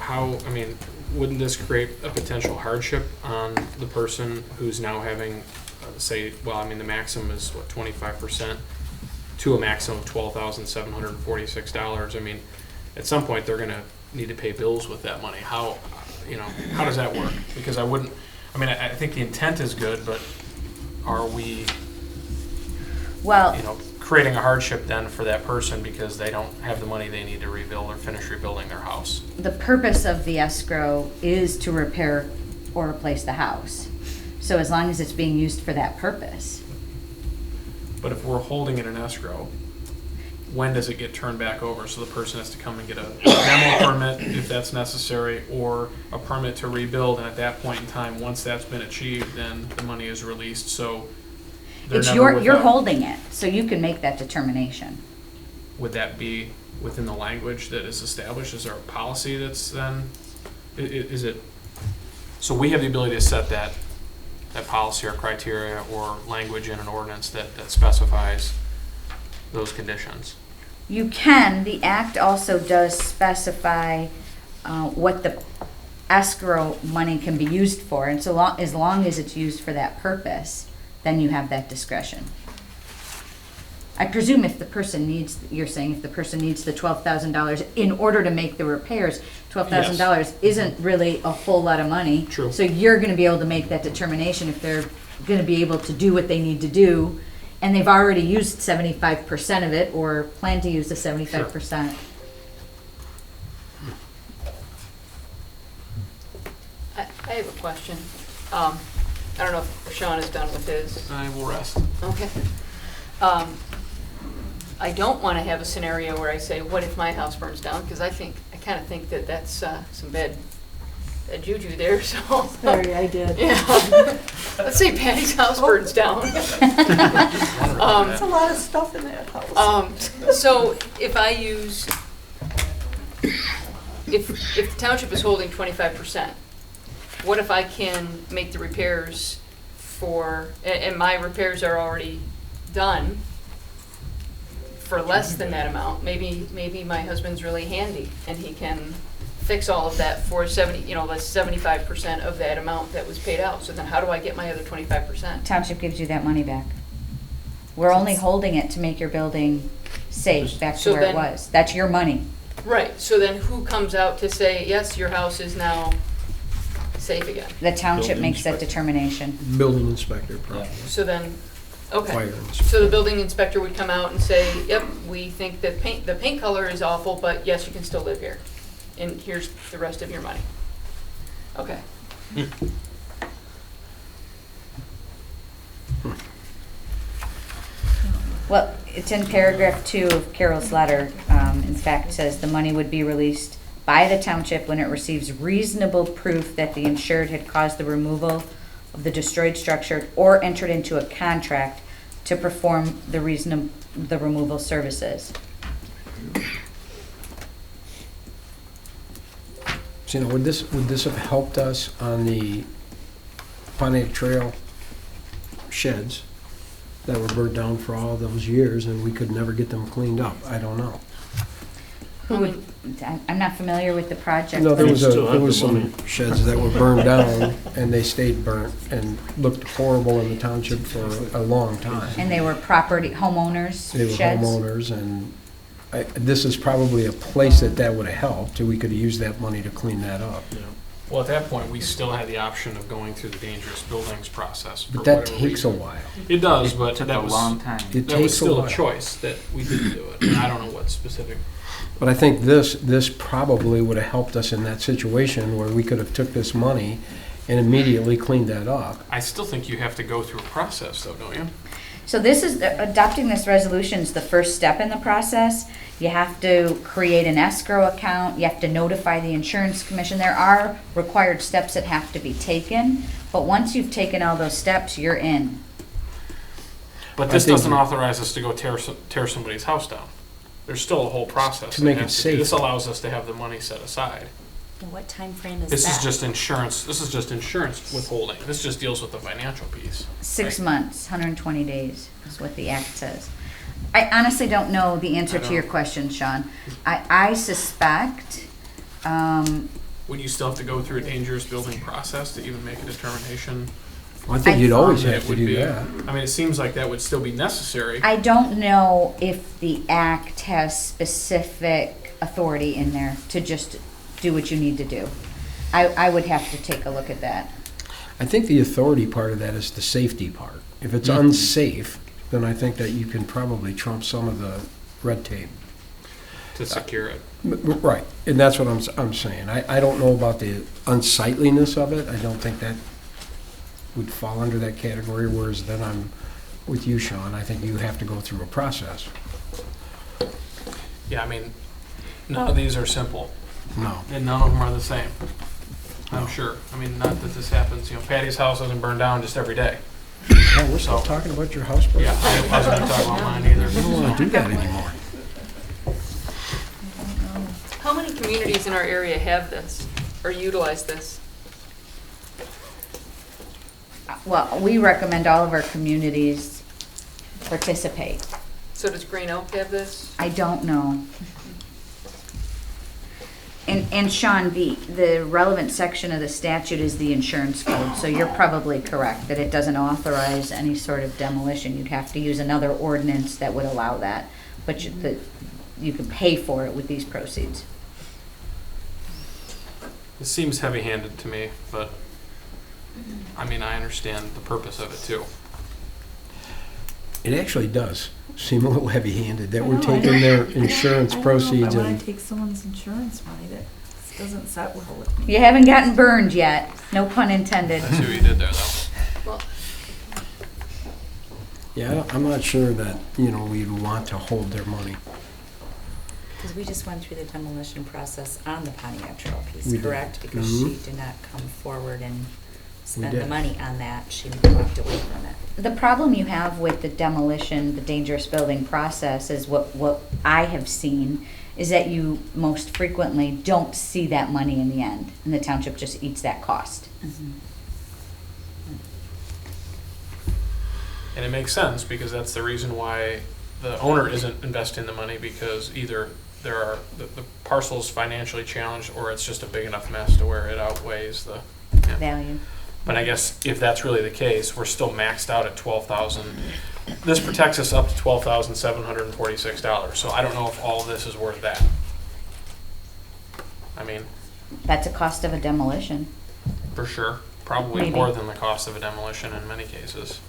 wouldn't this create a potential hardship on the person who's now having, the maximum is, 25%, to a maximum of $12,746? At some point, they're gonna need to pay bills with that money. How does that work? Because I think the intent is good, but are we, creating a hardship then for that person because they don't have the money they need to rebuild or finish rebuilding their house? The purpose of the escrow is to repair or replace the house. So as long as it's being used for that purpose. But if we're holding it in escrow, when does it get turned back over? So the person has to come and get a demo permit if that's necessary, or a permit to rebuild, and at that point in time, once that's been achieved, then the money is released. So you're holding it, so you can make that determination. Would that be within the language that is established? Is there a policy that's then, is it, so we have the ability to set that policy or criteria or language in an ordinance that specifies those conditions? You can. The Act also does specify what the escrow money can be used for, and so as long as it's used for that purpose, then you have that discretion. I presume if the person needs, you're saying if the person needs the $12,000 in order to make the repairs, $12,000 isn't really a whole lot of money. True. So you're going to be able to make that determination if they're going to be able to do what they need to do and they've already used 75% of it, or plan to use the 75%. I have a question. I don't know if Sean is done with his. I will rest. Okay. I don't want to have a scenario where I say, what if my house burns down? Because I kind of think that that's some bad juju there, so. Sorry, I did. Yeah. Let's say Patty's house burns down. That's a lot of stuff in that house. So if I use, if the township is holding 25%, what if I can make the repairs for, and my repairs are already done for less than that amount? Maybe my husband's really handy and he can fix all of that for 75% of that amount that was paid out. So then how do I get my other 25%? Township gives you that money back. We're only holding it to make your building safe back to So where it then- was. That's your money. Right, so then who comes out to say, yes, your house is now safe again? The township makes that determination. Building inspector, probably. So then, okay. Fire inspector. So the building inspector would come out and say, yep, we think that the paint color is awful, but yes, you can still live here. And here's the rest of your money. Okay. Well, it's in paragraph 2 of Carol's letter. In fact, says the money would be released by the township when it receives reasonable proof that the insured had caused the removal of the destroyed structure or entered into a contract to perform the removal services. So, would this have helped us on the Pontiac Trail sheds that were burned down for all those years and we could never get them cleaned up? I don't know. I'm not familiar with the project. No, there but- was some sheds that were burned down and they stayed burnt and looked horrible in the township for a long time. And they were property, homeowners' They were sheds? homeowners, and this is probably a place that would have helped. We could have used that money to clean that up. Well, at that point, we still had the option of going through the dangerous buildings process. for But that whatever takes a reason. while. It does, It but took that a was long time. It that was takes a still while. a choice that we didn't do it. And I don't know what specific. But I think this probably would have helped us in that situation where we could have took this money and immediately cleaned that up. I still think you have to go through a process, though, don't you? So this is, adopting this resolution is the first step in the process. You have to create an escrow account, you have to notify the insurance commission. There are required steps that have to be taken, but once you've taken all those steps, you're in. But I this think- doesn't authorize us to go tear somebody's house down. There's still a whole process. To make that it has to be- safe. This allows us to have the money set aside. And what time frame is This that? is just insurance. This is just insurance withholding. This just deals with the financial piece. 6 months, 120 days is what the act says. I honestly don't know the answer to your question, Sean. I suspect, Would you still have to go through a dangerous building process to even make a determination? Well, I think you'd always that have it to would do be- that. I mean, it seems like that would still be necessary. I don't know if the act has specific authority in there to just do what you need to do. I would have to take a look at that. I think the authority part of that is the safety part. If it's unsafe, then I think that you can probably trump some of the red tape. To secure it. Right, and that's what I'm saying. I don't know about the unsightliness of it. I don't think that would fall under that category, whereas then I'm with you, Sean. I think you have to go through a process. Yeah, I mean, none of these are simple. No. And none of them are the same. I'm sure. I mean, not that this happens, Patty's house doesn't burn down just every day. Yeah, we're still talking about your house, bro. Yeah, I wasn't gonna talk about mine either. I don't want to do that anymore. How many communities in our area have this or utilize this? Well, we recommend all of our communities participate. So does Green Oak have this? I don't know. And Sean, the relevant section of the statute is the insurance code, so you're probably correct that it doesn't authorize any sort of demolition. You'd have to use another ordinance that would allow that, but you can pay for it with these proceeds. It seems heavy-handed to me, but, I mean, I understand the purpose of it too. It actually does seem a little heavy-handed that we're I know, taking their insurance I don't proceeds know if I and. want to take someone's insurance money. That doesn't set well with me. You haven't gotten burned yet, no pun intended. I see what you did there, though. Yeah, I'm not sure that, we'd want to hold their money. Because we just went through the demolition process on the Pontiac Trail We piece, did. correct? Because Mhm. she did not come forward and spend the did. money on that. She walked away from it. The problem you have with the demolition, the dangerous building process is what I have seen is that you most frequently don't see that money in the end, and the township just eats that cost. And it makes sense, because that's the reason why the owner isn't investing the money, because either the parcel's financially challenged, or it's just a big enough mess to where it outweighs the Value. But I guess if that's really the case, we're still maxed out at $12,000. This protects us up to $12,746. So I don't know if all of this is worth that. I mean, That's a cost of a demolition. for sure, probably Maybe. more than the cost of a demolition in many cases.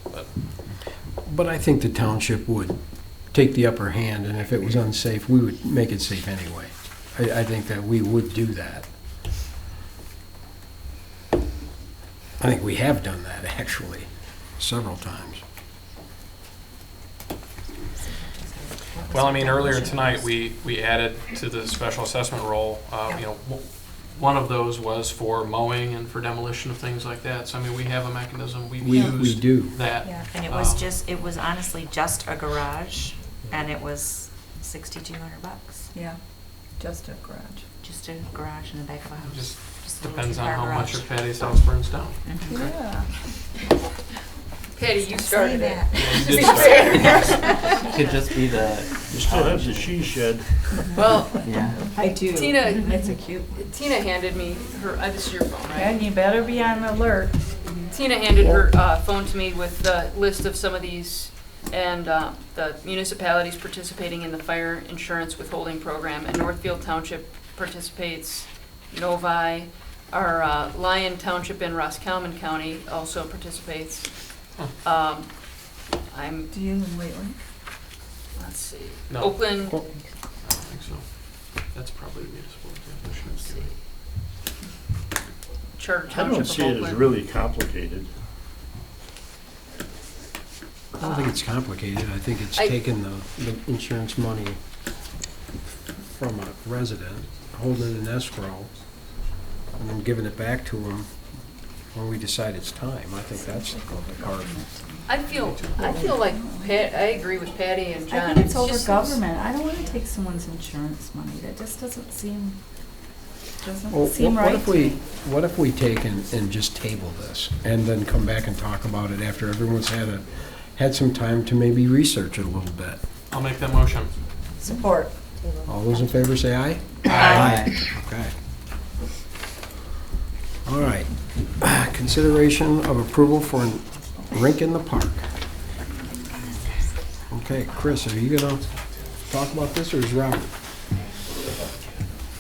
But I think the township would take the upper hand, and if it was unsafe, we would make it safe anyway. I think that we would do that. I think we have done that, actually, several times. Well, I mean, earlier tonight, we added to the special assessment role, one of those was for mowing and for demolition of things like that. So, I mean, we have a mechanism. We've We used do. that. Yeah, and it was honestly just a garage, and it was $6,200. Yeah, just a garage. Just a garage in the back of a house. Just Just a little depends on two-car how much garage. of Patty's house burns down. Yeah. Patty, you started it. You did start. Could just be the. You still have the she shed. Well, Yeah. I do. Tina- That's a cute. Tina handed me her, this is your phone, right? And you better be on alert. Tina handed her phone to me with the list of some of these, and the municipalities participating in the fire insurance withholding program. And Northfield Township participates, Novi, our Lyon Township in Roscommon County also participates. I'm, Do you in Whately? let's see, No. Oakland, I don't think so. That's probably the municipal definition of county. Charter I Township don't of see it as Oakland. really complicated. I don't think it's complicated. I think it's I- taking the insurance money from a resident, holding it in escrow, and then giving it back to them when we decide it's time. I think that's the part. I feel like Pat, I agree with Patty and John. I think it's over just- government. I don't want to take someone's insurance money. That just doesn't seem Well, seem what right if to we, me. what if we take and just table this, and then come back and talk about it after everyone's had some time to maybe research it a little bit? I'll make that motion. Support. All those in favor say aye? Aye. Okay. All right. Consideration of approval for a rink in the park. Okay, Chris, are you gonna talk about this, or is Robert?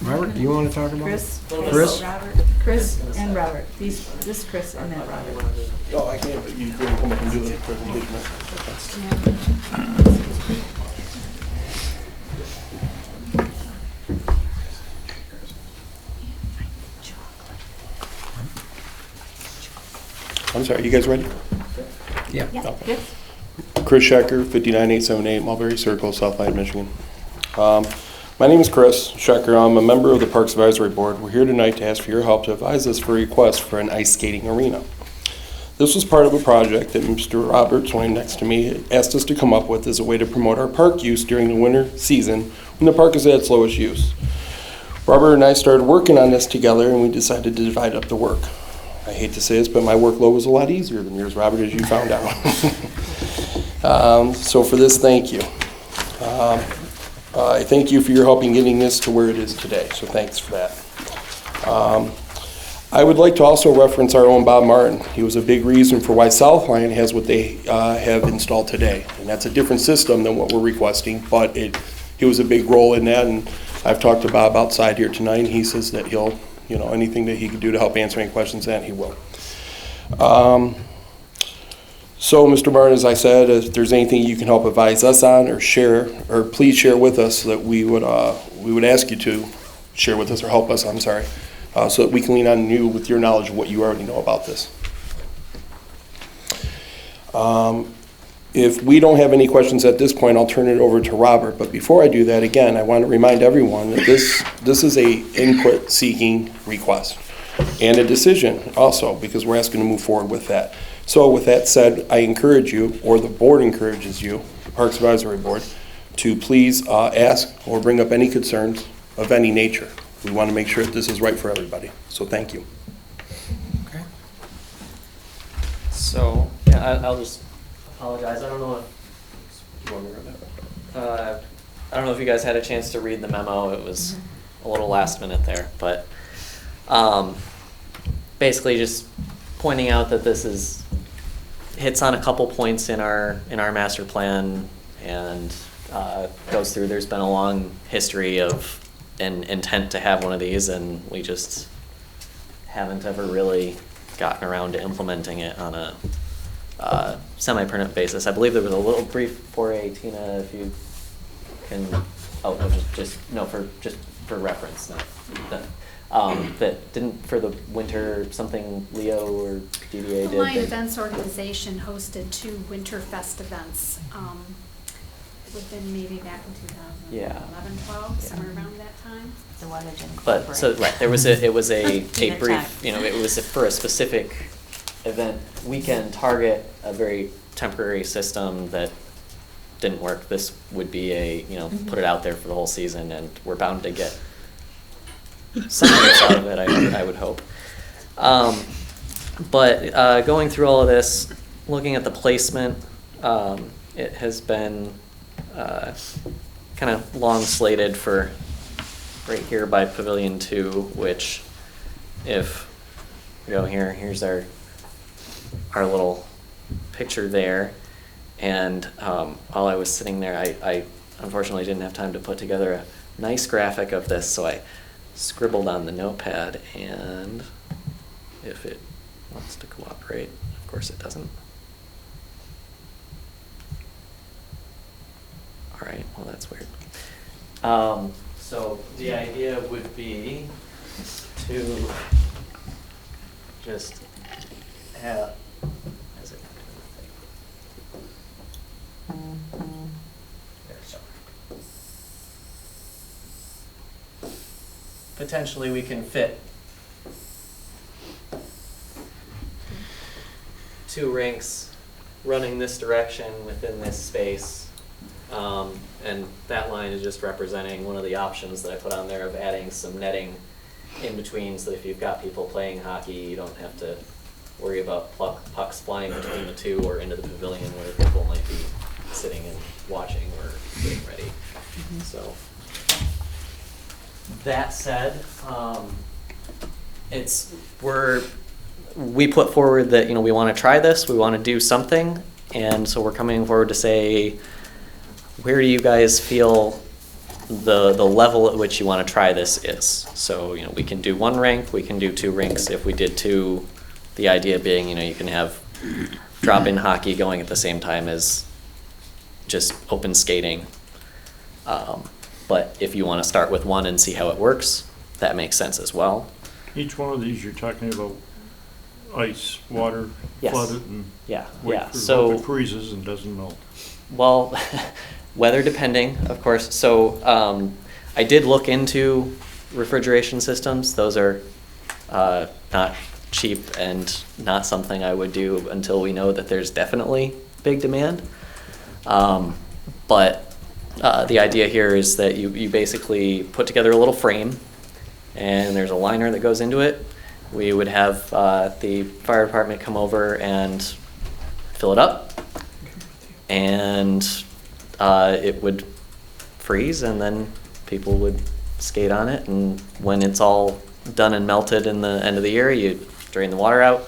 Robert, do you want to talk about it? Chris? Robert. Chris and Robert. This Chris and that Robert. Oh, I can't, but you can come up and do the presentation. I'm sorry, you guys ready? Yeah. Good. Chris Schecker, 59878 Mulberry Circle, South Lyon, Michigan. My name is Chris Schecker. I'm a member of the Parks Advisory Board. We're here tonight to ask for your help to advise us for a request for an ice skating arena. This was part of a project that Mr. Robert, sitting next to me, asked us to come up with as a way to promote our park use during the winter season when the park is at its lowest use. Robert and I started working on this together, and we decided to divide up the work. I hate to say this, but my workload was a lot easier than yours, Robert, as you found out. So for this, thank you. I thank you for your help in getting this to where it is today, so thanks for that. I would like to also reference our own Bob Martin. He was a big reason for why South Lyon has what they have installed today. And that's a different system than what we're requesting, but he was a big role in that, and I've talked to Bob outside here tonight, and he says that he'll, anything that he can do to help answer any questions, that he will. So, Mr. Martin, as I said, if there's anything you can help advise us on or share, or please share with us, that we would ask you to share with us or help us, I'm sorry, so that we can lean on you with your knowledge of what you already know about this. If we don't have any questions at this point, I'll turn it over to Robert. But before I do that, again, I want to remind everyone that this is a input-seeking request and a decision also, because we're asking to move forward with that. So with that said, I encourage you, or the board encourages you, the Parks Advisory Board, to please ask or bring up any concerns of any nature. We want to make sure that this is right for everybody. So thank you. Okay. So, yeah, I'll just apologize. I don't know if you guys had a chance to read the memo. It was a little last minute there, but basically just pointing out that this hits on a couple points in our master plan and goes through. There's been a long history of an intent to have one of these, and we just haven't ever really gotten around to implementing it on a semi-permanent basis. I believe there was a little brief for Tina, if you can. Oh no, just for reference. That didn't for the winter something Leo or DDA did. My events organization hosted 2 Winterfest events. Within maybe back in 2011, 12, somewhere around that time. The weather didn't But so right, it was a Tina brief, Tech. it was for a specific event. We can target a very temporary system that didn't work. This would be put it out there for the whole season, and we're bound to get some use out of it, I would hope. But going through all of this, looking at the placement, it has been kind of long slated for right here by Pavilion 2, which if we go here, here's our little picture there. And while I was sitting there, I unfortunately didn't have time to put together a nice graphic of this, so I scribbled on the notepad, and if it wants to cooperate, of course it doesn't. All right, well that's weird. So the idea would be to just have, is it? Potentially we can fit 2 rinks running this direction within this space. And that line is just representing one of the options that I put on there of adding some netting in between, so that if you've got people playing hockey, you don't have to worry about pucks flying between the 2 or into the pavilion where people might be sitting and watching or getting ready. So that said, we put forward that we want to try this, we want to do something, and so we're coming forward to say, where do you guys feel the level at which you want to try this is? So we can do 1 rink, we can do 2 rinks. If we did 2, the idea being you can have drop-in hockey going at the same time as just open skating. But if you want to start with 1 and see how it works, that makes sense as well. Each one of these, you're talking about ice, water, Yes. flooded, and wait for So it freezes and doesn't melt. Well, weather depending, of course. So I did look into refrigeration systems. Those are not cheap and not something I would do until we know that there's definitely big demand. But the idea here is that you basically put together a little frame, and there's a liner that goes into it. We would have the fire department come over and fill it up, and it would freeze, and then people would skate on it, and when it's all done and melted in the end of the year, you drain the water out,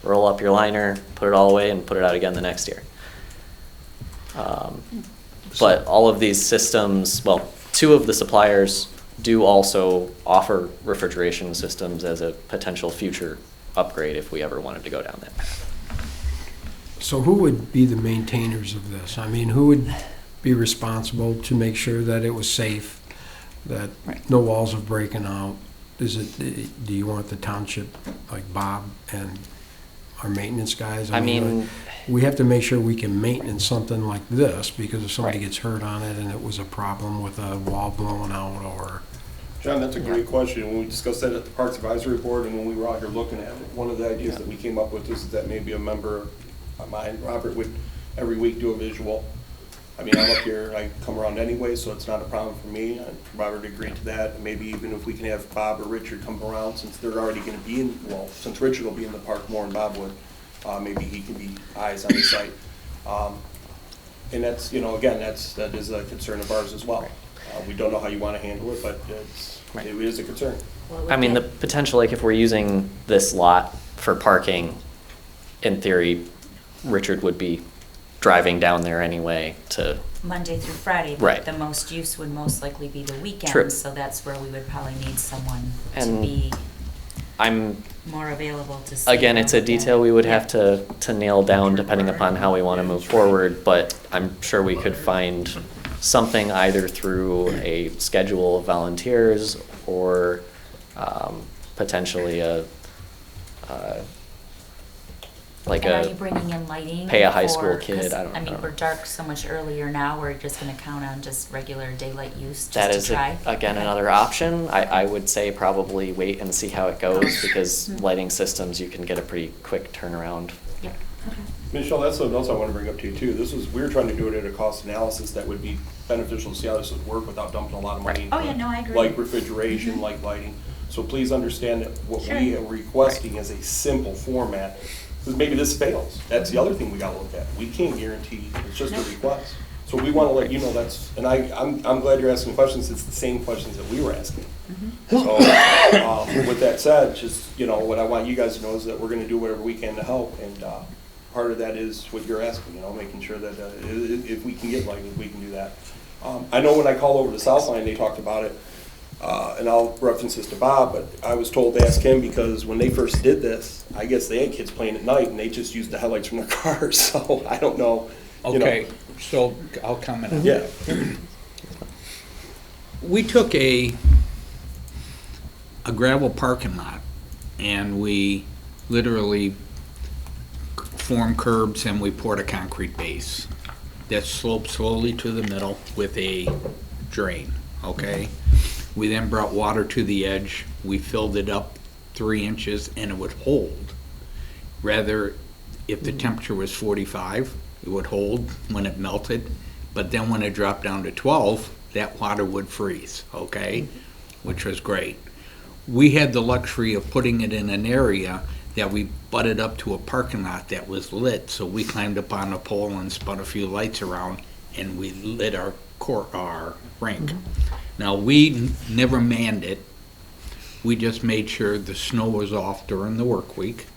roll up your liner, put it all away, and put it out again the next year. But all of these systems, well, 2 of the suppliers do also offer refrigeration systems as a potential future upgrade if we ever wanted to go down that path. So who would be the maintainers of this? I mean, who would be responsible to make sure that it was safe, that no walls are breaking out? Is it, do you want the township, like Bob and our maintenance guys? I mean, we have to make sure we can maintenance something like this, because if somebody gets hurt on it and it was a problem with a wall blowing out or... John, that's a great question. When we discussed that at the Parks Advisory Board and when we were out here looking at it, one of the ideas that we came up with is that maybe a member of mine, Robert, would every week do a visual. I mean, I'm up here, I come around anyway, so it's not a problem for me. Robert agreed to that. And maybe even if we can have Bob or Richard come around, since they're already going to be in, well, since Richard will be in the park more than Bob would, maybe he can be eyes on the site. And that's, you know, again, that is a concern of ours as well. We don't know how you want to handle it, but it is a concern. I mean, the potential, like if we're using this lot for parking, in theory, Richard would be driving down there anyway to... Monday through Friday, but Right. the most use would most likely be the weekends. True. So that's where we would probably need someone to And be I'm, more available to see. again, it's a about that. detail we would have to nail down depending upon how we want to move forward, but I'm sure we could find something either through a schedule of volunteers or potentially like And are you bringing in lighting? pay a high school for- kid, 'cause, I don't know. mean, we're dark so much earlier now, we're just gonna count on just regular daylight use That just is, to try? again, Okay. another option. I would say probably wait and see how it goes, because lighting systems, you can get a pretty quick turnaround. Yep, okay. Michelle, that's something else I want to bring up to you too. We were trying to do it at a cost analysis that would be beneficial to see how this would work without dumping a lot of money. Oh, into yeah, no, I agree. Like refrigeration, like lighting. So please understand that what Sure. we are requesting is a simple format, because maybe this fails. That's the other thing we got to look at. We can't guarantee, it's just a request. So we want to let you know that's, and I'm glad you're asking questions. It's the same questions that we were asking. So with that said, just, you know, what I want you guys to know is that we're going to do whatever we can to help, and part of that is what you're asking, you know, making sure that if we can get lighting, we can do that. I know when I called over to Southline, they talked about it, and I'll reference this to Bob, but I was told to ask him because when they first did this, I guess they had kids playing at night and they just used the headlights from their cars, so I don't know. You know. Okay, so I'll comment on Yeah. that. We took a gravel parking lot and we literally formed curbs and we poured a concrete base that sloped slowly to the middle with a drain, okay? We then brought water to the edge, we filled it up 3 inches and it would hold. Rather, if the temperature was 45, it would hold when it melted, but then when it dropped down to 12, that water would freeze, okay? Which was great. We had the luxury of putting it in an area that we butted up to a parking lot that was lit, so we climbed up on a pole and spun a few lights around and we lit our rink. Now, we never manned it. We just made sure the snow was off during the work week.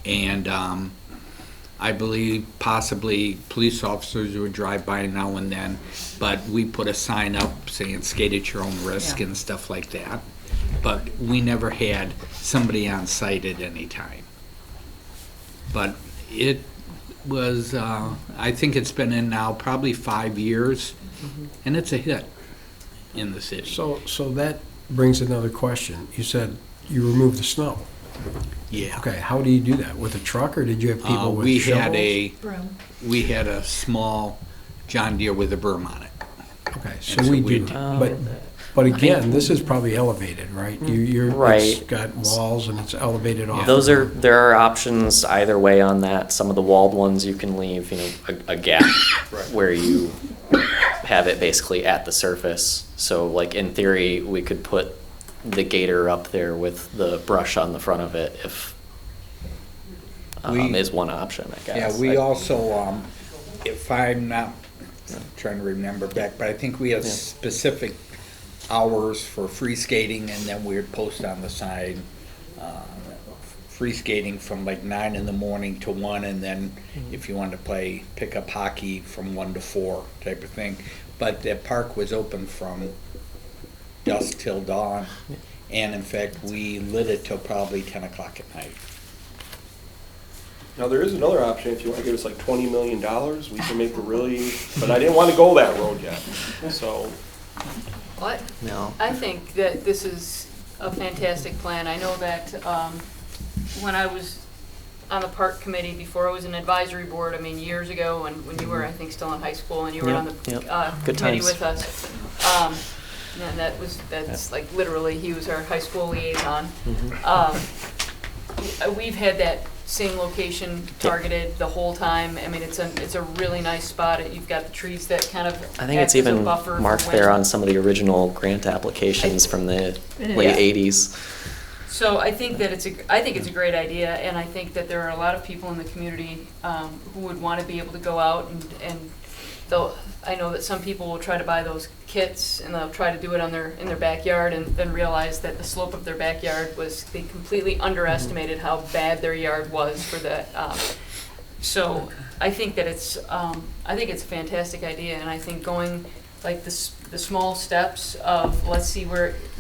And I believe possibly police officers would drive by now and then, but we put a sign up saying skate at your own risk and stuff like that. But we never had somebody on site at any time. But it was, I think it's been in now probably 5 years, and it's a hit in the city. So that brings another question. You said you removed the snow. Yeah. Okay, how do you do that? With a truck, or did you have people with We shovels? we had a small John Deere with a berm on it. Okay, so And so we we do, did- but again, this is probably elevated, right? It's Right. got walls and it's elevated off. There are options either way on that. Some of the walled ones you can leave, you know, a gap where you have it basically at the surface. So like in theory, we could put the gator up there with the brush on the front of it if is one option, I guess. Yeah, we also, if I'm not trying to remember back, but I think we have specific hours for free skating, and then we would post on the side, free skating from like 9 in the morning to 1, and then if you wanted to play pickup hockey from 1 to 4 type of thing. But the park was open from dusk till dawn, and in fact, we lit it till probably 10 o'clock at night. Now, there is another option, if you want to give us like $20 million, we can make a really, but I didn't want to go that road yet, so. What? No. I think that this is a fantastic plan. I know that when I was on the park committee, before I was an advisory board, I mean, years ago, when you were, I think, still in high school, and you were Yep, on the yep. Good committee times. with us. And that's like literally, he was our high school liaison. We've had that same location targeted the whole time. I mean, it's a really nice spot. You've got the trees that kind of I think it's act as a even buffer for marked when- there on some of the original grant applications from the late Yeah. 80s. So I think that it's a great idea, and I think that there are a lot of people in the community who would want to be able to go out and though I know that some people will try to buy those kits and they'll try to do it in their backyard and then realize that the slope of their backyard they completely underestimated how bad their yard was for that. So I think that it's a fantastic idea, and I think going like the small steps of let's see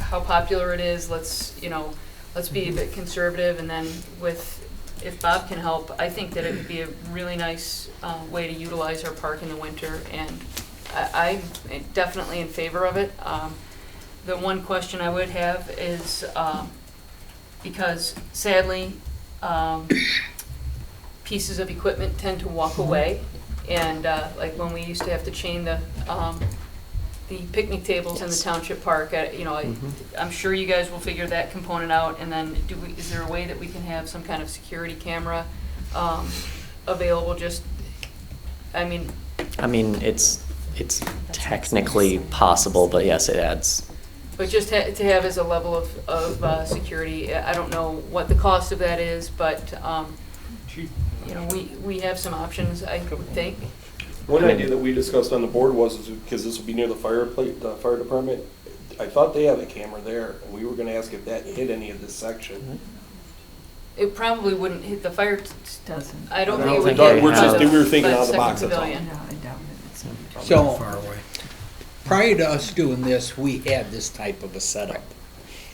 how popular it is. Let's be a bit conservative, and then if Bob can help, I think that it would be a really nice way to utilize our park in the winter, and I'm definitely in favor of it. The one question I would have is, because sadly, pieces of equipment tend to walk away, and like when we used to have to chain the picnic tables in the township park, I'm sure you guys will figure that component out, and then is there a way that we can have some kind of security camera available? I mean, it's technically possible, but yes, it adds. but just to have as a level of security. I don't know what the cost of that is, but we have some options, I would think. One idea that we discussed on the board was, because this will be near the fire department, I thought they have a camera there, and we were gonna ask if that hit any of this section. It probably wouldn't hit the fire. Doesn't. I don't I think it don't would think hit we're just- the we were thinking out of the second box, that's all. pavilion. No, I doubt it. So, Far away. prior to us doing this, we had this type of a setup.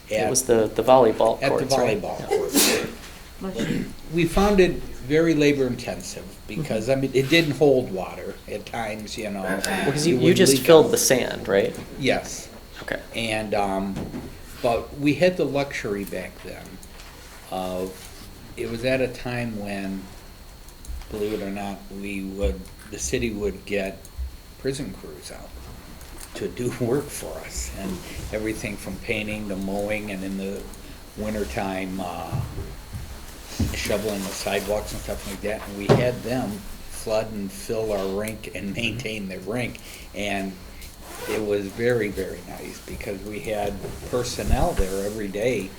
It was the volleyball At the courts, right? volleyball courts. We found it very labor intensive because, I mean, it didn't hold water at times, Because you would just leak filled out. the sand, right? Yes. Okay. And, but we had the luxury back then of, it was at a time when, believe it or not, the city would get prison crews out to do work for us, and everything from painting to mowing, and in the wintertime, shoveling the sidewalks and stuff like that, and we had them flood and fill our rink and maintain the rink, and it was very, very nice, because we had personnel there every day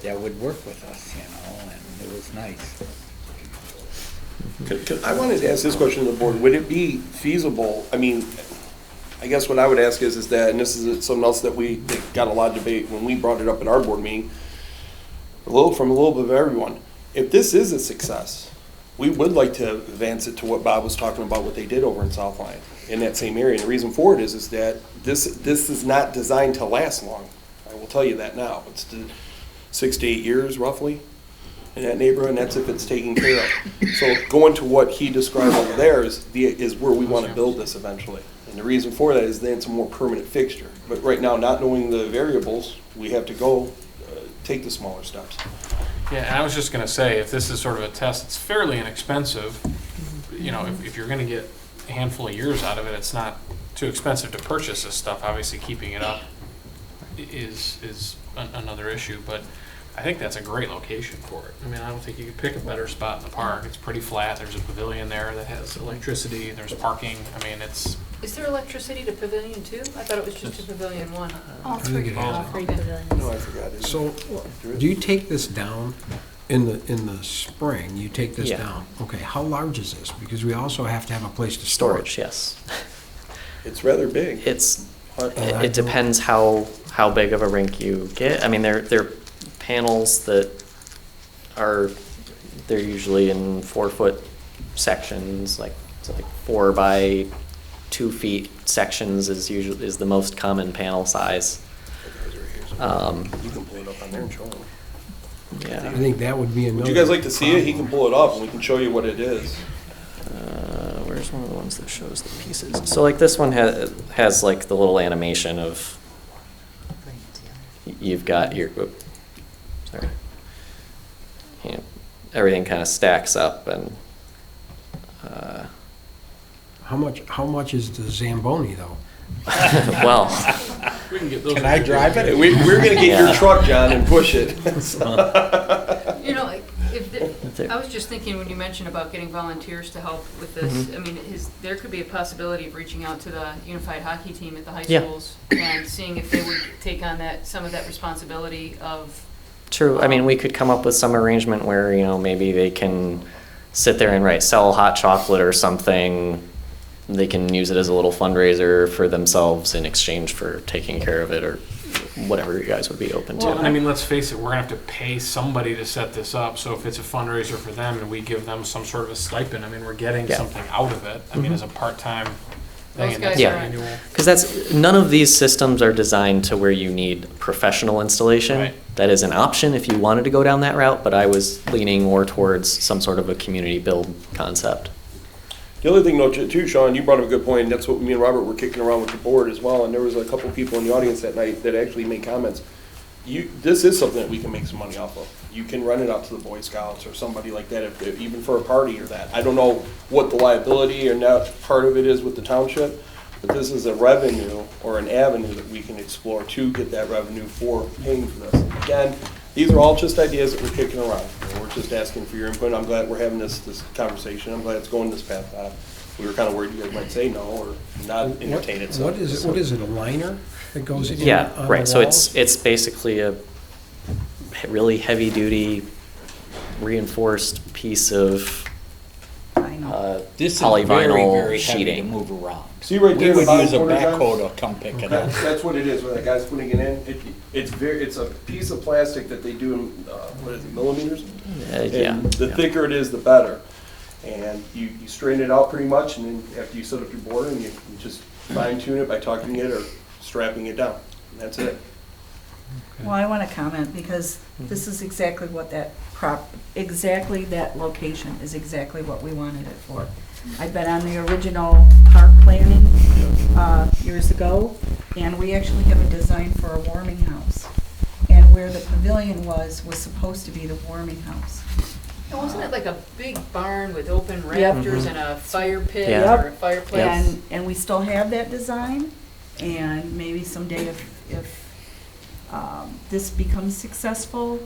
that would work with us, and it was nice. I wanted to ask this question to the board, would it be feasible, I mean, I guess what I would ask is that, and this is something else that we got a lot of debate when we brought it up at our board meeting, from a little bit of everyone. If this is a success, we would like to advance it to what Bob was talking about, what they did over in South Line, in that same area. And the reason for it is that this is not designed to last long. I will tell you that now. It's 6 to 8 years roughly in that neighborhood, and that's if it's taken care of. So going to what he described over there is where we want to build this eventually. And the reason for that is then it's a more permanent fixture. But right now, not knowing the variables, we have to go take the smaller steps. Yeah, and I was just gonna say, if this is sort of a test, it's fairly inexpensive. If you're gonna get a handful of years out of it, it's not too expensive to purchase this stuff. Obviously, keeping it up is another issue, but I think that's a great location for it. I mean, I don't think you could pick a better spot in the park. It's pretty flat. There's a pavilion there that has electricity. There's parking. I mean, it's. Is there electricity to Pavilion 2? I thought it was just to Pavilion 1. All three. All Three pavilions. No, I forgot. So, do you take this down in the spring? You take this Yeah. down. Okay, how large is this? Because we also have to have a place to store it. Storage, yes. It's rather big. It depends how big of a rink you get. I mean, they're panels that they're usually in 4-foot sections, like 4 by 2 feet sections is the most common panel size. You can pull it up on there and show them. Yeah. I think that would be another. Would you guys like to see it? He can pull it up and we can show you what it is. Where's one of the ones that shows the pieces? So like this one has like the little animation of, you've got your, sorry. You know, everything kind of stacks up and, How much is the Zamboni though? well. We can get those. Can I drive it? We're gonna get Yeah. your truck, John, and push it. You know, I was just thinking when you mentioned about getting volunteers to help with this, Mhm. I mean, there could be a possibility of reaching out to the unified hockey team at the high Yeah. schools and seeing if they would take on some of that responsibility of. True. I mean, we could come up with some arrangement where, you know, maybe they can sit there and sell hot chocolate or something. They can use it as a little fundraiser for themselves in exchange for taking care of it, or whatever you guys would be open to. Well, and I mean, let's face it, we're gonna have to pay somebody to set this up, so if it's a fundraiser for them and we give them some sort of a stipend, I mean, we're getting Yeah. something out of it, I mean, Mhm. as a part-time Those thing, and guys that's Yeah. annual. Because none of these systems are designed to where you need professional installation. Right. That is an option if you wanted to go down that route, but I was leaning more towards some sort of a community build concept. The other thing, though, too, Sean, you brought up a good point, and that's what me and Robert were kicking around with the board as well, and there was a couple people in the audience that night that actually made comments. This is something that we can make some money off of. You can rent it out to the Boy Scouts or somebody like that, if even for a party or that. I don't know what the liability or net part of it is with the township, but this is a revenue or an avenue that we can explore to get that revenue for paying for this. Again, these are all just ideas that we're kicking around. And we're just asking for your input. I'm glad we're having this conversation. I'm glad it's going this path. We were kind of worried you guys might say no or not entertain it. So What is it, a liner that goes in? Yeah, on right. the So walls? it's basically a really heavy-duty reinforced piece of This is very, polyvinyl very heavy to sheeting. move around. See right there, We the would use a bottom corner, John? backhoe to come pick it up. That's what it is, where that guy's putting it in. It's a piece of plastic that they do in, what is it, millimeters? Yeah. And the yeah. thicker it is, the better. And you straighten it out pretty much, and then after you set up your border, and you just fine tune it by tucking it or strapping it down. And that's it. Well, I want to comment because this is exactly what exactly that location is exactly what we wanted it for. I've been on the original park planning years ago, and we actually have a design for a warming house. And where the pavilion was supposed to be the warming house. And wasn't it like a big barn with open rafters and a fire pit Yeah. or a fireplace? And we still have that design, and maybe someday if this becomes successful,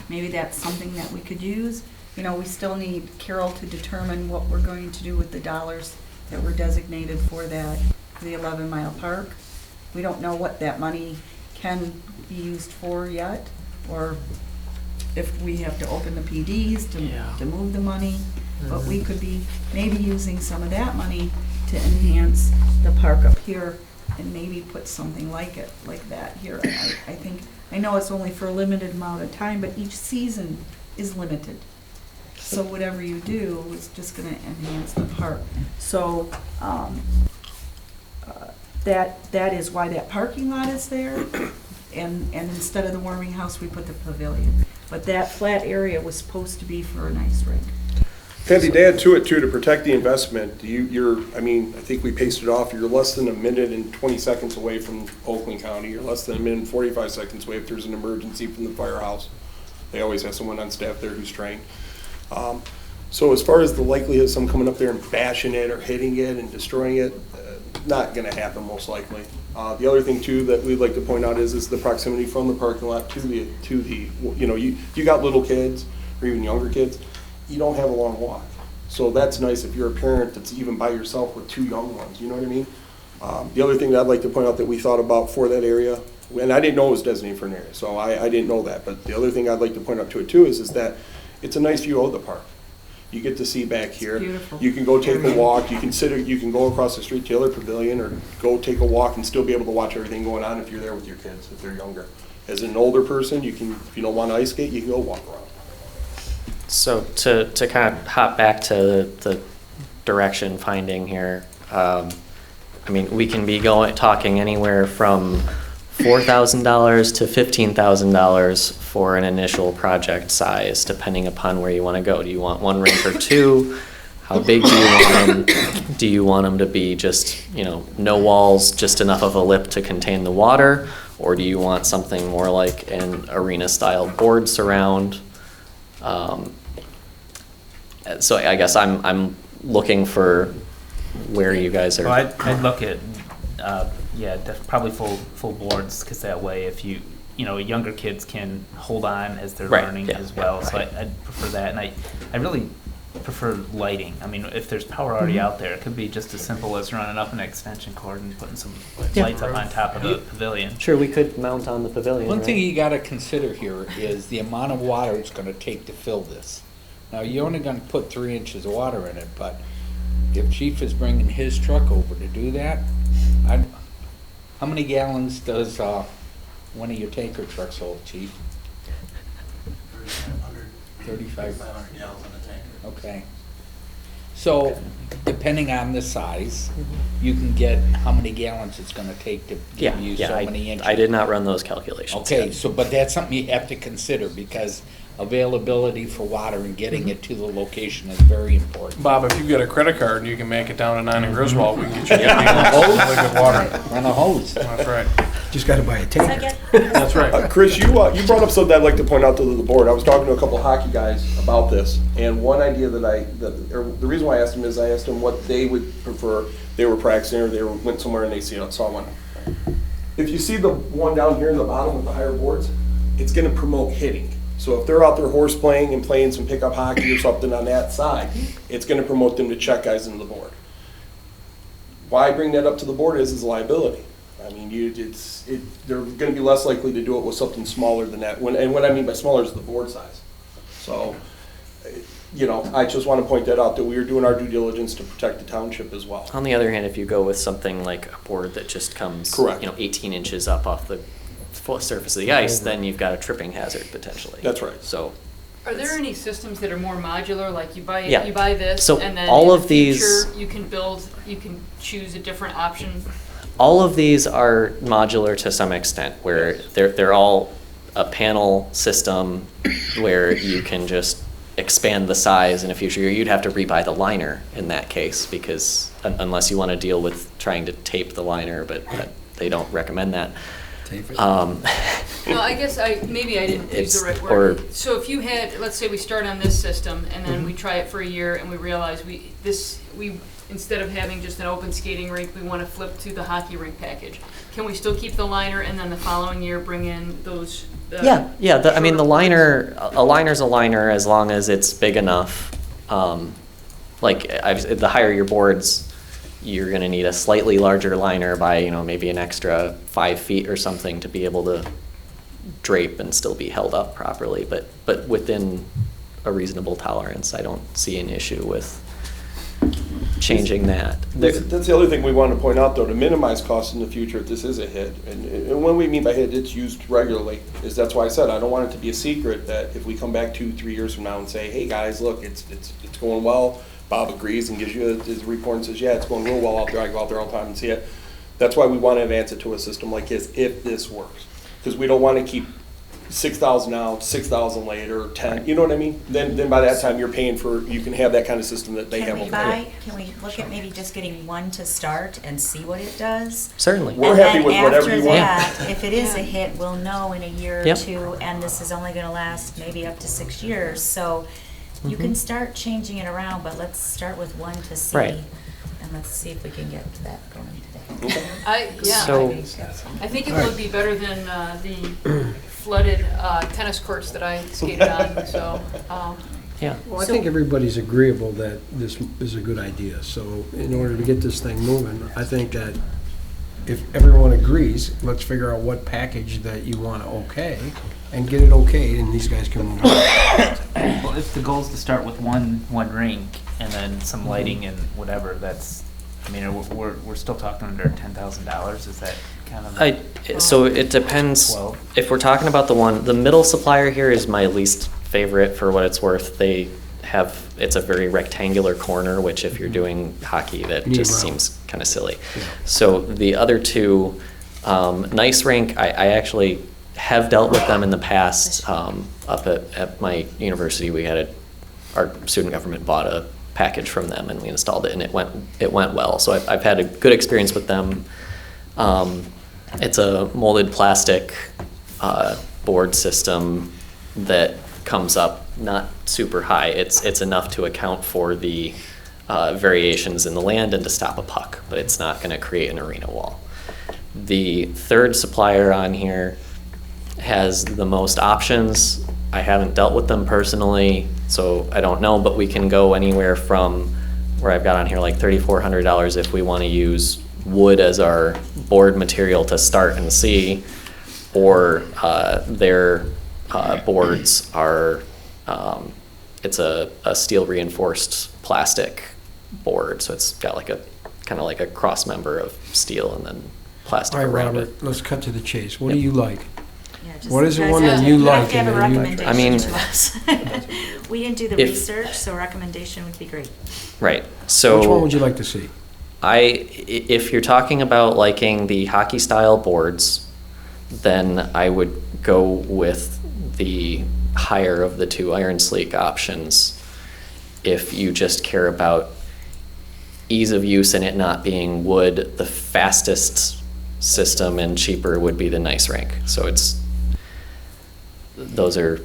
maybe that's something that we could use. You know, we still need Carol to determine what we're going to do with the dollars that were designated for the 11-mile park. We don't know what that money can be used for yet, or if we have to open the PDs to move the money. But we could be maybe using some of that money to enhance the park up here and maybe put something like that here. I know it's only for a limited amount of time, but each season is limited. So whatever you do is just gonna enhance the park. So, that is why that parking lot is there. And instead of the warming house, we put the pavilion. But that flat area was supposed to be for an ice rink. Kathy, to add to it too, to protect the investment, I think we pasted off, you're less than a minute and 20 seconds away from Oakland County. You're less than a minute and 45 seconds away if there's an emergency from the firehouse. They always have someone on staff there who's trained. So as far as the likelihood of someone coming up there and bashing it or hitting it and destroying it, not gonna happen most likely. The other thing too that we'd like to point out is the proximity from the parking lot to the, you got little kids or even younger kids, you don't have a long walk. So that's nice if you're a parent that's even by yourself with two young ones, you know what I mean? The other thing that I'd like to point out that we thought about for that area, and I didn't know it was designated for an area, so I didn't know that, but the other thing I'd like to point out to it too is that it's a nice view of the park. You get to see back here. Beautiful. You can go take a walk, you can go across the street to the other pavilion or go take a walk and still be able to watch everything going on if you're there with your kids, if they're younger. As an older person, you can, if you don't want to ice skate, you can go walk around. So to kind of hop back to the direction finding here, I mean, we can be talking anywhere from $4,000 to $15,000 for an initial project size, depending upon where you want to go. Do you want one rink or two? How big do you want them? Do you want them to be just, no walls, just enough of a lip to contain the water? Or do you want something more like an arena-style board surround? So I guess I'm looking for where you guys are. Well, I'd look at, probably full boards, because that way if younger kids can hold on as they're Right, learning yeah, as well. yeah, So right. I'd prefer that, and I really prefer lighting. I mean, if there's power already out there, it could be just as simple as running up an extension cord and putting some Yeah. lights up on top of the pavilion. Sure, we could mount on the pavilion. One thing right? you gotta consider here is the amount of water it's gonna take to fill this. Now, you're only gonna put 3 inches of water in it, but if Chief is bringing his truck over to do that, how many gallons does, one of your tanker trucks hold, Chief? 3,500 gallons in a tanker. Okay. So, depending on the size, you can get how many gallons it's gonna take to give you so many inches. I did not run those calculations. Okay, yet. so, but that's something you have to consider, because availability for water and getting it to the location is very important. Bob, if you get a credit card and you can make it down to 9 in Griswold, we can get you really good water. Run a hose. That's right. Just got to buy a tanker. That's right. Chris, you brought up something I'd like to point out to the board. I was talking to a couple hockey guys about this, and one idea or the reason why I asked them is I asked them what they would prefer. They were practicing or they went somewhere and they saw one. If you see the one down here in the bottom with the higher boards, it's going to promote hitting. So if they're out there horse playing and playing some pickup hockey or something on that side, it's going to promote them to check guys into the board. Why I bring that up to the board is liability. I mean, they're going to be less likely to do it with something smaller than that. And what I mean by smaller is the board size. So, I just want to point that out, that we are doing our due diligence to protect the township as well. On the other hand, if you go with something like a board that just comes, Correct. 18 inches up off the surface of the ice, then you've got a tripping hazard potentially. That's right. So, Are there any systems that are more modular, like you buy Yeah. this, So and then all in of the future, these- you can choose a different option? all of these are modular to some extent, where they're all a panel system where you can just expand the size in a future year. You'd have to rebuy the liner in that case, because unless you want to deal with trying to tape the liner, but they don't recommend that. No, I guess maybe I didn't use the right or- word. So if you had, let's say we start on this system, and then we try it for a year, and we realize we instead of having just an open skating rink, we want to flip to the hockey rink package. Can we still keep the liner, and then the following year bring in those? Yeah. The a liner's a liner as long as it's big enough. The higher your boards, you're going to need a slightly larger liner by, maybe an extra 5 feet or something to be able to drape and still be held up properly. But within a reasonable tolerance, I don't see an issue with changing that. That's the other thing we want to point out, though, to minimize costs in the future if this is a hit. And when we mean by hit, it's used regularly. That's why I said I don't want it to be a secret that if we come back 2-3 years from now and say, hey guys, look, it's going well. Bob agrees and gives you his report and says, yeah, it's going real well out there. I go out there all the time and see it. That's why we want to advance it to a system like this if this works, because we don't want to keep 6,000 out, 6,000 later, 10. You know what I mean? Then by that time you're paying for. You can have that kind of system that they have over there. Can we look at maybe just getting one to start and see what it does? Certainly. We're happy with whatever you want. And then after that, if it is a hit, we'll know in a year or Yep. two, and this is only gonna last maybe up to 6 years, so you can start changing it around, but let's start with one to see. Right. And let's see if we can get that going today. So- I think it would be better than the flooded tennis courts that I skated on, so. Yeah. Well, I think everybody's agreeable that this is a good idea. So in order to get this thing moving, I think that if everyone agrees, let's figure out what package that you want to okay and get it okayed, and these guys can move on. Well, if the goal is to start with one rink and then some lighting and whatever, we're still talking under $10,000. Is that kind of? So it depends. 12. If we're talking about the middle supplier here is my least favorite for what it's worth. It's a very rectangular corner, which if you're doing hockey, that Need just round. seems kind of silly. Yeah. So the other two, Nice Rink, I actually have dealt with them in the past. Up at my university, we had our student government bought a package from them and we installed it and it went well. So I've had a good experience with them. It's a molded plastic board system that comes up not super high. It's enough to account for the variations in the land and to stop a puck, but it's not going to create an arena wall. The third supplier on here has the most options. I haven't dealt with them personally, so I don't know, but we can go anywhere from where I've got on here like $3,400 if we want to use wood as our board material to start and see, or their boards are, it's a steel reinforced plastic board, so it's got like a kind of like a cross member of steel and then plastic All right, around Robert, it. let's cut to the chase. What do you like? Yeah, just- What is the guys one have that to- you have like to have and a that you- recommendation I mean- to us. We didn't do the If- research, so a recommendation would be great. Right, so. Which one would you like to see? If you're talking about liking the hockey style boards, then I would go with the higher of the two Iron Sleek options. If you just care about ease of use and it not being wood, the fastest system and cheaper would be the Nice Rink. So those are,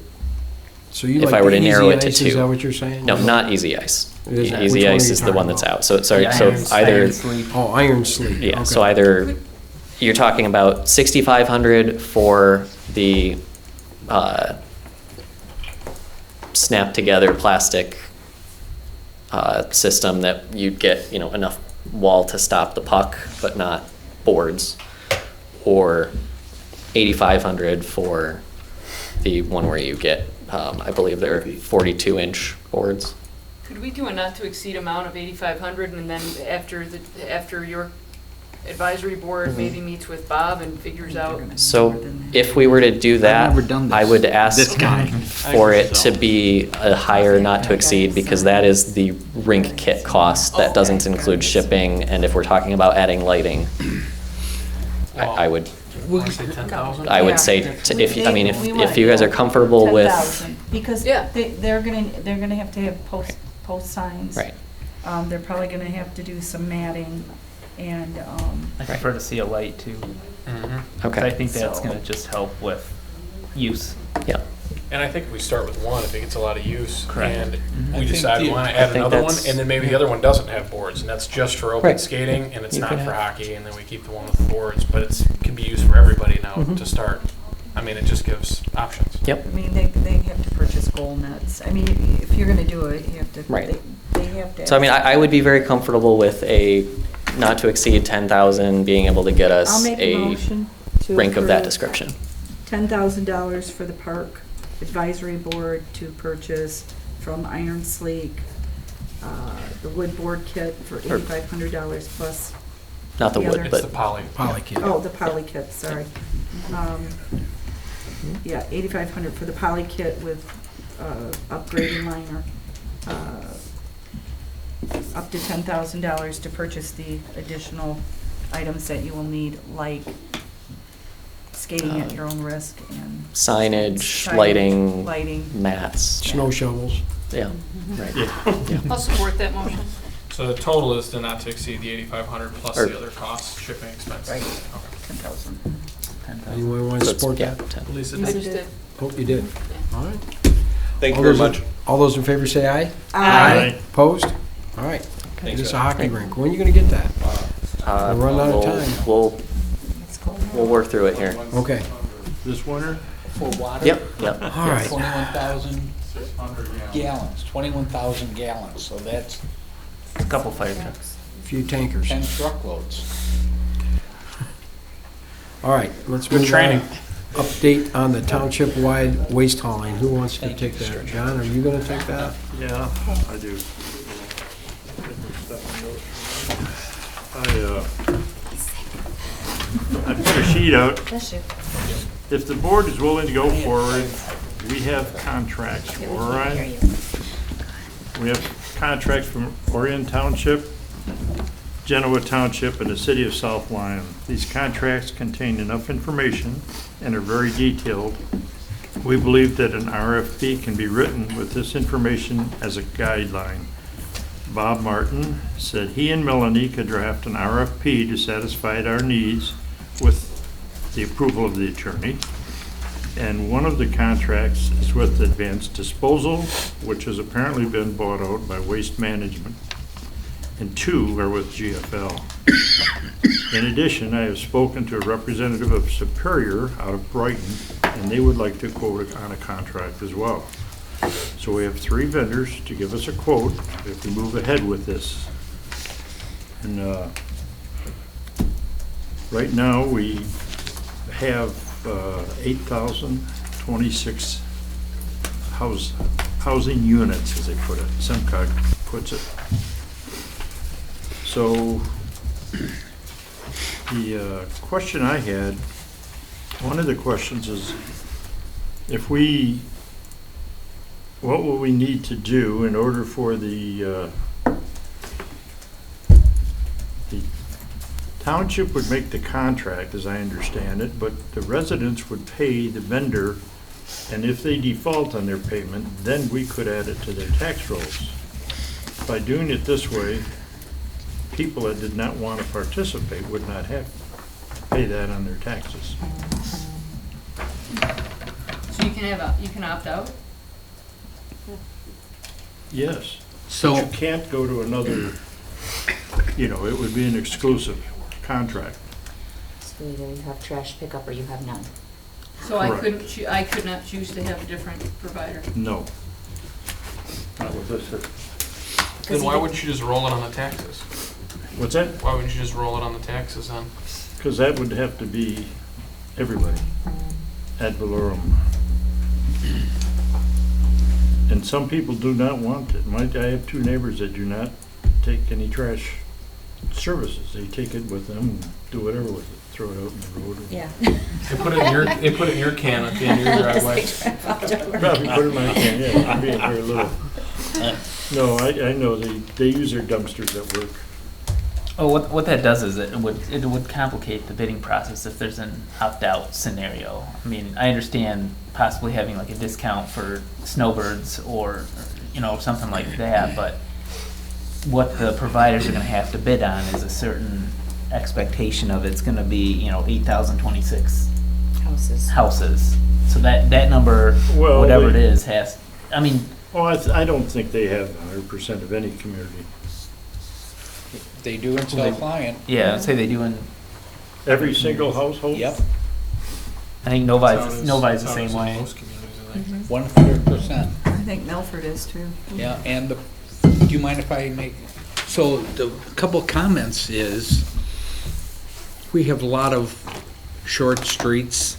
So you if like I were the to narrow Easy it to Ice, two. is that what you're saying? No, not Easy Ice. It is- which Easy one are Ice you is the talking one that's about? out. So sorry, The so Iron either. Sleek. Oh, Iron Sleek. Yeah, Okay. so either you're talking about 6,500 for the snap together plastic system that you'd get, enough wall to stop the puck, but not boards, or 8,500 for the one where you get, I believe they're 42-inch boards. Could we do a not to exceed amount of 8,500 and then after your advisory board maybe meets with Bob and figures out? So if we were to do that, never done I this. would ask This guy. for it to be a higher not to exceed, because that is the rink kit cost. That doesn't include shipping, and if we're talking about adding lighting, I would, Wanna say 10,000? I would say, if you guys are comfortable with, 10,000, because Yeah. they're gonna have to have post signs. right, They're probably gonna have to do some matting and, I prefer to see a light too. Mhm. 'Cause I okay, think that's So- gonna just help with use. yeah. And I think if we start with one, if it gets a lot of use, Correct. and I we think decide we the- want to I add think another one, that's- and then maybe the other one doesn't have boards, and that's just for open Right. skating, and it's You not could for have- hockey, and then we keep the one with the boards, but can be used for everybody now Mhm. to start. I mean, it just gives options. Yep. I mean, they have to purchase goal nets. I mean, if you're gonna do it, you have to. Right. They have to. So I mean, I would be very comfortable with a not to exceed 10,000 being able to get I'll us make a a motion to rink of that approve description. $10,000 for the park advisory board to purchase from Iron Sleek, the wood board kit for $8,500 plus. Not the The wood, other- It's the but poly Kit. Oh, the poly kit, sorry. Yeah, $8,500 for the poly kit with upgrading liner. Up to $10,000 to purchase the additional items that you will need, like skating at your own risk and. signage, Signage, lighting, lighting. mats. Snow shovels. Yeah, right. I'll support that motion. So the total is to not to exceed the 8,500 plus Or- the other costs, shipping expenses. Right. Okay. 10,000. Anyone want to So it's- support yeah, that? 10. Lisa I did. just did. Oh, you did. All right. Thank All you very those much. All those in favor say aye. Aye. Opposed? All right. Thanks, It's a guys. hockey rink. When are you gonna get that? Uh, We're running out of we'll- time. We'll work through it here. Okay. This winter? For water? Yep, yep. All right. 21,000 gallons, 21,000 gallons, so that's A couple fire trucks. A few tankers. 10 truckloads. All right, let's Good move training. on. Update on the township-wide waste hauling. Who wants to take that? John, are you gonna take that? Yeah, I do. I put a sheet out. Bless you. If the board is willing to go forward, we have contracts for, all right? We have contracts from Orion Township Genoa Township, and the City of South Lyon. These contracts contain enough information and are very detailed. We believe that an RFP can be written with this information as a guideline. Bob Martin said he and Melanie could draft an RFP to satisfy our needs with the approval of the attorney. And one of the contracts is with Advanced Disposal, which has apparently been bought out by Waste Management, and 2 are with GFL. In addition, I have spoken to a representative of Superior out of Brighton, and they would like to quote on a contract as well. So we have 3 vendors to give us a quote if we move ahead with this. And right now, we have 8,026 housing units, as they put it. SEMCOG puts it. So the question I had, one of the questions is, what will we need to do in order for the township would make the contract, as I understand it, but the residents would pay the vendor, and if they default on their payment, then we could add it to their tax rolls. By doing it this way, people that did not want to participate would not have to pay that on their taxes. So you can opt out? Yes. So But you can't go to another, it would be an exclusive contract. So either you have trash pickup or you have none. So I Correct. I could not choose to have a different provider? No. Not with this. Then why wouldn't you just roll it on the taxes? What's that? Why wouldn't you just roll it on the taxes then? Because that would have to be everybody, ad valorem. And some people do not want it. I have 2 neighbors that do not take any trash services. They take it with them and do whatever with it, throw it out in the road. Yeah. They put it in your can at the end of your driveway. Probably put it in my can, yeah, it'd be very little. No, I know, they use their dumpsters at work. Oh, what that does is it would complicate the bidding process if there's an opt-out scenario. I mean, I understand possibly having like a discount for snowbirds or something like that, but what the providers are going to have to bid on is a certain expectation of it's going to be 8,026 houses. So that number, Well, whatever it they- is, has. I mean, Well, I don't think they have 100% of any community. they do in South Lyon. yeah, I'd say they do in. Every single household? Yep, I think Novi's the same way. 100%. I think Milford is too. Yeah, and do you mind if I make, so the couple comments is, we have a lot of short streets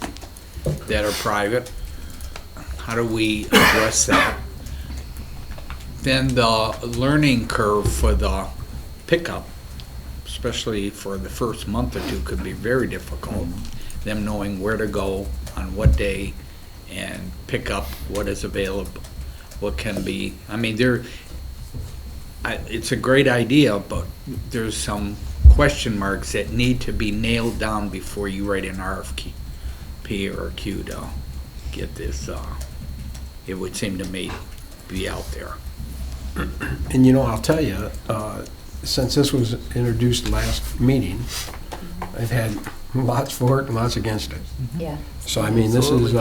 that are private. How do we address that? Then the learning curve for the pickup, especially for the first month or 2, could be very difficult. Them knowing where to go on what day and pick up what is available, what can be. I mean, it's a great idea, but there's some question marks that need to be nailed down before you write an RFP or Q to get this, it would seem to me, be out there. And I'll tell you, since this was introduced last meeting, I've had lots for it and lots against it. Yeah. So I mean, this is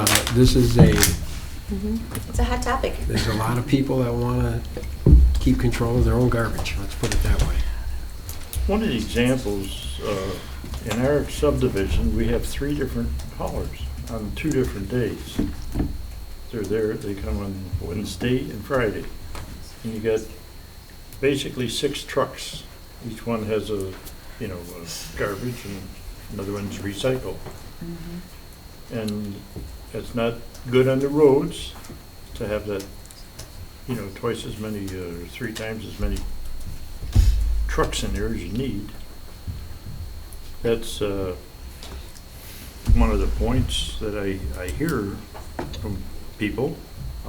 It's a hot topic. there's a lot of people that want to keep control of their own garbage, let's put it that way. One of the examples, in our subdivision, we have 3 different haulers on 2 different days. They're there, they come on Wednesday and Friday. And you got basically 6 trucks. Each one has a garbage and another one's recycle. And it's not good on the roads to have that, twice as many, 3 times as many trucks in there as you need. That's one of the points that I hear from people,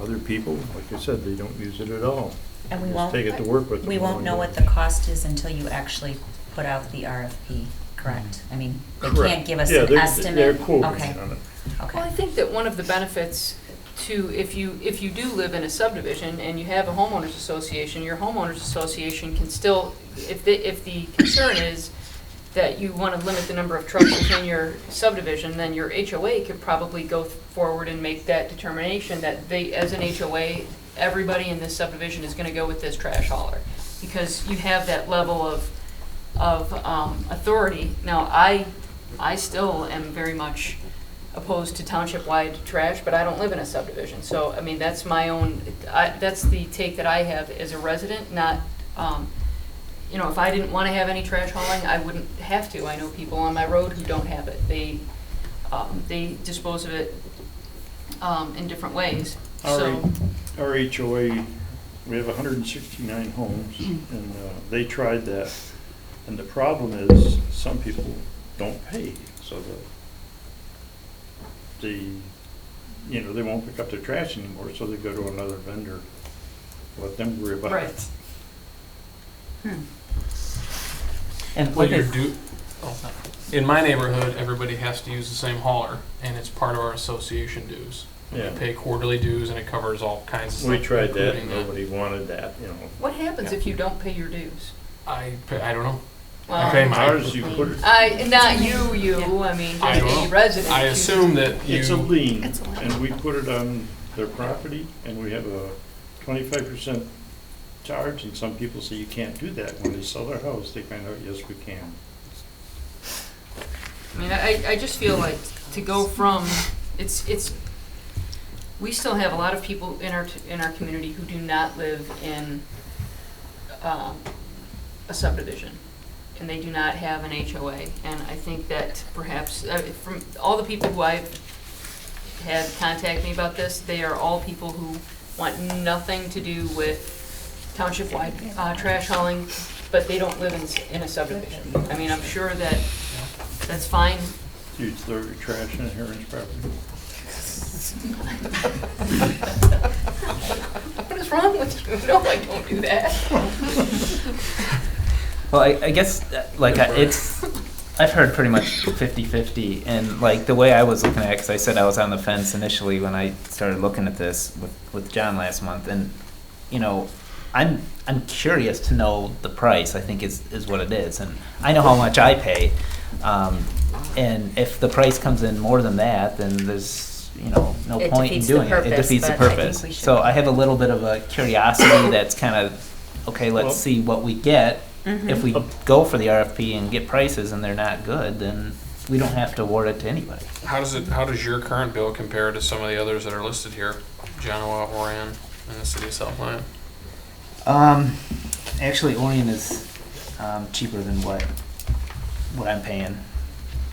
other people. Like I said, they don't use it at all. And we Just won't. take it to work with them. We won't know what the cost is until you actually put out the RFP, correct? I mean, they Correct. can't give us Yeah, an they're estimate? quoting Okay, on it. okay. Well, I think that one of the benefits to, if you do live in a subdivision and you have a homeowners association, your homeowners association can still, if the concern is that you want to limit the number of trucks within your subdivision, then your HOA could probably go forward and make that determination that they, as an HOA, everybody in this subdivision is going to go with this trash hauler, because you have that level of authority. Now, I still am very much opposed to township-wide trash, but I don't live in a subdivision. So, I mean, that's my own, that's the take that I have as a resident, not, you know, if I didn't want to have any trash hauling, I wouldn't have to. I know people on my road who don't have it. They dispose of it in different ways. So, Our HOA, we have 169 homes, and they tried that. And the problem is, some people don't pay, so they won't pick up their trash anymore, so they go to another vendor. Let them worry about it. right. And Well, what you're if, in my neighborhood, everybody has to use the same hauler, and it's part of our association dues. Yeah. We pay quarterly dues, and it covers all kinds of stuff. We tried that, including and nobody wanted that, What happens if you don't pay your dues? I don't know. Well, I pay mine. Ours, you put it, not you, I mean, I just don't any know. resident. I assume that it's a you, lien, and we put it on their property, and we have a 25% charge, and some people say you can't do that. When they sell their house, they find out, yes, we can. I mean, I just feel like to go from, we still have a lot of people in our community who do not live in a subdivision, and they do not have an HOA. And I think that perhaps, from all the people who I've had contact me about this, they are all people who want nothing to do with township-wide trash hauling, but they don't live in a subdivision. I mean, I'm sure that that's fine. Do you throw your trash in Heron's property? What is wrong with you? No, I don't do that. well, I guess, like, I've heard pretty much 50-50, and like the way I was looking at it, because I said I was on the fence initially when I started looking at this with John last month, and I'm curious to know the price. I think is what it is, and I know how much I pay, and if the price comes in more than that, then there's no It point in defeats the doing it. It purpose, defeats the but I think purpose. we should- So I have a little bit of a curiosity that's kind of okay. Let's Well- see what we get. Mm-hmm. If we go for the RFP and get prices and they're not good, then we don't have to award it to anybody. how does your current bill compare to some of the others that are listed here? Genoa, Orion, and the city of South Lyon? Actually, Orion is cheaper than what I'm paying.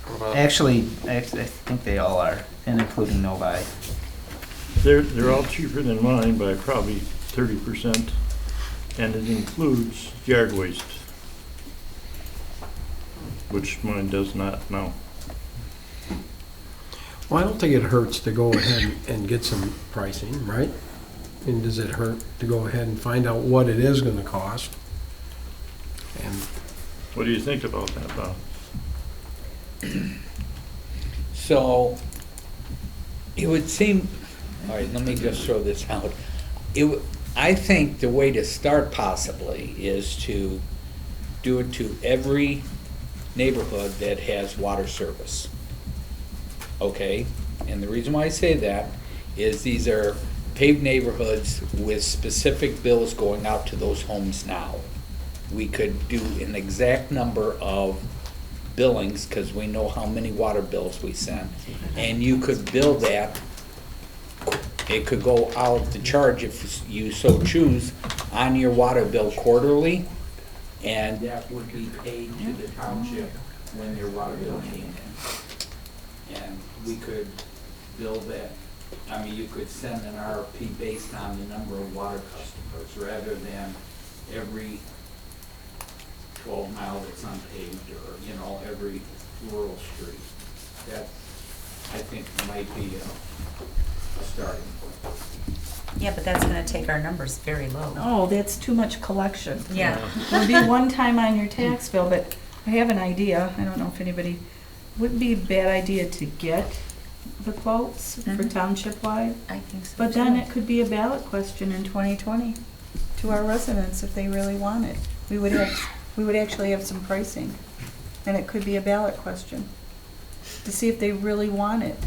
What about? Actually, I think they all are, and including Novi. They're all cheaper than mine by probably 30%, and it includes yard waste, which mine does not now. Well, I don't think it hurts to go ahead and get some pricing, right? And does it hurt to go ahead and find out what it is gonna cost? And What do you think about that, Bob? So, it would seem, all right, let me just throw this out. I think the way to start possibly is to do it to every neighborhood that has water service. Okay? And the reason why I say that is these are paved neighborhoods with specific bills going out to those homes now. We could do an exact number of billings, because we know how many water bills we send. And you could bill that, it could go out the charge if you so choose on your water bill quarterly, and that would be paid to the township when your water bill came in. And we could bill that, I mean, you could send an RFP based on the number of water customers rather than every 12 mile that's unpaved or, every rural street. That, I think, might be a starting point. Yeah, but that's gonna take our numbers very low. Oh, that's too much collection. Yeah. It'll be one time on your tax bill, but I have an idea, I don't know if anybody, wouldn't be a bad idea to get the quotes for Mhm. township-wide, I think so. but then too. it could be a ballot question in 2020 to our residents if they really want it. We would actually have some pricing, and it could be a ballot question to see if they really want it.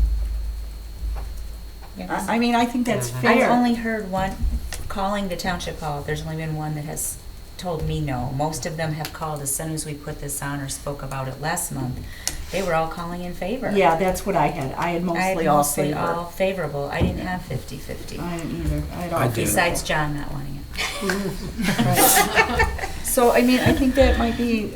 Yeah, 'cause I mean, I think that's I've fair. only heard one, calling the township hall, there's only been one that has told me no. Most of them have called as soon as we put this on or spoke about it last month. They were all calling in favor. Yeah, that's what I had. I had mostly all favor. all favorable. I didn't have 50-50. I didn't either. I had all I did. Besides John not wanting it. So, I mean, I think that might be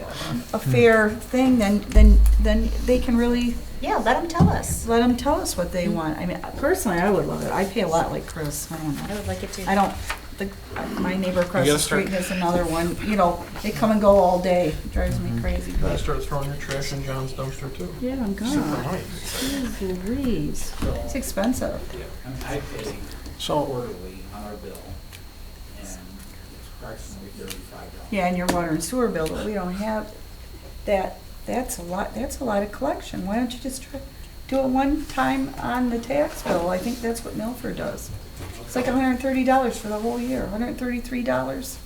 a fair thing, then they can really Yeah, let them tell us. let them tell us what they want. I mean, personally, I would love it. I pay a lot like Chris, I don't know. I would like it too. I don't, my neighbor across You the gotta start- street has another one, you know, they come and go all day. It drives me crazy, You gotta but, start throwing your trash in John's dumpster too. yeah, I'm Super gonna. nice. Jeez Louise, it's expensive. I pay So, quarterly on our bill, and it's approximately $35. Yeah, and your water and sewer bill, but we don't have that, that's a lot of collection. Why don't you just do it one time on the tax bill? I think that's what Milford does. It's like $130 for the whole year, $133.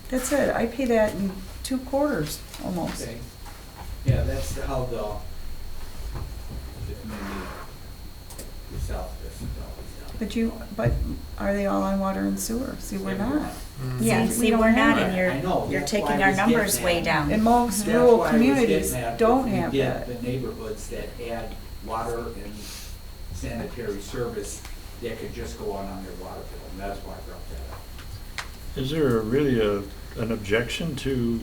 That's it. I pay that in 2 quarters, almost. Okay. Yeah, that's how the community, the South District always does. But are they all on water and sewer? See, we're not. Yeah, we see, don't we're not, have and it. you're, I know, you're that's taking why I our was numbers getting way at. down. And most That's rural why I was communities getting at, don't if we have get that. the neighborhoods that had water and sanitary service, that could just go on their water bill, and that's why I brought that up. Is there really an objection to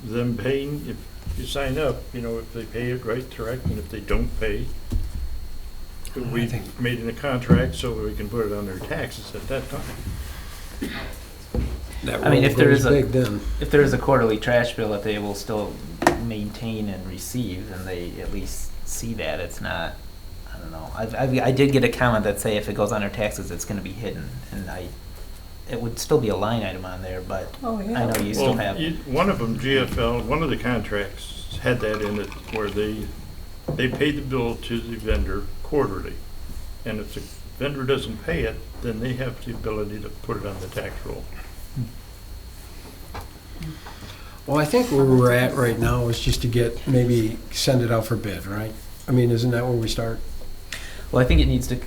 them paying, if you sign up, if they pay it right, correct, and if they don't pay? We made in a contract so we can put it on their taxes at that time. that I mean, road if there goes is big then. if there is a quarterly trash bill that they will still maintain and receive, then they at least see that it's not. I don't know. I did get a comment that say if it goes on their taxes, it's going to be hidden, and it would still be a line item on there, but Oh, yeah. I know you still have. One of them, GFL, one of the contracts had that in it where they pay the bill to the vendor quarterly. And if the vendor doesn't pay it, then they have the ability to put it on the tax roll. Well, I think where we're at right now is just to maybe send it out for bid, right? I mean, isn't that where we start? Well, I think it needs to.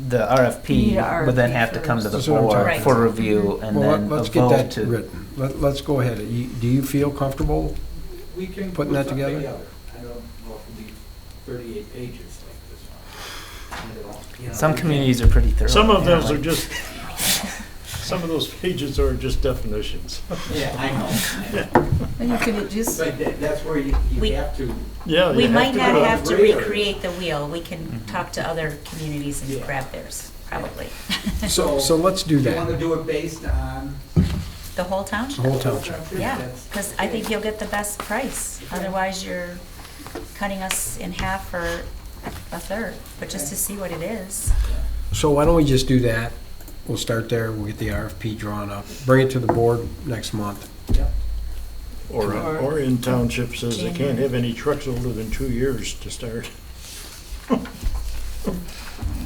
The RFP Need a would then RFP have to come to the first. That's what I'm board talking for about. review and Well, then let's a get vote that to. written. Let's go ahead. Do you feel comfortable? We can Putting put that something together? I don't know if it'll be 38 pages like this one. Some communities are pretty thorough. Some of you know, those are like- just, some of those pages are just definitions. Yeah, I know. And you could just, But that's where you We- have to. Yeah. We you might to not put it on have the to radar. recreate the wheel. We can talk to other communities and Yeah. grab theirs, probably. So let's do You want to that. do it based on. The whole township? The whole township. Yeah, That's- because I think you'll get the best price. Otherwise, you're cutting us in half or a third, but just to see what it is. So why don't we just do that? We'll start there. We'll get the RFP drawn up. Bring it to the board next month. Or in township says they can't have any trucks older than 2 years to start.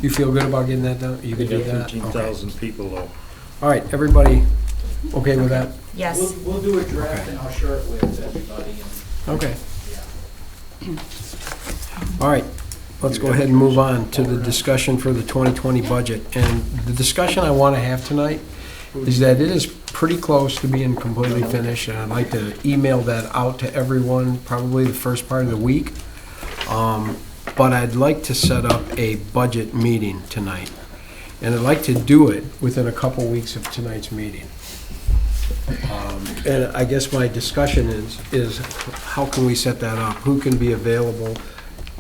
You feel good about getting that done? You They can do got that? 13,000 people though. All right, everybody okay with that? Yes. We'll do a draft Okay. and I'll share it with everybody. Okay. Yeah. All right, let's go ahead and move on to the discussion for the 2020 budget. And the discussion I want to have tonight is that it is pretty close to being completely finished, and I'd like to email that out to everyone, probably the first part of the week. But I'd like to set up a budget meeting tonight, and I'd like to do it within a couple weeks of tonight's meeting. And I guess my discussion is how can we set that up? Who can be available?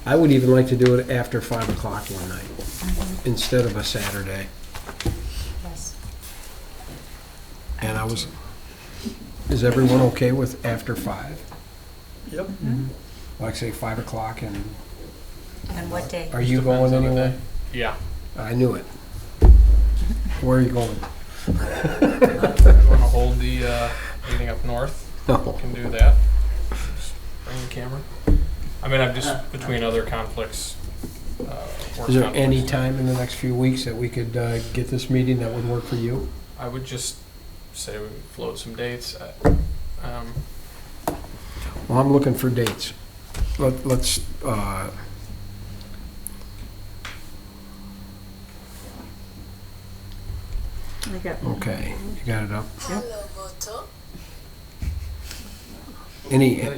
I would even like to do it after 5 o'clock one night, instead of a Saturday. Yes. And is everyone okay with after 5? Yep. Like say 5 o'clock, and On what day? are you going Depends on the anywhere? day. Yeah. I knew it. Where are you going? You want to hold the meeting up north? No. Can do that. in camera. I mean, I'm just between other conflicts. Work Is there conflicts. any time in the next few weeks that we could get this meeting that would work for you? I would just say we float some dates. Well, I'm looking for dates. Let's, okay, you got it up? Yep.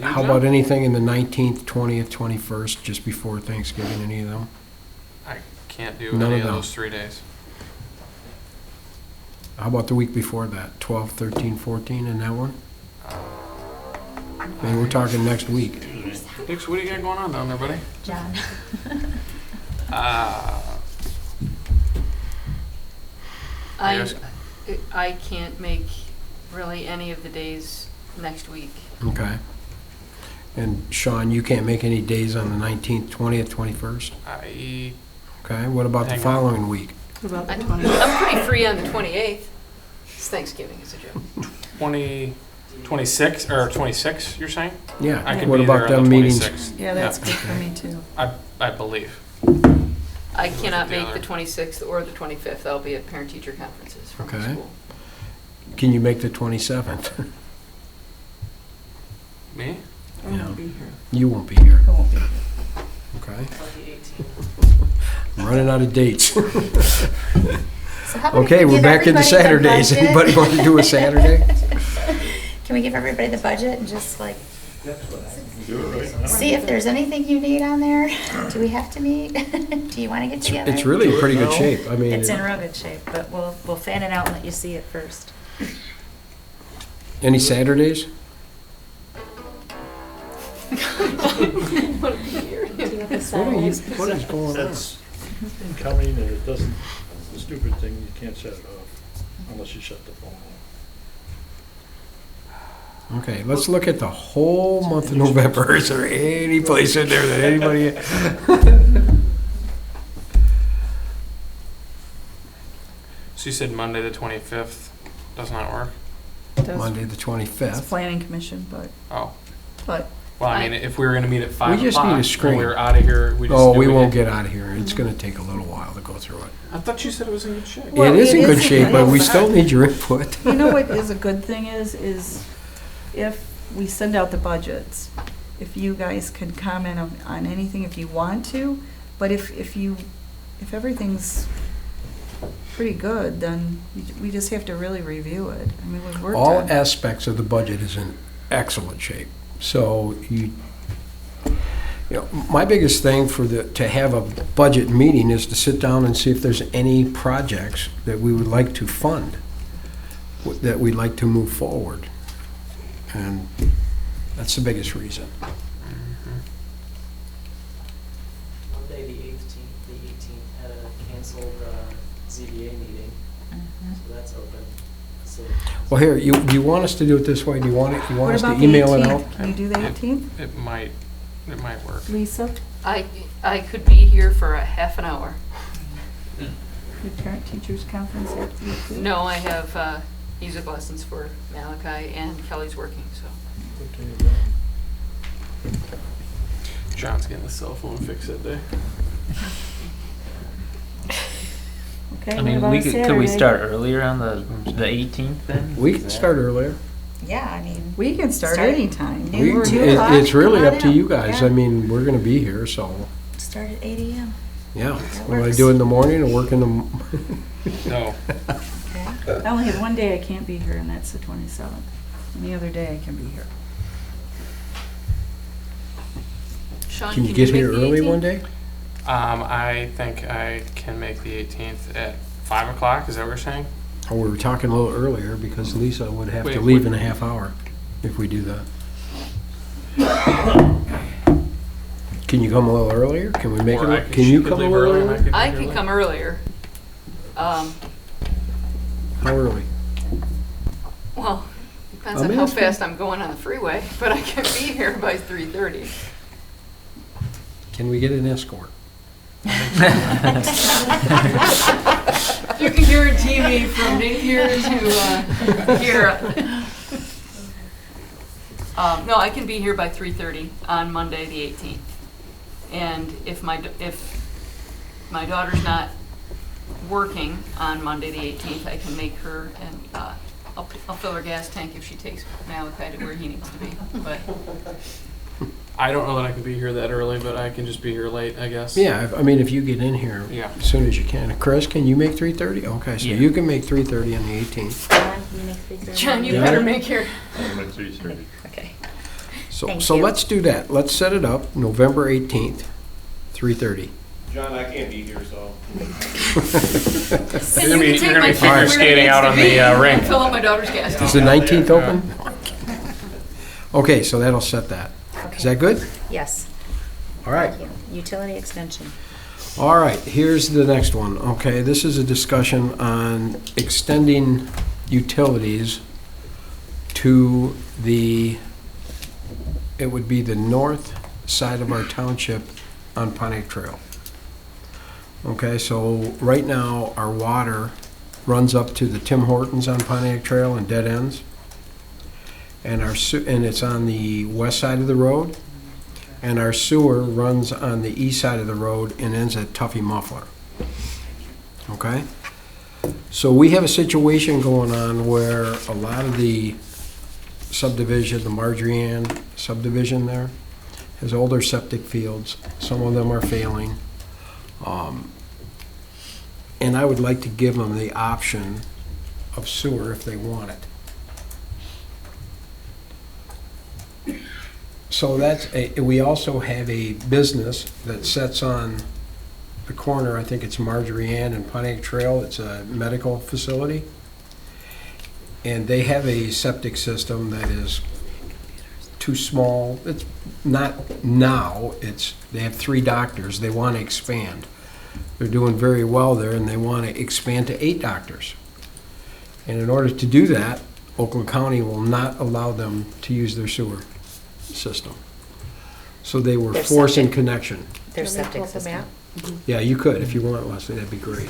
How about anything in the 19th, 20th, 21st, just before Thanksgiving, any of them? I can't do None any of of them. those 3 days. How about the week before that, 12, 13, 14, and that one? I mean, we're talking next week. Dix, what do you got going on down there, buddy? John. I can't make really any of the days next week. Okay. And Sean, you can't make any days on the 19th, 20th, 21st? Okay, what about the Hang on. following week? What about the I'm 20th? pretty free on the 28th. It's Thanksgiving, it's a joke. 26 or 26, you're saying? Yeah, I can what be about there on them the meetings? 26th. Yeah, that's good for me too. I believe. I cannot the make other. the 26th or the 25th. I'll be at parent-teacher conferences from the Okay. school. Can you make the 27th? Me? I won't be here. You won't be here. I won't be here. Okay. I'm running out of dates. So how about if Okay, we we're give back into everybody the Saturdays. budget? Anybody want to do a Saturday? Can we give everybody the budget and just like Do it right now. see if there's anything you need on there? Do we have to meet? Do you want to get together? It's really in pretty good shape. I mean, It's in real good shape, but we'll fan it out and let you see it first. any Saturdays? Want to be here? Do you have a What Saturdays? what is going on? That's incoming, and it doesn't, the stupid thing, you can't shut it off unless you shut the phone off. Okay, let's look at the whole month of November. Is there any place in there that anybody? So you said Monday the 25th does not work? Monday, the It's 25th. planning commission, but, Oh. but Well, I mean, if we were going to meet at 5 We just need a o'clock, screen. when we were out of here, we just Oh, knew we won't did- get out of here. It's gonna take a little while to go through it. I thought you said it was in good shape. Well, It is in it good is in shape, good but we shape. still need your input. you know what is a good thing is if we send out the budgets, if you guys can comment on anything if you want to, but if everything's pretty good, then we just have to really review it. I mean, we've worked All on it. aspects of the budget is in excellent shape. So you know, my biggest thing to have a budget meeting is to sit down and see if there's any projects that we would like to fund, that we'd like to move forward. And that's the biggest reason. Monday, the 18th had a canceled ZBA meeting, so that's open. So Well, here, you want us to do it this way? Do you want us What to about the email it 18th? out? Can you do the 18th? It might work. Lisa, I could be here for a half an hour. the parent teachers conference at 3:00? No, I have music lessons for Malachi and Kelly's working, so. John's getting the cell phone fixed that day. Okay, I what mean, about a could we Saturday? start earlier on the 18th then? We Is can that- start earlier. Yeah, I mean. We can start Start anytime. noon, We're 2 It- o'clock, It's really come on up to out. you guys. Yeah. I mean, we're gonna be here, so, Start at 8 a.m. yeah. That Will I works. do it in the morning or work in the? No. Okay. I only have one day I can't be here, and that's the 27th. Any other day I can be here. Sean, Can you get make here the early 18th? one day? I think I can make the 18th at 5 o'clock. Is that what you're saying? Oh, we were talking a little earlier because Lisa would have to Wait, leave what- in a half hour if we do that. Can you come a little earlier? Can we make Or it, can she you could come a leave little early and earlier? I leave can late. come earlier. How early? Well, depends I'm on how asking. fast I'm going on the freeway, but I can be here by 3:30. Can we get an escort? You can guarantee me from Napier to here. No, I can be here by 3:30 on Monday, the 18th. And if my daughter's not working on Monday, the 18th, I can make her, and I'll fill her gas tank if she takes Malachi to where he needs to be. But I don't know that I can be here that early, but I can just be here late, I guess. Yeah, I mean, if you get in here Yeah. as soon as you can. Chris, can you make 3:30? Okay, so Yeah. you can make 3:30 on the 18th. John, you Yeah. better make your. Okay. So, Thank so you. let's do that. Let's set it up, November 18th, 3:30. John, I can't be here, so. You're gonna be figure skating out on the rink. Fill up my daughter's gas tank. Is the 19th open? Okay, so that'll set that. Is that good? Yes. All right. Thank you. Utility extension. All right, here's the next one. Okay, this is a discussion on extending utilities to it would be the north side of our township on Pontiac Trail. Okay, so right now, our water runs up to the Tim Hortons on Pontiac Trail and dead ends. And and it's on the west side of the road. And our sewer runs on the east side of the road and ends at Tuffy Muffler. Okay? So we have a situation going on where a lot of the subdivision, the Marjorie Ann subdivision there, has older septic fields. Some of them are failing. And I would like to give them the option of sewer if they want it. So we also have a business that sits on the corner, I think it's Marjorie Ann and Pontiac Trail. It's a medical facility. And they have a septic system that is too small. It's not now, they have 3 doctors. They want to expand. They're doing very well there, and they want to expand to 8 doctors. And in order to do that, Oakland County will not allow them to use their sewer system. So they were Their forcing septic. connection. Their septic system. Yeah, you could, if you want, Leslie, that'd be great.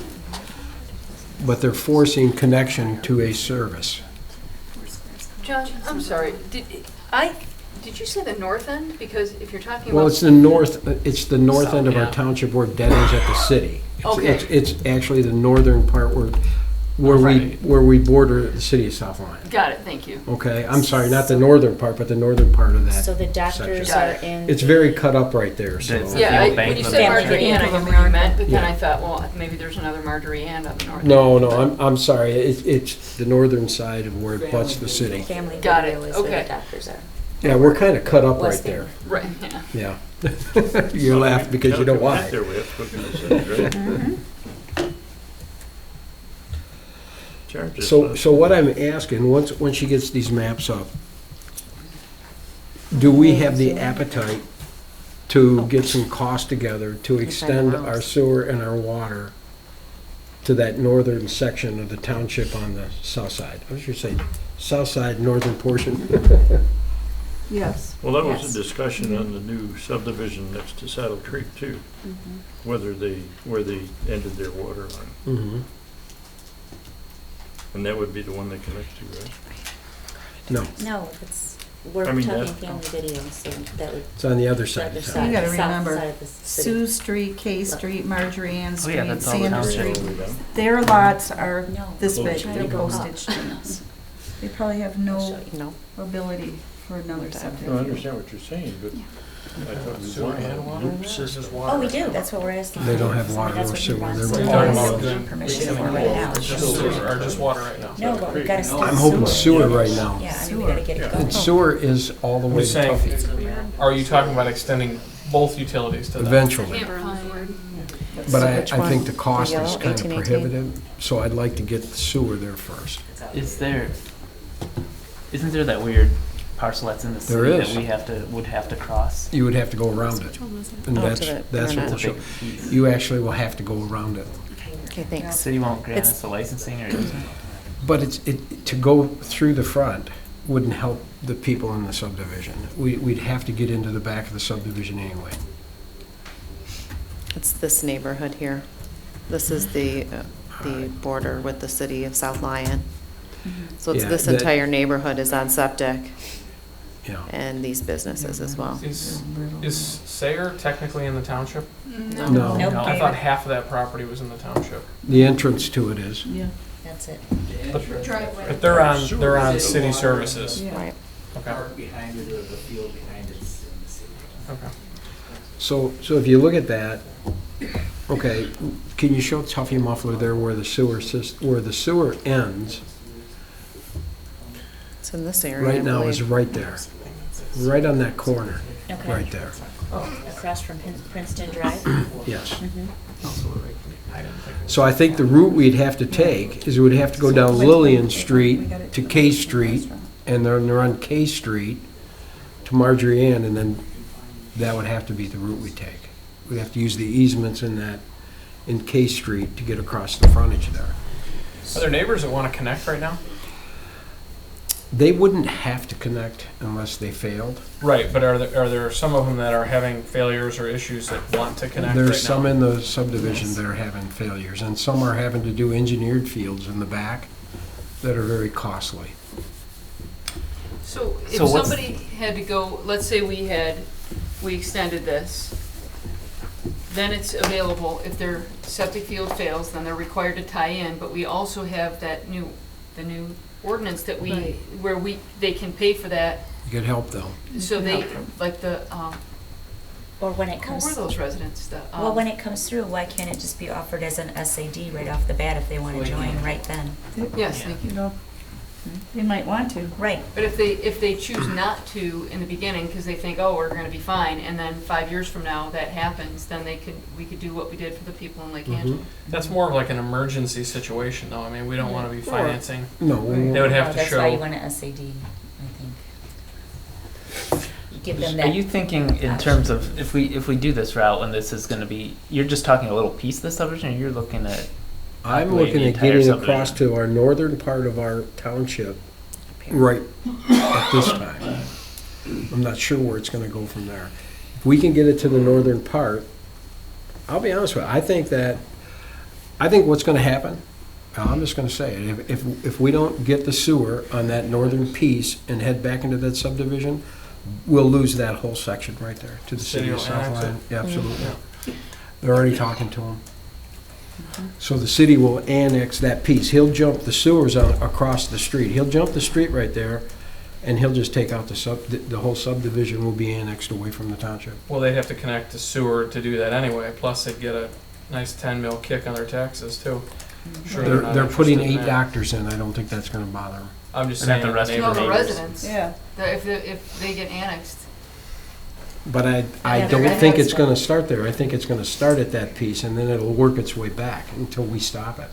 But they're forcing connection to a service. John, I'm sorry. Did you say the north end? Because if you're talking about. Well, it's the north end of our township where dead ends at the city. Okay. It's actually the northern part where Right. we border the city of South Lyon. Got it, thank you. Okay, I'm sorry, not the northern part, but the northern part of that. So the doctors section. are in. It's very cut up right there, so. That's- Yeah, The old when you bank said of Marjorie Ann, I America. knew what you meant, but then Yeah. I thought, well, maybe there's another Marjorie Ann on the north. No, I'm sorry, it's the northern side of where it butts the city. Family Got it, video is where okay. the doctors are. Yeah, we're kind of cut up right West there. Right, yeah. Yeah. You laugh because you know why. There we have to put in the city, right? Charges less. So what I'm asking, once she gets these maps up, do we have the appetite to get some costs together to extend our sewer and our water to that northern section of the township on the south side? I was going to say south side, northern portion. Yes. Well, that was Yes. a discussion on the new subdivision next to Saddle Creek too, where they ended their water line. Mhm. And that would be the one they connect to, right? No, No, we're I mean, talking that- family video, so that would. it's on the other the side other of side. town. You gotta South remember, side of the city. Sioux Street, K Street, Marjorie Ann Oh, Street, yeah, that's all the Sanders township. Street. Their lots are No. this Those big, should they're go up. postage stamps. They probably have no No. ability for another septic. No, I understand what you're saying, but I thought we Sewer and wanted water? a loop system. Oh, we do, that's what we're asking. They don't have So water that's or what he sewer. wants. They're So talking we're about asking doing- permission for right now. Just sewer, or just water right now? No, but we gotta still. I'm hoping sewer right now. Yeah, I mean, we gotta get it going. And sewer is all the I'm way just to saying, Tuffy, are you talking about extending both utilities to that? eventually. But I which one? think the cost The is yellow, kind of 1818? prohibitive, so I'd like to get the sewer there first. Isn't there that weird parcel that's in the There city is. that would have to cross? You would have to go around it. And Oh, that's to the what we'll internet. show. You actually will have to go around it. Okay, The thanks. city won't grant It's- us the licensing or anything? But to go through the front wouldn't help the people in the subdivision. We'd have to get into the back of the subdivision anyway. It's this neighborhood here. This is the border with the city of South Lyon. So it's Yeah, this that- entire neighborhood is on septic. Yeah. and these businesses as well. Is Sayer technically in the township? No. Nope. I thought half of that property was in the township. The entrance to it is. Yeah. That's it. But they're on city services. Yeah. Right. Okay. behind it or the field behind it's in the city. Okay. So if you look at that, okay, can you show Tuffy Muffler there where the sewer ends? It's in this area. Right I now is believe. right there, right on that corner, Okay. right there. Oh, across from Princeton Drive? Yes. Mhm. So I think the route we'd have to take is we'd have to go down Lillian Street to K Street, and then run K Street to Marjorie Ann, and then that would have to be the route we take. We'd have to use the easements in K Street to get across the frontage there. Are there neighbors that want to connect right now? They wouldn't have to connect unless they failed. Right, but are there some of them that are having failures or issues that want to connect right now? There's some in the subdivision that are having failures, and some are having to do engineered fields in the back that are very costly. So if So what's- somebody had to go, let's say we extended this, then it's available. If their septic field fails, then they're required to tie in, but we also have the new ordinance that they can pay for that. You could help though. So they, like Or when it who comes. were those residents? Well, when it comes through, why can't it just be offered as an SAD right off the bat if they want to join right then? Yes, they You can. know, they might want to. Right. But if they choose not to in the beginning because they think, oh, we're going to be fine, and then 5 years from now that happens, then we could do what we did for the people in Lake Mhm. Angela. That's more of like an emergency situation, though. I mean, we don't want to be financing. No, They would have to That's show. why you want an SAD, I think. Give them Are that. you thinking in terms of if we do this route, when this is going to be, you're just talking a little piece of the subdivision, or you're looking at? I'm populating looking the at entire getting subdivision? across to our northern part of our township right at this time. I'm not sure where it's gonna go from there. If we can get it to the northern part, I'll be honest with you, I think what's gonna happen, I'm just gonna say it, if we don't get the sewer on that northern piece and head back into that subdivision, we'll lose that whole section right there to the city of City will annex it. Southline. Yeah, absolutely. They're already talking to them. So the city will annex that piece. He'll jump the sewers across the street. He'll jump the street right there, and he'll just take out the whole subdivision will be annexed away from the township. Well, they'd have to connect to sewer to do that anyway. Plus, they'd get a nice 10 mil kick on their taxes too. Sure, not They're putting interested in 8 that. doctors in. I don't think that's gonna bother them. I'm just And that saying the rest of No, the neighbors. residents. Yeah. If they get annexed. But I Yeah, don't they're think gonna- it's gonna start there. I think it's gonna start at that piece, and then it'll work its way back until we stop it.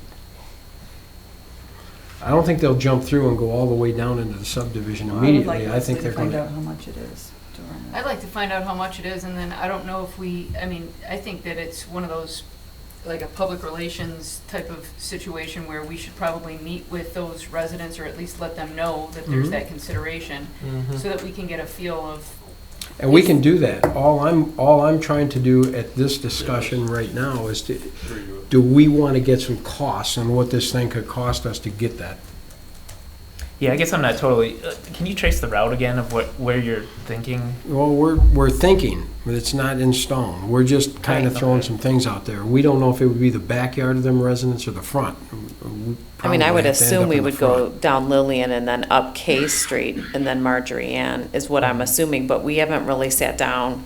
I don't think they'll jump through and go all the way down into the subdivision immediately. I think they're find gonna. out how much it is. to run it. I'd like to find out how much it is, and then I don't know if I think that it's one of those, like a public relations type of situation where we should probably meet with those residents, or at least let them know that there's Mhm. that consideration, Mhm. so that we can get a feel of. And we can do that. All I'm trying to do at this discussion right now is do we want to get some costs on what this thing could cost us to get that? Yeah, I guess I'm not totally. Can you trace the route again of where you're thinking? Well, we're thinking, but it's not in stone. We're just kind of Right. throwing some things out there. We don't know if it would be the backyard of them residents or the front. I mean, I would Probably have to end assume up we in the would go front. down Lillian and then up K Street and then Marjorie Ann is what I'm assuming, but we haven't really sat down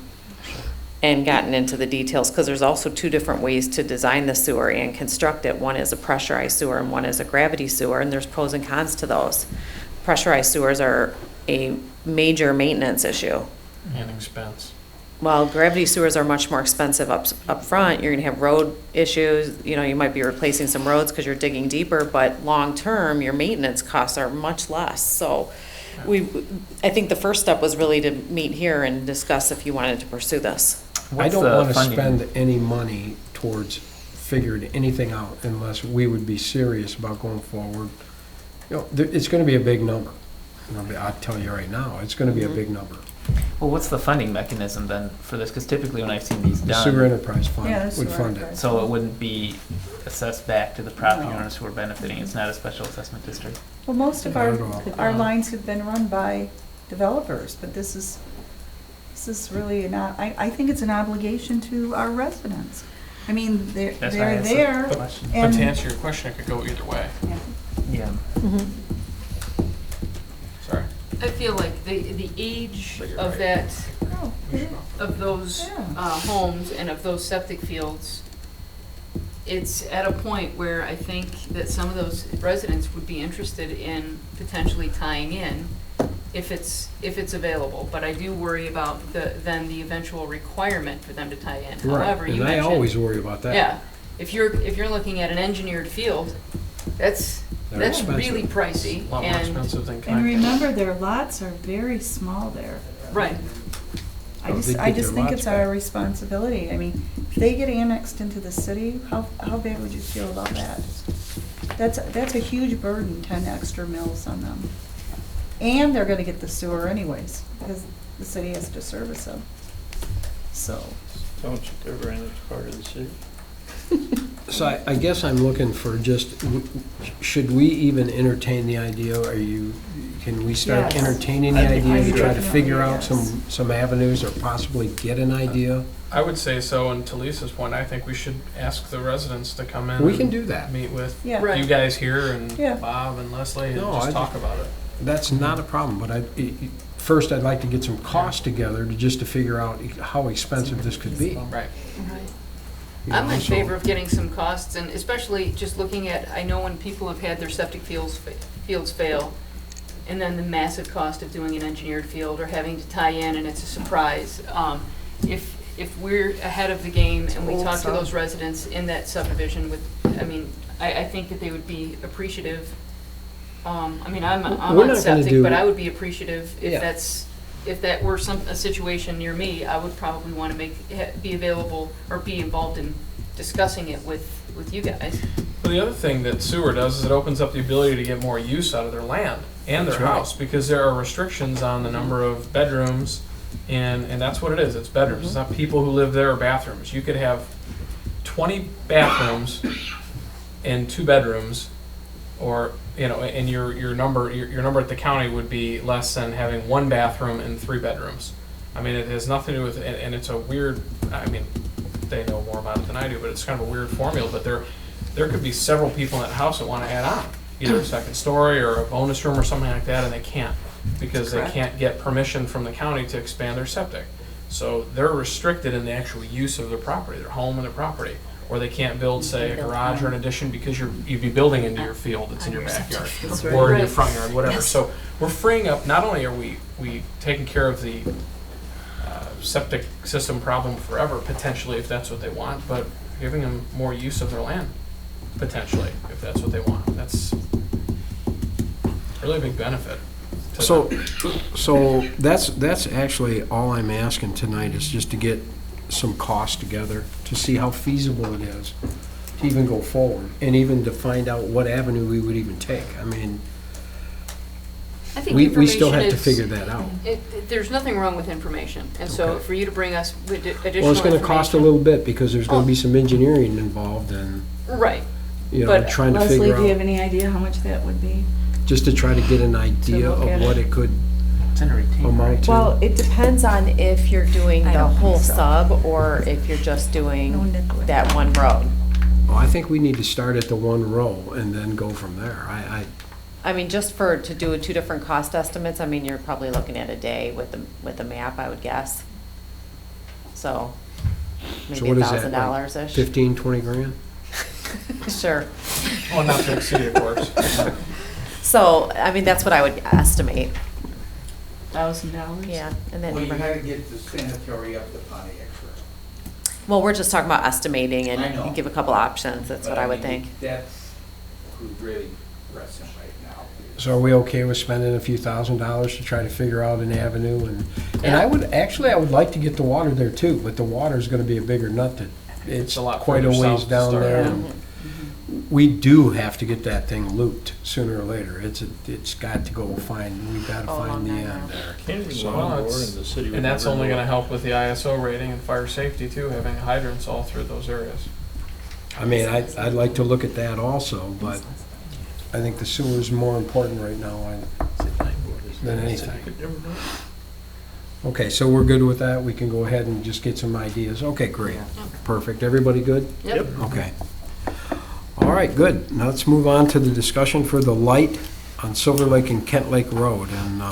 and gotten into the details, because there's also 2 different ways to design the sewer and construct it. One is a pressurized sewer and one is a gravity sewer, and there's pros and cons to those. Pressurized sewers are a major maintenance issue. And expense. Well, gravity sewers are much more expensive up front. You're gonna have road issues, you might be replacing some roads because you're digging deeper, but long-term, your maintenance costs are much less. So I think the first step was really to meet here and discuss if you wanted to pursue this. I don't want to spend any money towards figuring anything out unless we would be serious about going forward. It's going to be a big number. I'll tell you right now, it's going to be a big number. Well, what's the funding mechanism then for this? Because typically when I've seen these The done, sewer enterprise fund Yeah, the would sewer fund it. enterprise. so it wouldn't be assessed back to the property No. owners who are benefiting. It's not a special assessment district. Well, most of Not at all. our lines have been run by developers, but this is really not, I think it's an obligation to our residents. I mean, they're That's why I asked there. the question. But and- to answer your question, it could go either way. Yeah. Sorry. I feel like the age But you're of right. that, Oh, yeah. of those homes and of those septic fields, it's at a point where I think that some of those residents would be interested in potentially tying in if it's available. But I do worry about then the eventual requirement for them to tie in. Right, However, you and I mentioned. always worry about that. Yeah, if you're looking at an engineered field, that's They're expensive. really pricey. A lot more expensive than And connecting. remember, their lots are very small there. Right. I Oh, just, they'd I get just their think lots it's our back. responsibility. I mean, if they get annexed into the city, how bad would you feel about that? That's a huge burden, 10 extra mills on them. And they're gonna get the sewer anyways, because the city has to service them. So, Don't you ever end it's part of the city? So I guess I'm looking for just, should we even entertain the idea? Can we start Yes. entertaining the I idea to try to definitely, figure out yes. some avenues or possibly get an idea? I would say so, and to Lisa's point, I think we should ask the residents to come in. We can and do that. Meet with Yeah. Right. you guys here and Yeah. Bob and Leslie and No, just I talk about it. That's not a problem, but first I'd like to get some costs together just to figure out how expensive this could be. Right. You I'm know, in so- favor of getting some costs, and especially just looking at, I know when people have had their septic fields fail, and then the massive cost of doing an engineered field or having to tie in, and it's a surprise. If we're ahead of the game and we Old talk to sub. those residents in that subdivision with, I think that they would be appreciative. I'm We're not on gonna septic, do- but I would be appreciative Yeah. if that were a situation near me, I would probably want to be available or be involved in discussing it with you guys. Well, the other thing that sewer does is it opens up the ability to get more use out of their land and their That's right. house, because there are restrictions on the number of bedrooms, and that's what it is, it's bedrooms. It's not people who live there or bathrooms. You could have 20 bathrooms and 2 bedrooms, or, and your number at the county would be less than having 1 bathroom and 3 bedrooms. I mean, it has nothing to do with, and it's a weird, they know more about it than I do, but it's kind of a weird formula, but there could be several people in that house that want to add on, either a second story or a bonus room or something like that, and they can't, because they can't get permission from the county to expand their septic. So they're restricted in the actual use of their property, their home and their property. Or they can't build, say, a garage or an addition because you'd be building into your field that's in your backyard, or in your front yard, whatever. So we're freeing up, not only are we taking care of the septic system problem forever, potentially, if that's what they want, but giving them more use of their land, potentially, if that's what they want. That's really a big benefit to them. So that's actually all I'm asking tonight, is just to get some costs together to see how feasible it is to even go forward, and even to find out what avenue we would even take. I mean, I think we still information have to is- figure that out. There's nothing wrong with information, and so Okay. for you to bring us with additional Well, it's gonna cost a information- little bit, because there's gonna be some engineering involved, and, Right. trying to Leslie, figure do you have out, any idea how much that would be? just to try to get an idea look at of what it. it could amount to. Well, it depends on if you're doing I the don't think whole so. sub or if you're just doing No nickel. that one road. Well, I think we need to start at the one row and then go from there. I mean, just to do 2 different cost estimates, I mean, you're probably looking at a day with the map, I would guess. So, So maybe what is that, like $1,000-ish. 15, 20 grand? Sure. Well, not to exceed, of course. So, I mean, that's what I would estimate. $1,000? Yeah, in that Well, you gotta neighborhood. get the sanitary up to Pontiac Road. Well, we're just talking about estimating I know. and give a couple options, that's But what I would mean, think. That's who's really pressing right now. So are we okay with spending a few $1,000s to try to figure out an avenue? And Yeah. I would like to get the water there too, but the water's gonna be a bigger nut. It's a lot quite a further ways south to down start. there. Yeah. and We do have to get that thing looped sooner or later. It's got to go we've got to find the end there. Can't So- rely on Well, the it's- the city. would And that's never only know. gonna help with the ISO rating and fire safety too, having hydrants all through those areas. I mean, I'd like to look at that also, but I think the sewer's more important right now. than anything. Okay, so we're good with that? We can go ahead and just get some ideas? Okay, great. Perfect. Everybody good? Yep. Okay. All right, good. Now let's move on to the discussion for the light on Silver Lake and Kent Lake Road. And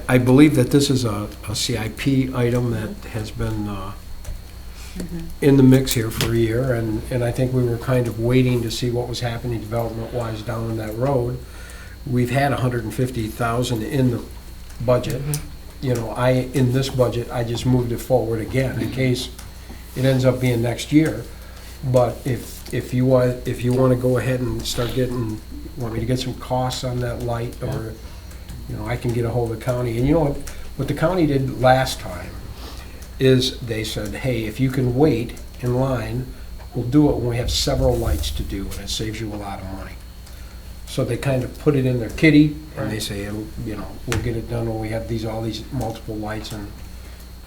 I believe that this is a CIP item that has been in the mix here for a year, and I think we were kind of waiting to see what was happening development-wise down that road. We've had $150,000 in the budget. You know, in this budget, I just moved it forward again in case it ends up being next year. But if you want to go ahead and start want me to get some costs on that light, or, you know, I can get a hold of the county. And you know what the county did last time is they said, hey, if you can wait in line, we'll do it when we have several lights to do, and it saves you a lot of money. So they kind of put it in their kitty, and they say, you know, we'll get it done when we have all these multiple lights, and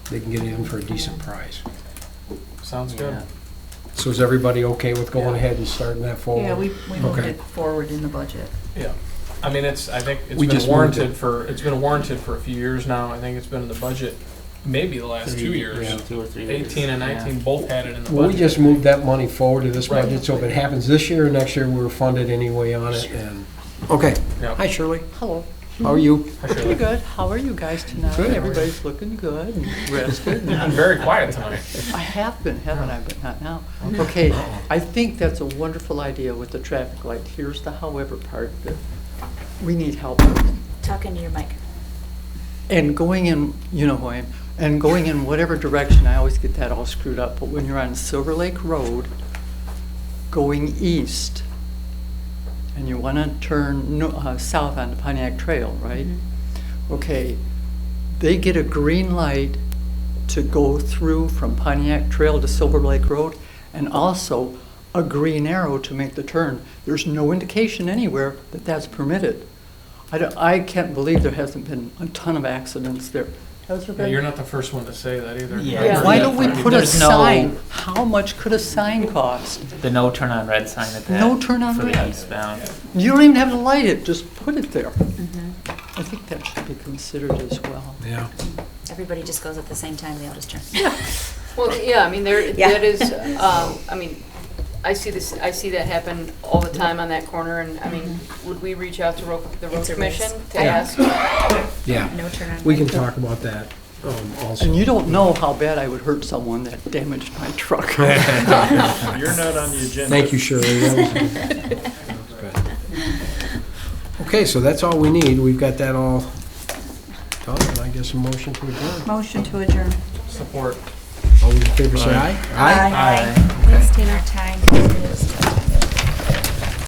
they can get it in for a decent price. Sounds good. So is everybody okay with going ahead and starting that forward? Yeah, we moved Okay. it forward in the budget. Yeah. I mean, I think it's We been just warranted moved it's been warranted for a few years now. I think it's been in the budget maybe the last 2 years. Yeah, 2 or 3 years. 18 and 19 both had it in the Well, we budget. just moved that money forward to this Right. budget, so if it happens this year or next year, we're funded anyway on it, and, okay. Yep. Hi, Shirley. Hello. How are you? Pretty good. How are you guys tonight? Good. Everybody's looking good and rested. You've been very quiet tonight. I have been, haven't I? But not now. Okay, I think that's a wonderful idea with the traffic light. Here's the however part that we need help with. Talk into your mic. And going in, you know who I am, and going in whatever direction, I always get that all screwed up. But when you're on Silver Lake Road, going east, and you want to turn south on the Pontiac Trail, right? Okay, they get a green light to go through from Pontiac Trail to Silver Lake Road, and also a green arrow to make the turn. There's no indication anywhere that that's permitted. I can't believe there hasn't been a ton of accidents there. Has there Yeah, been? you're not the first one to say that either. Yeah. Why don't we put a There's no- sign? How much could a sign cost? The no turn on red sign at that. No turn on for red. the eastbound. You don't even have to light it, just put it there. I think that should be considered as well. Yeah. Everybody just goes at the same time, they all just turn. Well, yeah, I mean, Yeah. that is, I mean, I see that happen all the time on that corner, and, I mean, would we reach out to the road It's a commission risk. to ask? Yeah. No turn on. We can talk about that also. And you don't know how bad I would hurt someone that damaged my truck. You're not on the agenda. Thank you, Shirley. That was good. Okay, so that's all we need. We've got that all done, and I guess a motion to adjourn. Motion to adjourn. Support. All those in favor say aye. Thanks, Tina. Our time is